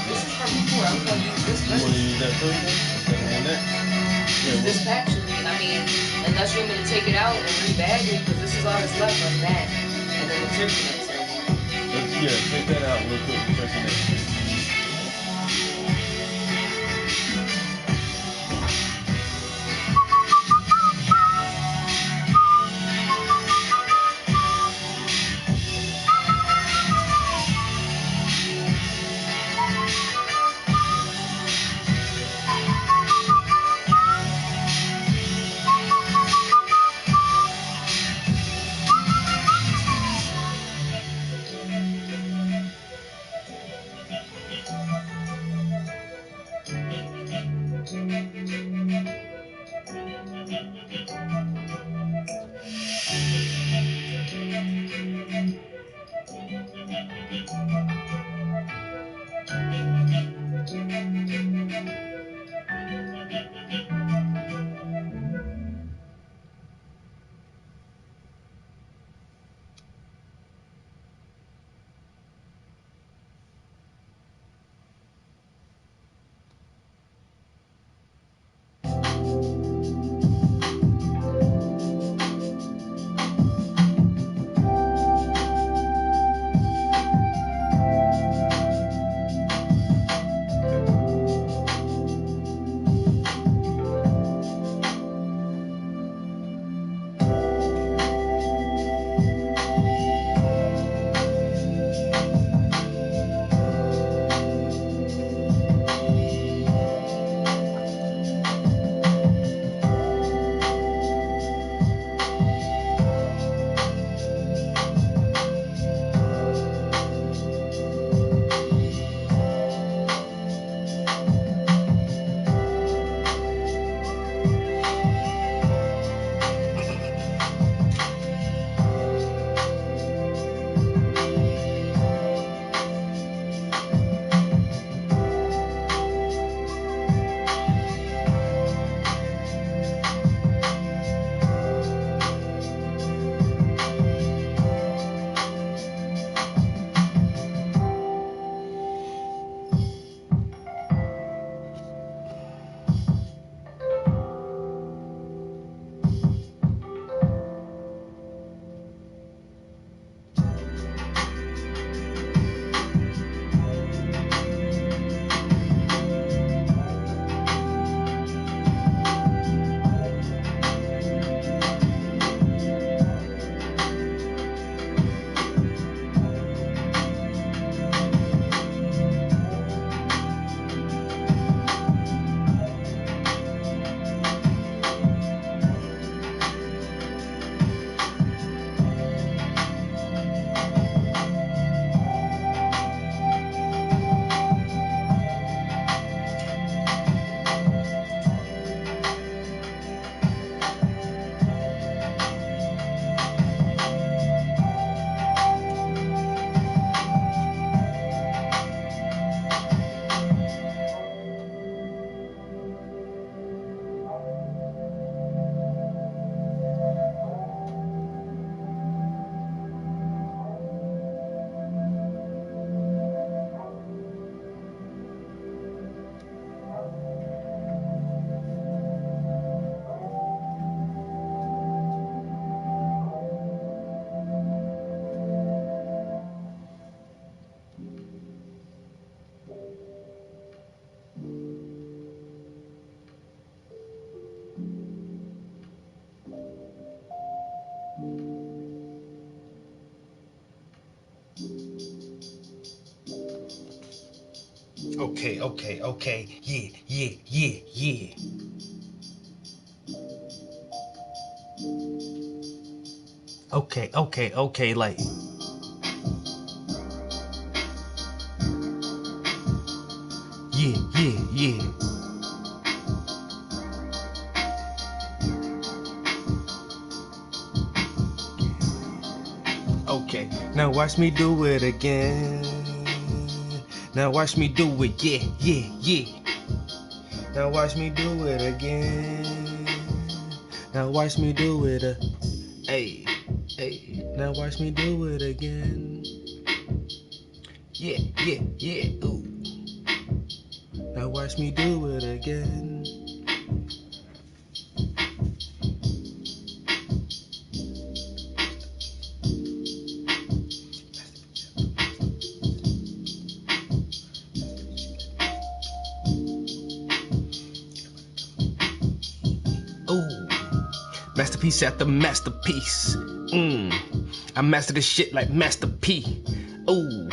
This is from before. I was gonna use this. You want to use that turkey neck? And that? Yeah, This pack should be. I mean, unless you want me to take it out and rebag it, because this is all that's left of that, and then the turkey necks right here. Yeah, check that out real quick. Impersonation. Okay. Yeah. Okay, like. Yeah. Okay, now watch me do it again. Now watch me do it, yeah. Now watch me do it again. Now watch me do it, hey. Now watch me do it again. Yeah, ooh. Now watch me do it again. Masterpiece after masterpiece. I master this shit like Master P. Ooh,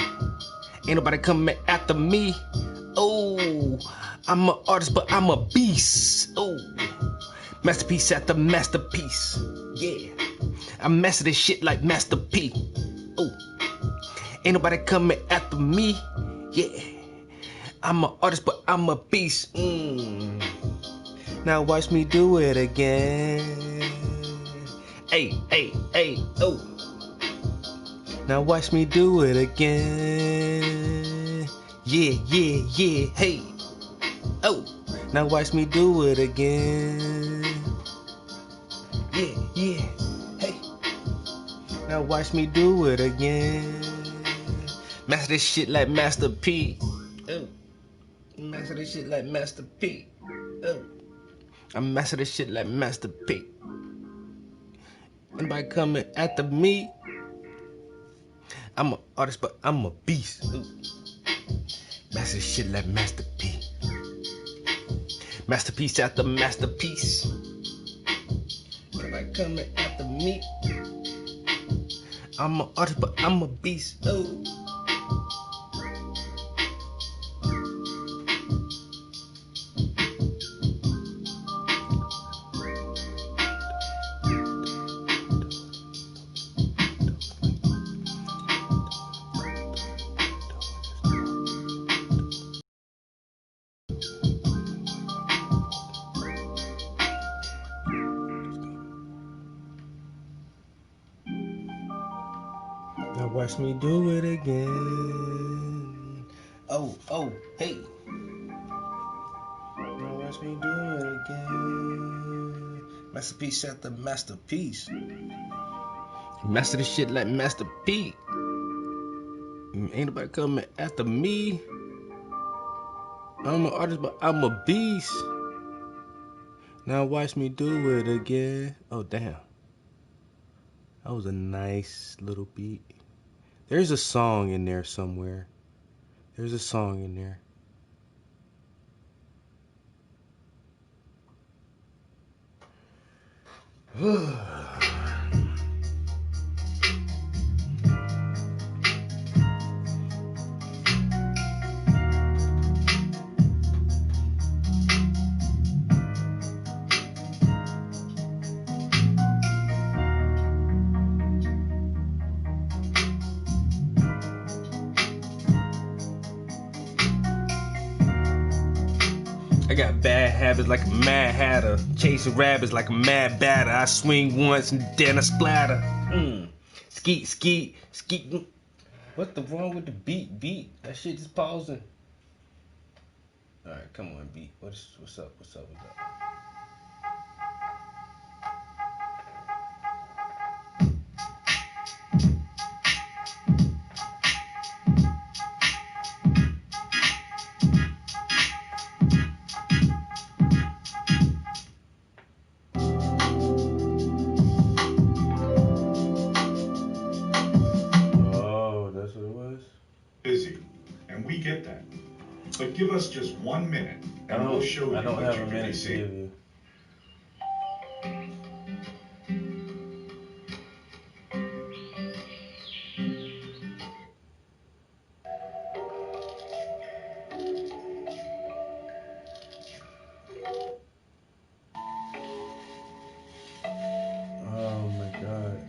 ain't nobody coming after me. Ooh, I'm an artist, but I'm a beast. Ooh, masterpiece after masterpiece. Yeah, I master this shit like Master P. Ooh, ain't nobody coming after me. Yeah, I'm an artist, but I'm a beast. Now watch me do it again. Hey, hey, hey, oh. Now watch me do it again. Yeah, yeah, yeah, hey. Oh, now watch me do it again. Yeah, yeah, hey. Now watch me do it again. Master this shit like Master P. Oh. Master this shit like Master P. Oh. I master this shit like Master P. Anybody coming after me? I'm an artist, but I'm a beast. Ooh. Master shit like Master P. Masterpiece after masterpiece. Anybody coming after me? I'm an artist, but I'm a beast. Ooh. Now watch me do it again. Oh, oh, hey. Now watch me do it again. Masterpiece after masterpiece. Master this shit like Master P. Ain't nobody coming after me. I'm an artist, but I'm a beast. Now watch me do it again. Oh, damn. That was a nice little beat. There's a song in there somewhere. There's a song in there. I got bad habits like a mad hatter. Chasing rabbits like a mad batter. I swing once and then I splatter. Skeet, skeet, skeet. What the wrong with the beat? Beat. That shit is pausing. Alright, come on, beat. What's up? What's up with that? Busy, and we get that. But give us just 1 minute, and we'll show you I don't what have you a really minute to see. give you. Oh my God.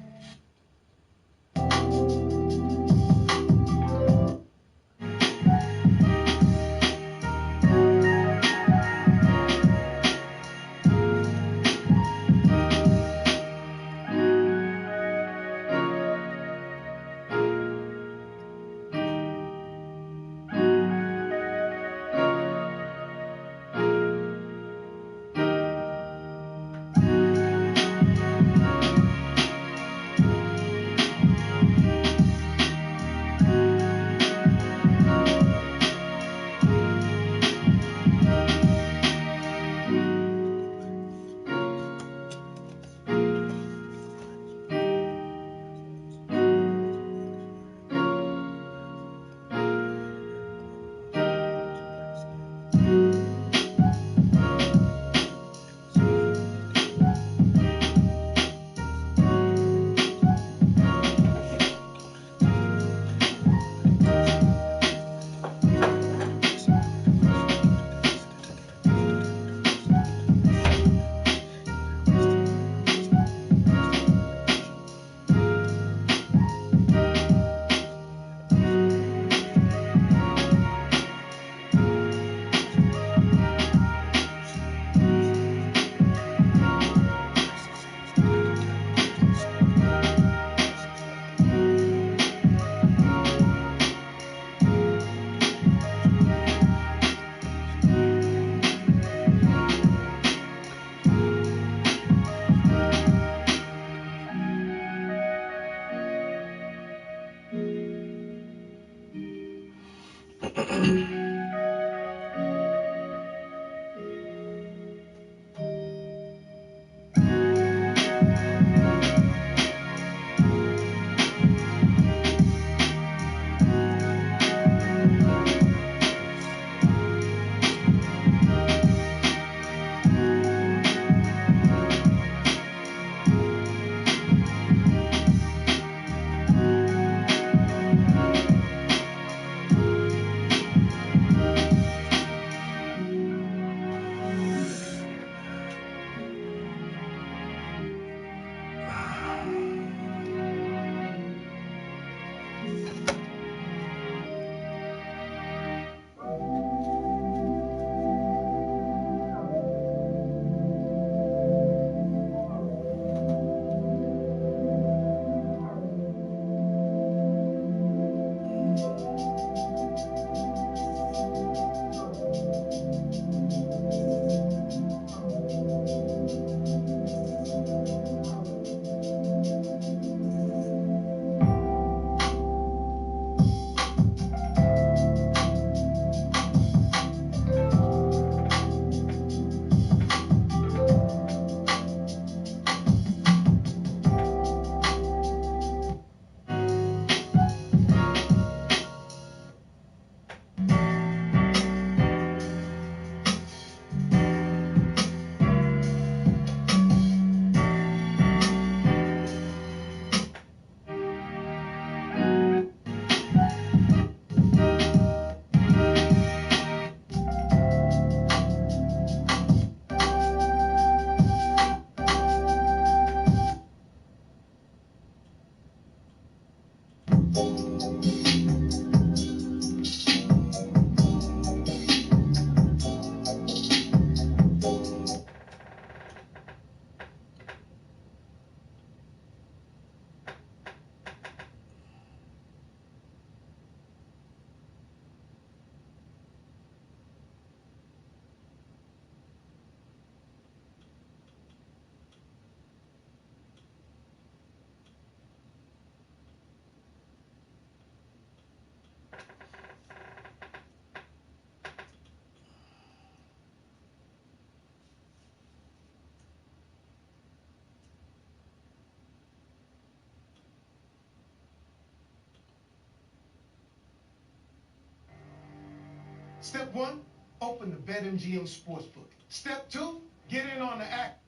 Step 1, open the BetMGM Sportsbook. Step 2, get in on the act.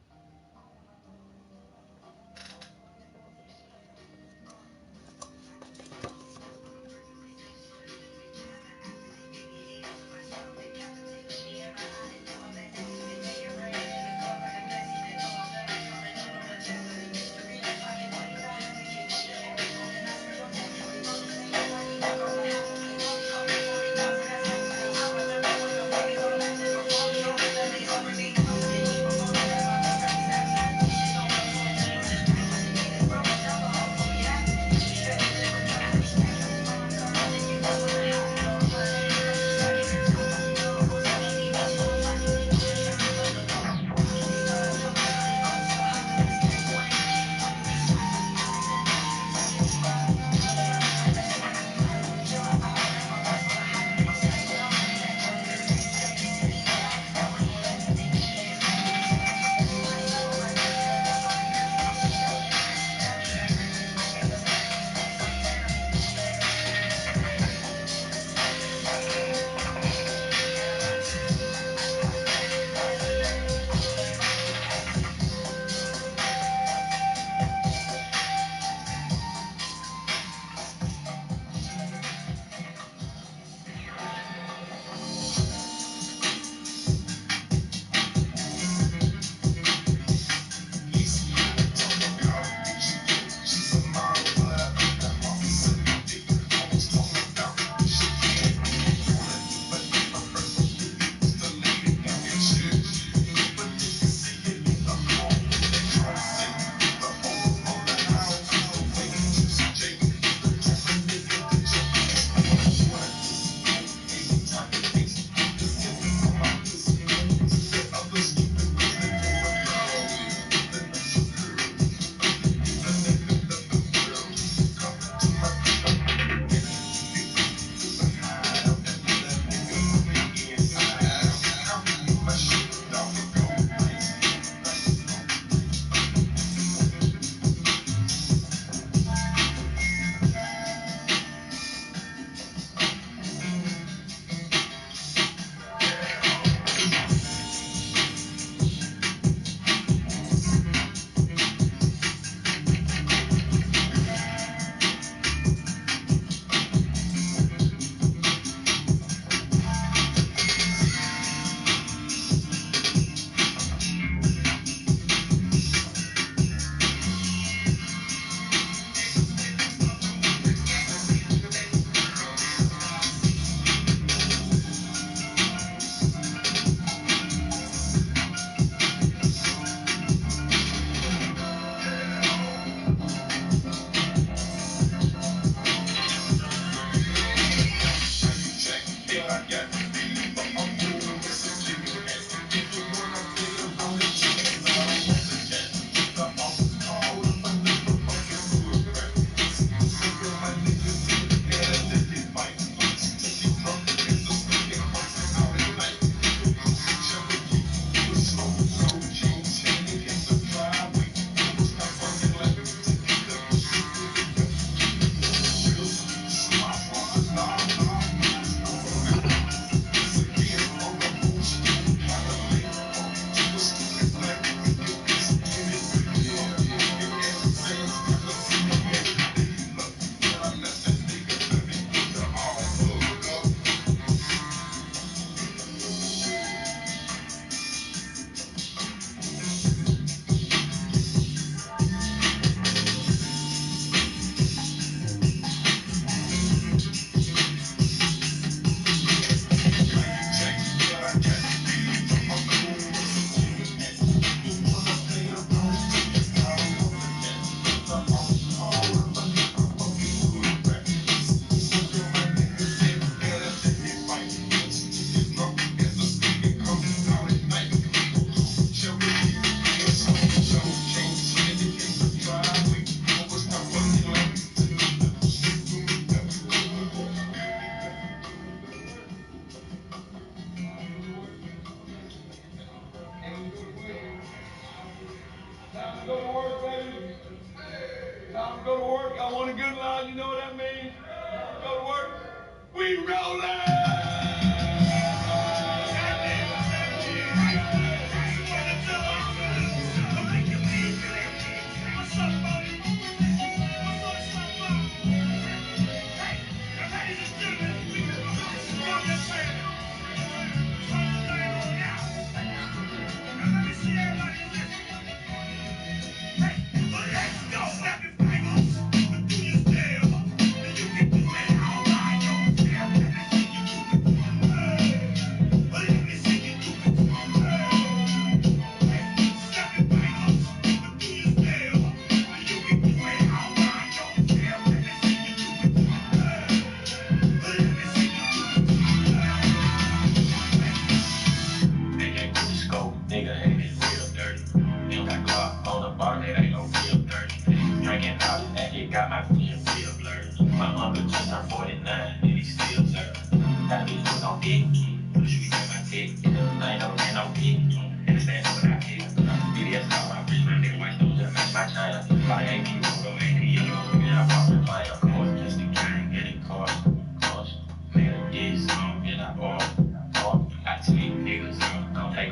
We rollin'!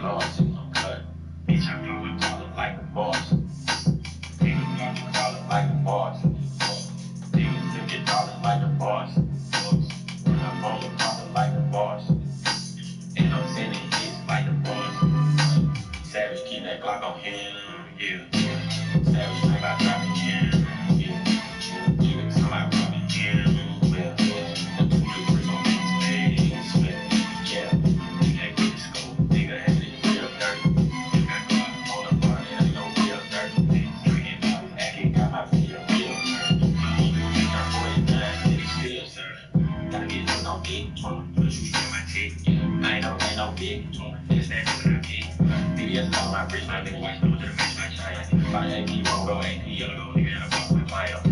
flowing, cut. Bitch, I flow with collar like a boss. Niggas collar like a boss. Niggas look at dollar like a boss. When I follow collar like a boss. And I'm sending hits like a boss. Savage, keep that Glock on him, yeah. Savage, like I drop it, yeah. Even somebody robbing him, well, yeah. 2 to 3 on his face, well, yeah. Nigga with the scope, nigga had it real dirty. Nigga got on the bar, it ain't no real dirty. Drinking out, acting got my feel real dirty. I'm 49, and it's still serving. Gotta get hooked on big tune, but you feel my tick, yeah. I ain't no big tune, it's that what I get. BBS on my wrist, my nigga white nose to the match my giant. By AP, won't go AP, yellow go, nigga, and I walk with my up.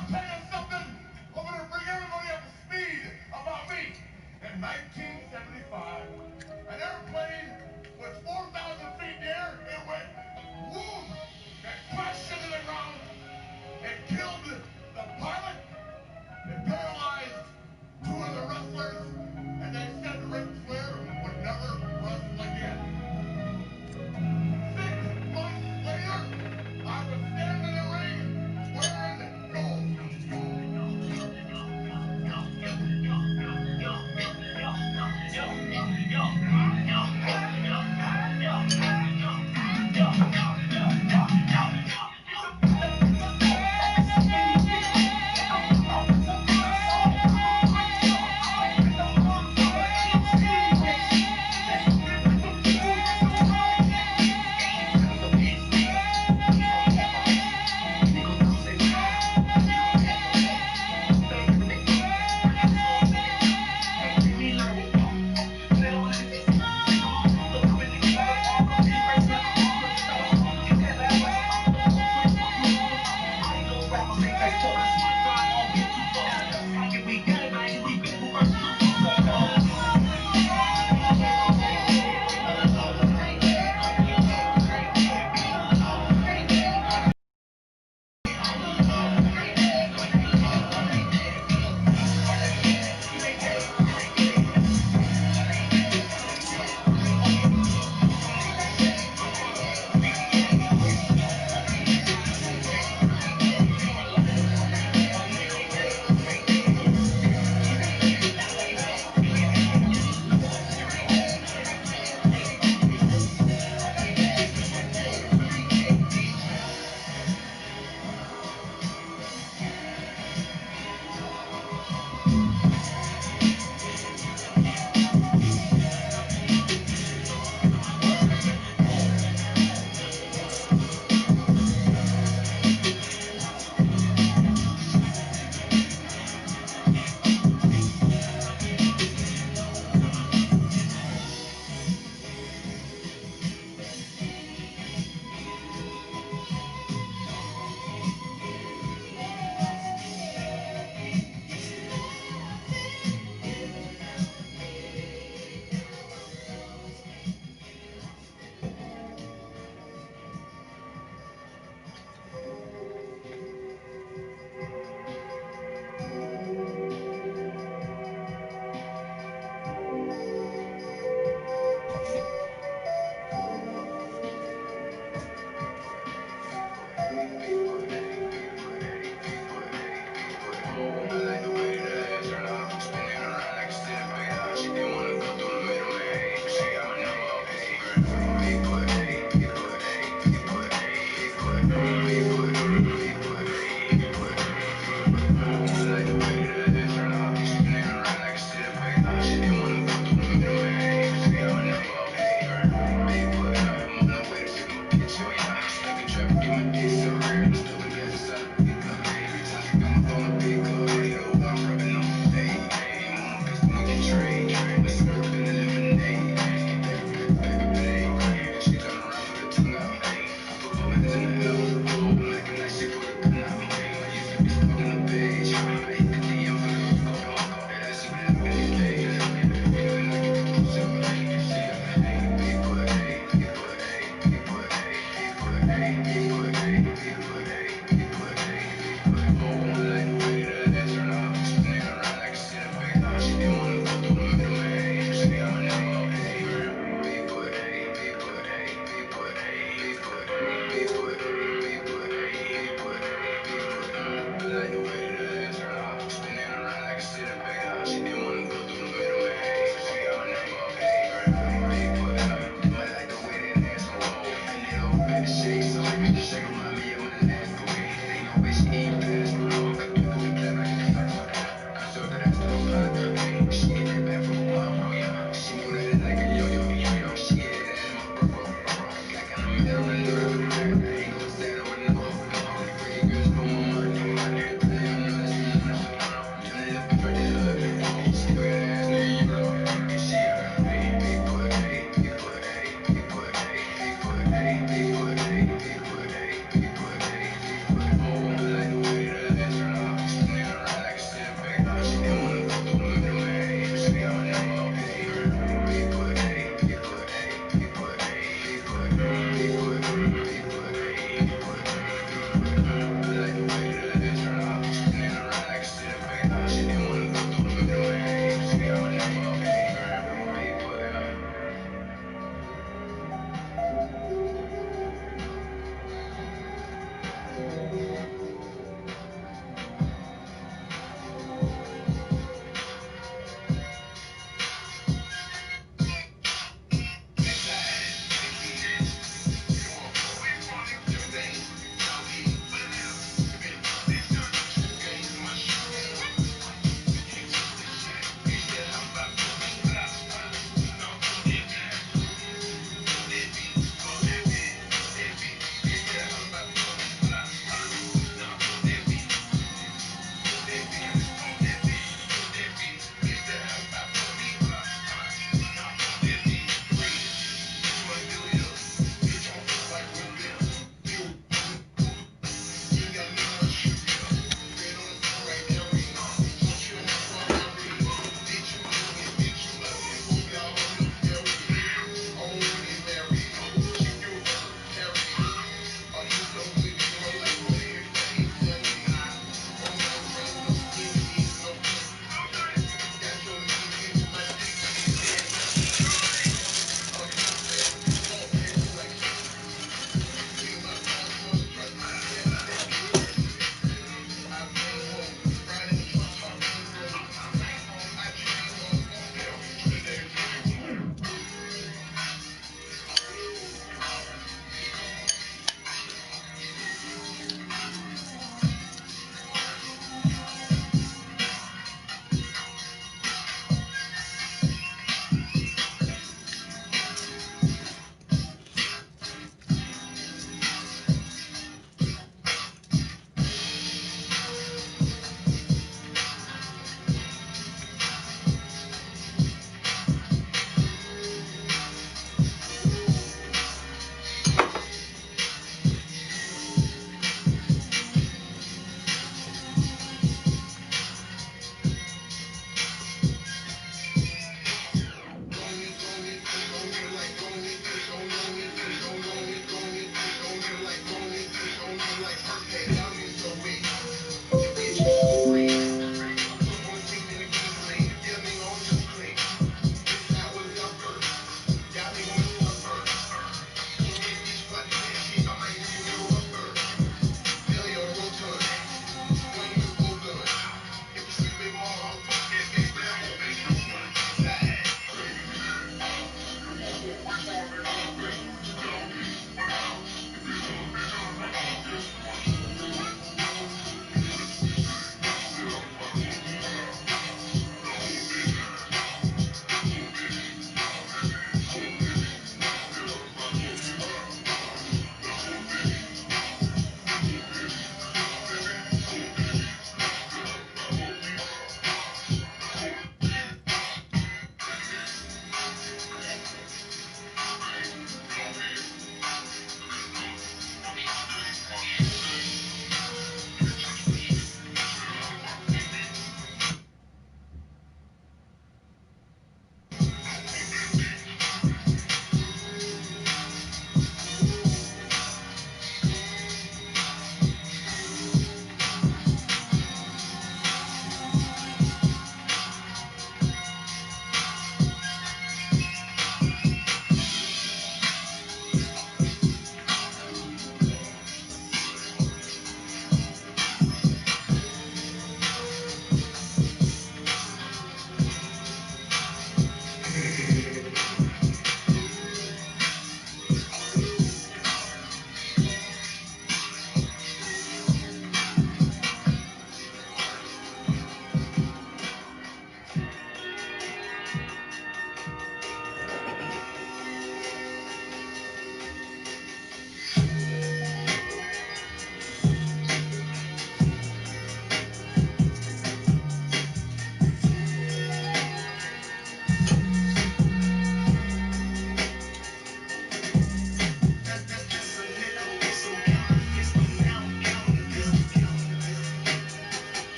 I'll tell you something. I'm going to bring everybody up to speed about me. In 1975, an airplane was 4,000 feet in the air. It went boom. It crashed into the ground. It killed the pilot. It paralyzed two of the wrestlers. And they said Ric Flair would never wrestle again. 6 months later, I was standing in the ring wearing gold. Get my dick so rare, still got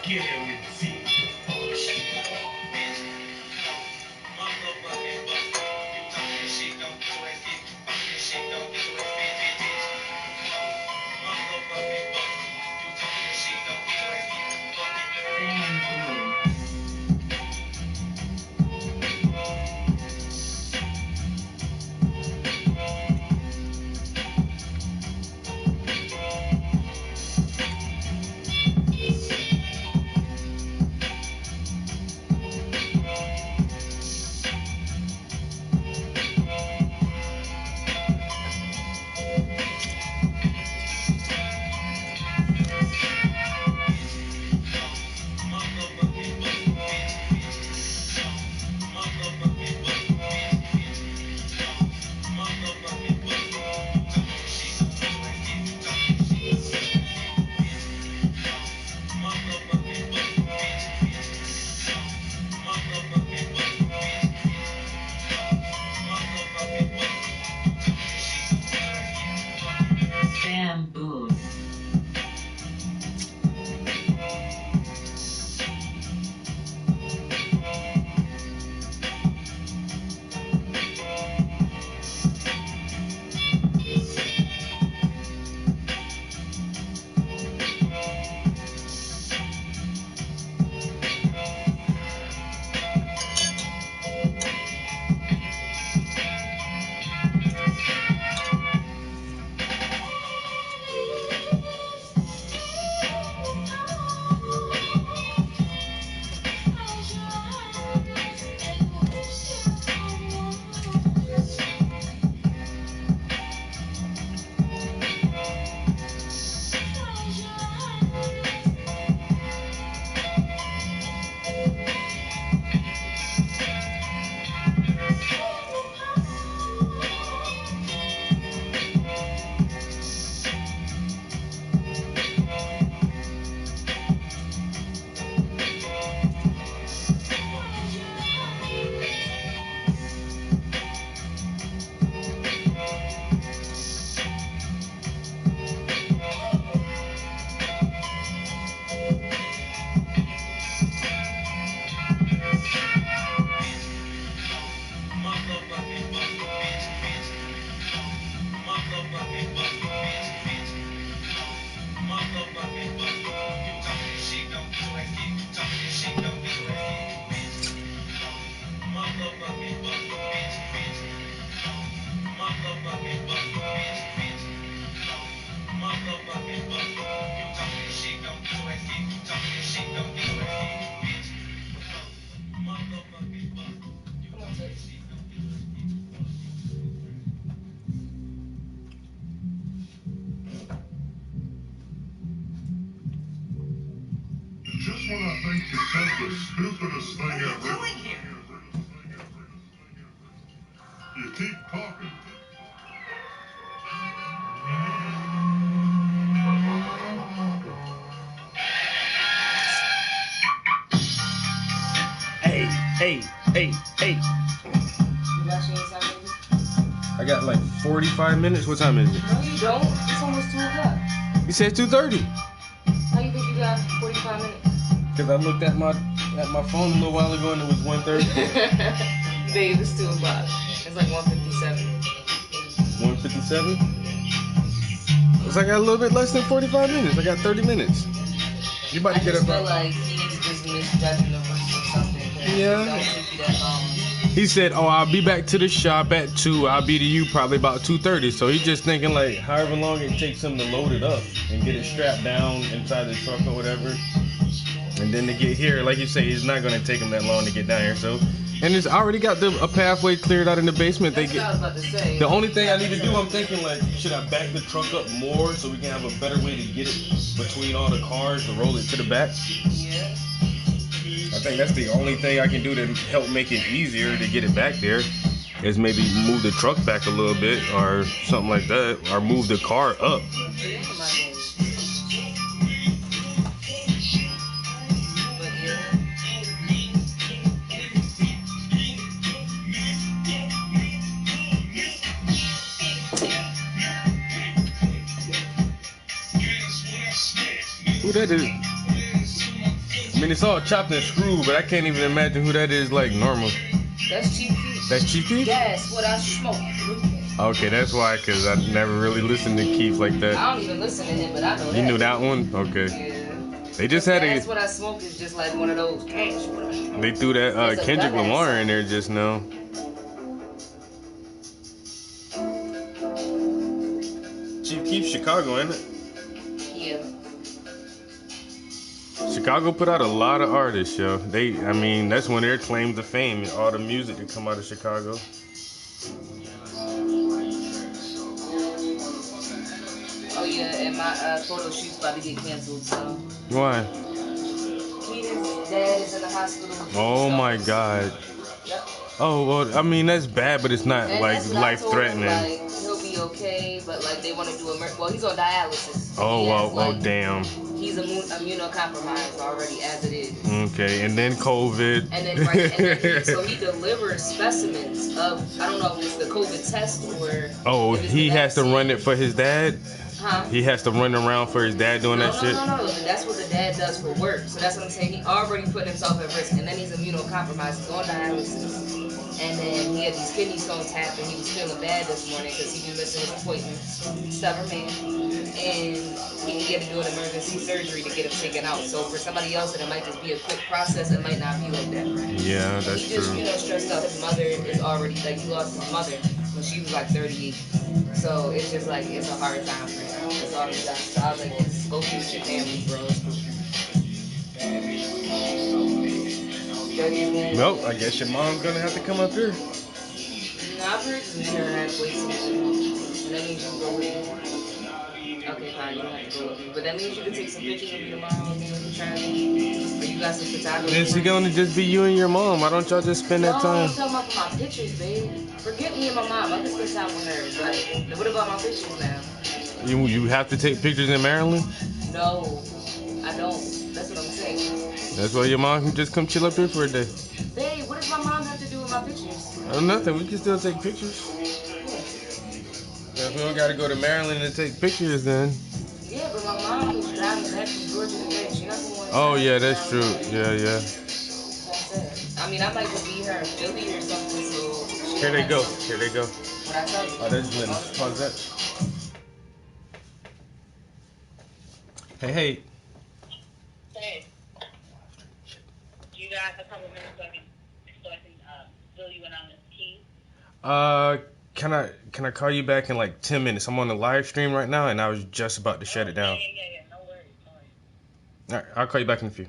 Get it with the T. Bamboo. Just when I think you said the stupidest thing ever. What are you doing here? You keep talking. Hey. You watching inside, baby? I got like 45 minutes. What time is it? No, you don't. It's almost 2 o'clock. You said 2:30. How you think you got 45 minutes? Because I looked at my phone a little while ago and it was 1:30. Babe, it's 2 o'clock. It's like 1:57. 1:57? It's like I got a little bit less than 45 minutes. I got 30 minutes. You about to get I up. just feel like he's just misjudging the route or something. Yeah. It don't take you that long. He said, "Oh, I'll be back to the shop at 2. I'll be to you probably about 2:30." So he's just thinking like, however long it takes him to load it up and get it strapped down inside the truck or whatever, and then to get here, like you say, it's not gonna take him that long to get down here. So, and it's already got a pathway cleared out in the basement. That's what I was about to say. The only thing I need to do, I'm thinking like, should I back the truck up more so we can have a better way to get it between all the cars to roll it to the back? Yeah. I think that's the only thing I can do to help make it easier to get it back there, is maybe move the truck back a little bit or something like that, or move the car up. Who that is? I mean, it's all chopped and screwed, but I can't even imagine who that is like normal. That's Chief Keef. That's Chief Keef? That's what I smoke. Okay, that's why, because I never really listened to Keef like that. I don't even listen to him, but I know that. You knew that one? Okay. Yeah. They just had That's what I smoke is just like one of those cash. They threw that Kendrick Lamar in there just now. Chief Keef, Chicago, ain't it? Yeah. Chicago put out a lot of artists, yo. I mean, that's one of their claims to fame, all the music that come out of Chicago. Oh yeah, and my photo shoot's about to get canceled, so. Why? Keaton's dad is in the hospital. Oh my God. Yep. Oh, well, I mean, that's bad, but it's not And like that's what I told him, life-threatening. like, he'll be okay, but like they want to do well, he's on dialysis. Oh, He has, well, like, damn. He's immunocompromised already as it is. Okay, and then COVID. And then so he delivers specimens of, I don't know if it's the COVID test or. Oh, he has to run it for his dad? Huh? He has to run around for his dad doing that shit? No. That's what the dad does for work. So that's what I'm saying. He already put himself at risk, and then he's immunocompromised. He's on dialysis. And then he had these kidney stones happen. He was feeling bad this morning because he been missing his appointments. Stubborn man. And he had to do an emergency surgery to get him taken out. So for somebody else, it might just be a quick process. It might not be like that. Yeah, that's He just, true. stressed out. His mother is already, like, he lost his mother when she was like 38. So it's just like, it's a hard time for him. That's all he got. So I was like, just go through with your family, bro. Well, I guess your mom's gonna have to come up here. Nah, I've heard just meet her halfway soon. And that means you can go with me. Okay, fine, you don't have to go with me. But that means you can take some pictures of me tomorrow and then travel. Or you got some photographers. It's gonna just be you and your mom. Why don't y'all just spend that time? I'm talking about my pictures, babe. Forget me and my mom. I can spend time with her. But what about my pictures now? You have to take pictures in Maryland? No, I don't. That's what I'm saying. That's why your mom can just come chill up here for a day. Babe, what does my mom have to do with my pictures? Oh, nothing. We can still take pictures. If we don't gotta go to Maryland to take pictures, then. Yeah, but my mom was driving back from Georgia today. She not the one. Oh yeah, that's true. Yeah. That's it. I mean, I might just be her in Philly or something. So. Here they go. What I tell you? Oh, there's Glenn. Pause that. Hey. Hey. Do you got a couple minutes so I can fill you in on this key? Can I call you back in like 10 minutes? I'm on the live stream right now, and I was just about to shut it down. Yeah. No worries. All right, I'll call you back in a few.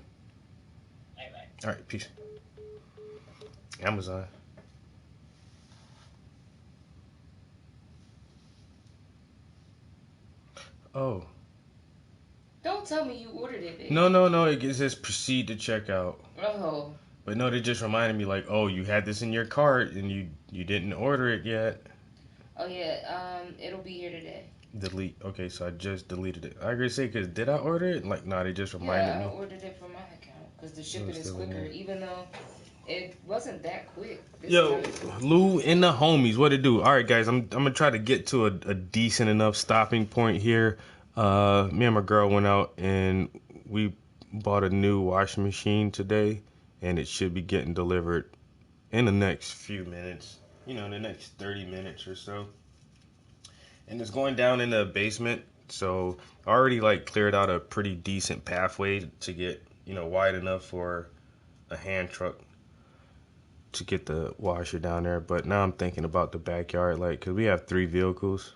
Bye. All right, peace. Amazon. Oh. Don't tell me you ordered it, babe. No. It says proceed to checkout. Oh. But no, they just reminded me like, oh, you had this in your cart and you didn't order it yet. Oh yeah. It'll be here today. Delete. Okay, so I just deleted it. I agree to say, because did I order it? Like, nah, they just reminded me. Yeah, I ordered it from my account because the shipping is quicker, even though it wasn't that quick. Yo, Lou and the homies, what it do? All right, guys, I'm gonna try to get to a decent enough stopping point here. Me and my girl went out and we bought a new washing machine today, and it should be getting delivered in the next few minutes. In the next 30 minutes or so. And it's going down in the basement, so I already like cleared out a pretty decent pathway to get, wide enough for a hand truck to get the washer down there. But now I'm thinking about the backyard, like, cause we have 3 vehicles,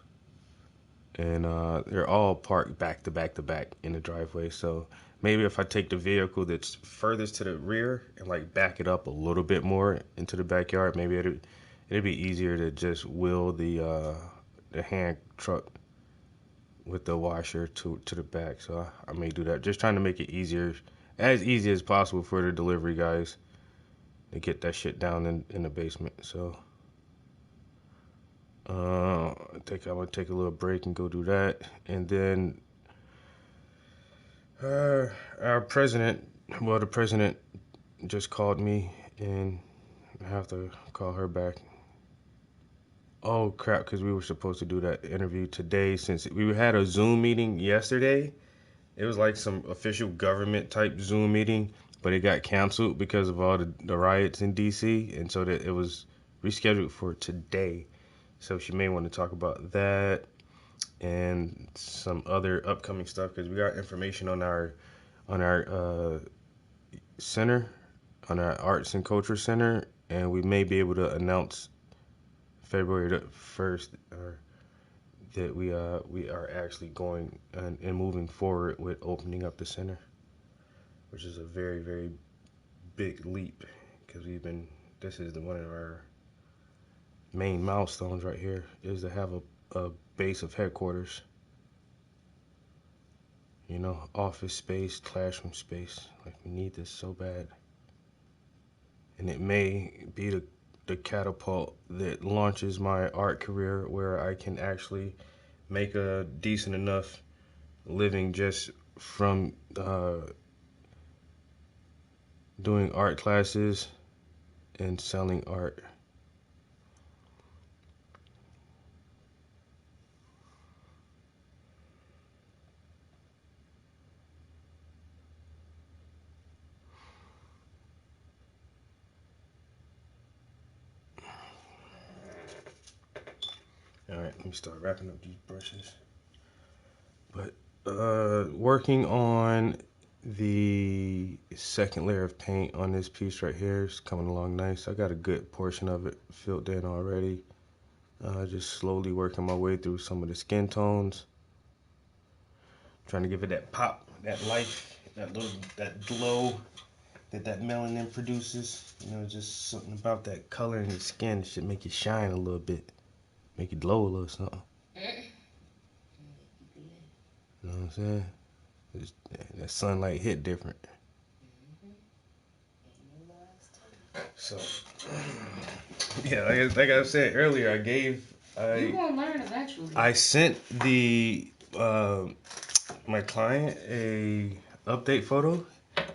and they're all parked back to back to back in the driveway. So maybe if I take the vehicle that's furthest to the rear and like back it up a little bit more into the backyard, maybe it'd be easier to just wheel the hand truck with the washer to the back. So I may do that, just trying to make it as easy as possible for the delivery guys to get that shit down in the basement. So I think I'm gonna take a little break and go do that. And then the president just called me, and I have to call her back. Oh crap, because we were supposed to do that interview today, since we had a Zoom meeting yesterday. It was like some official government type Zoom meeting, but it got canceled because of all the riots in DC, and so that it was rescheduled for today. So she may want to talk about that and some other upcoming stuff, because we got information on our center, on our Arts and Culture Center, and we may be able to announce February the 1st that we are actually going and moving forward with opening up the center, which is a very, very big leap, because this is one of our main milestones right here, is to have a base of headquarters, you know, office space, classroom space. Like, we need this so bad, and it may be the catapult that launches my art career, where I can actually make a decent enough living just from doing art classes and selling art. Alright, let me start wrapping up these brushes. But working on the second layer of paint on this piece right here is coming along nice. I got a good portion of it filled in already. Just slowly working my way through some of the skin tones. Trying to give it that pop, that life, that glow that melanin produces. You know, just something about that color in your skin should make it shine a little bit. Make it glow a little something. You know what I'm saying? That sunlight hit different. So, yeah, like I said earlier, You're gonna learn eventually. I sent my client a update photo,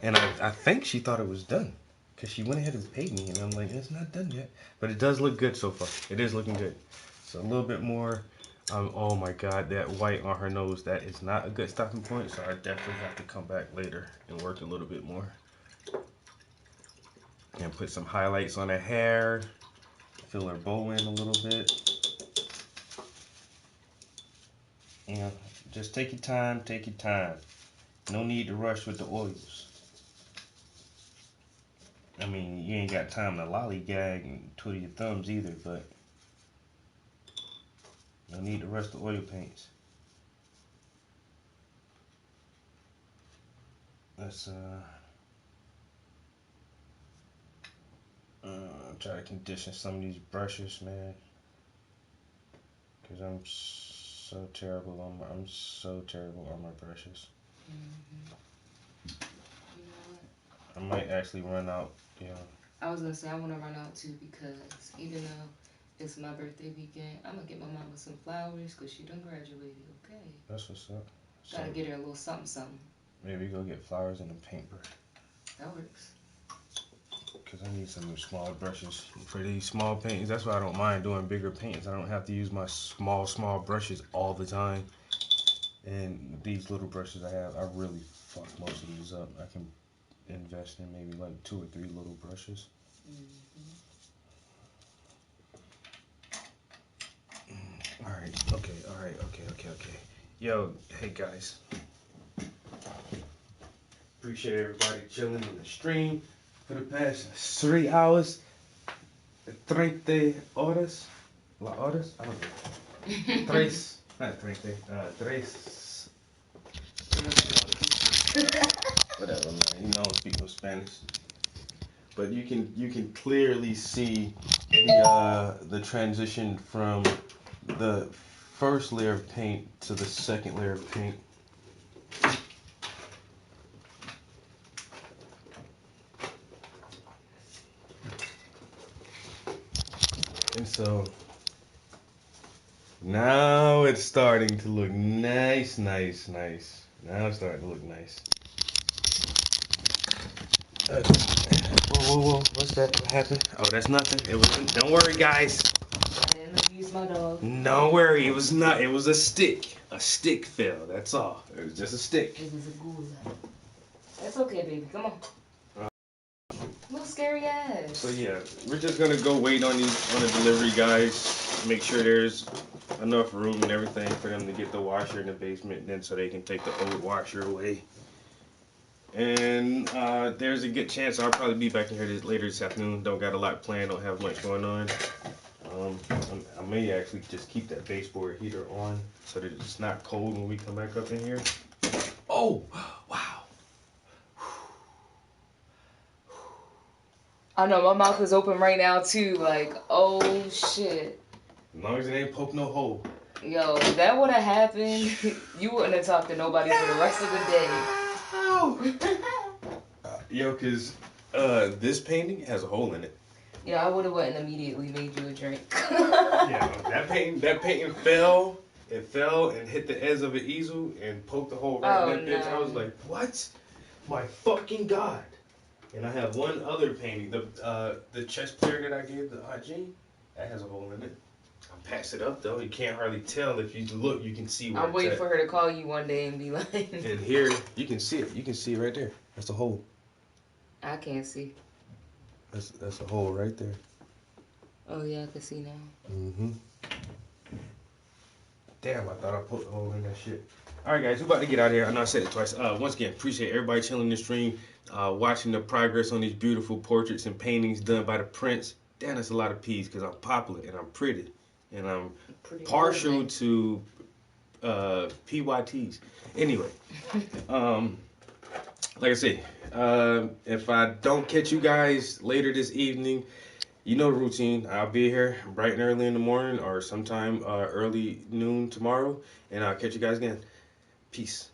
and I think she thought it was done, because she went ahead and paid me, and I'm like, it's not done yet. But it does look good so far. It is looking good. So a little bit more. Oh my God, that white on her nose, that is not a good stopping point. So I definitely have to come back later and work a little bit more. And put some highlights on her hair. Fill her bow in a little bit. You know, just take your time, take your time. No need to rush with the oils. I mean, you ain't got time to lollygag and twiddle your thumbs either, but no need to rush the oil paints. Let's try to condition some of these brushes, man, because I'm so terrible on my brushes. You know what? I might actually run out, you know. I was gonna say I wanna run out too, because even though it's my birthday weekend, I'm gonna get my mama some flowers, because she done graduated, okay? That's what's up. Gotta get her a little something, something. Maybe go get flowers and a paintbrush. That works. Because I need some small brushes for these small paintings. That's why I don't mind doing bigger paintings. I don't have to use my small brushes all the time. And these little brushes I have, I really fuck most of these up. I can invest in maybe like 2 or 3 little brushes. Alright, okay. Yo, hey guys. Appreciate everybody chilling in the stream for the past 3 hours. 30 horas. La horas? I don't know. Not 30. 3. Whatever, man. You know, I don't speak no Spanish. But you can clearly see the transition from the first layer of paint to the second layer of paint. And so now it's starting to look nice. Now it's starting to look nice. Whoa, what's that? What happened? Oh, that's nothing. It wasn't. Don't worry, guys. I didn't abuse my dog. Don't worry, it was not. It was a stick. A stick fell. That's all. It was just a stick. It was a ghoul. That's okay, baby. Come on. scary ass. So yeah, we're just gonna go wait on the delivery guys. Make sure there's enough room and everything for them to get the washer in the basement, then so they can take the old washer away. And there's a good chance I'll probably be back in here later this afternoon. Don't got a lot planned. Don't have much going on. I may actually just keep that baseboard heater on so that it's not cold when we come back up in here. Oh, wow. I know, my mouth is open right now too, like, oh shit. As long as it ain't poke no hole. Yo, if that would have happened, you wouldn't have talked to nobody for the rest of the day. Yo, cause this painting has a hole in it. Yeah, I would have went and immediately made you a drink. Yeah, that painting fell. It fell and hit the edge of an easel and poked a hole right in that bitch. I was like, what? My fucking God. And I have one other painting, the chess player that I gave the Aunt Jean, that has a hole in it. I passed it up though. You can't hardly tell. If you look, you can see where I'm waiting for her to call you one day and be like. And here, you can see it. You can see it right there. That's a hole. I can't see. That's a hole right there. Oh yeah, I can see now. Mm-hmm. Damn, I thought I put a hole in that shit. All right, guys, we're about to get out of here. I know I said it twice. Once again, appreciate everybody chilling the stream, watching the progress on these beautiful portraits and paintings done by the Prince. Damn, that's a lot of P's because I'm popular and I'm pretty. And I'm partial to PYTs. Anyway, like I say, if I don't catch you guys later this evening, you know the routine. I'll be here bright and early in the morning or sometime early noon tomorrow. And I'll catch you guys again. Peace.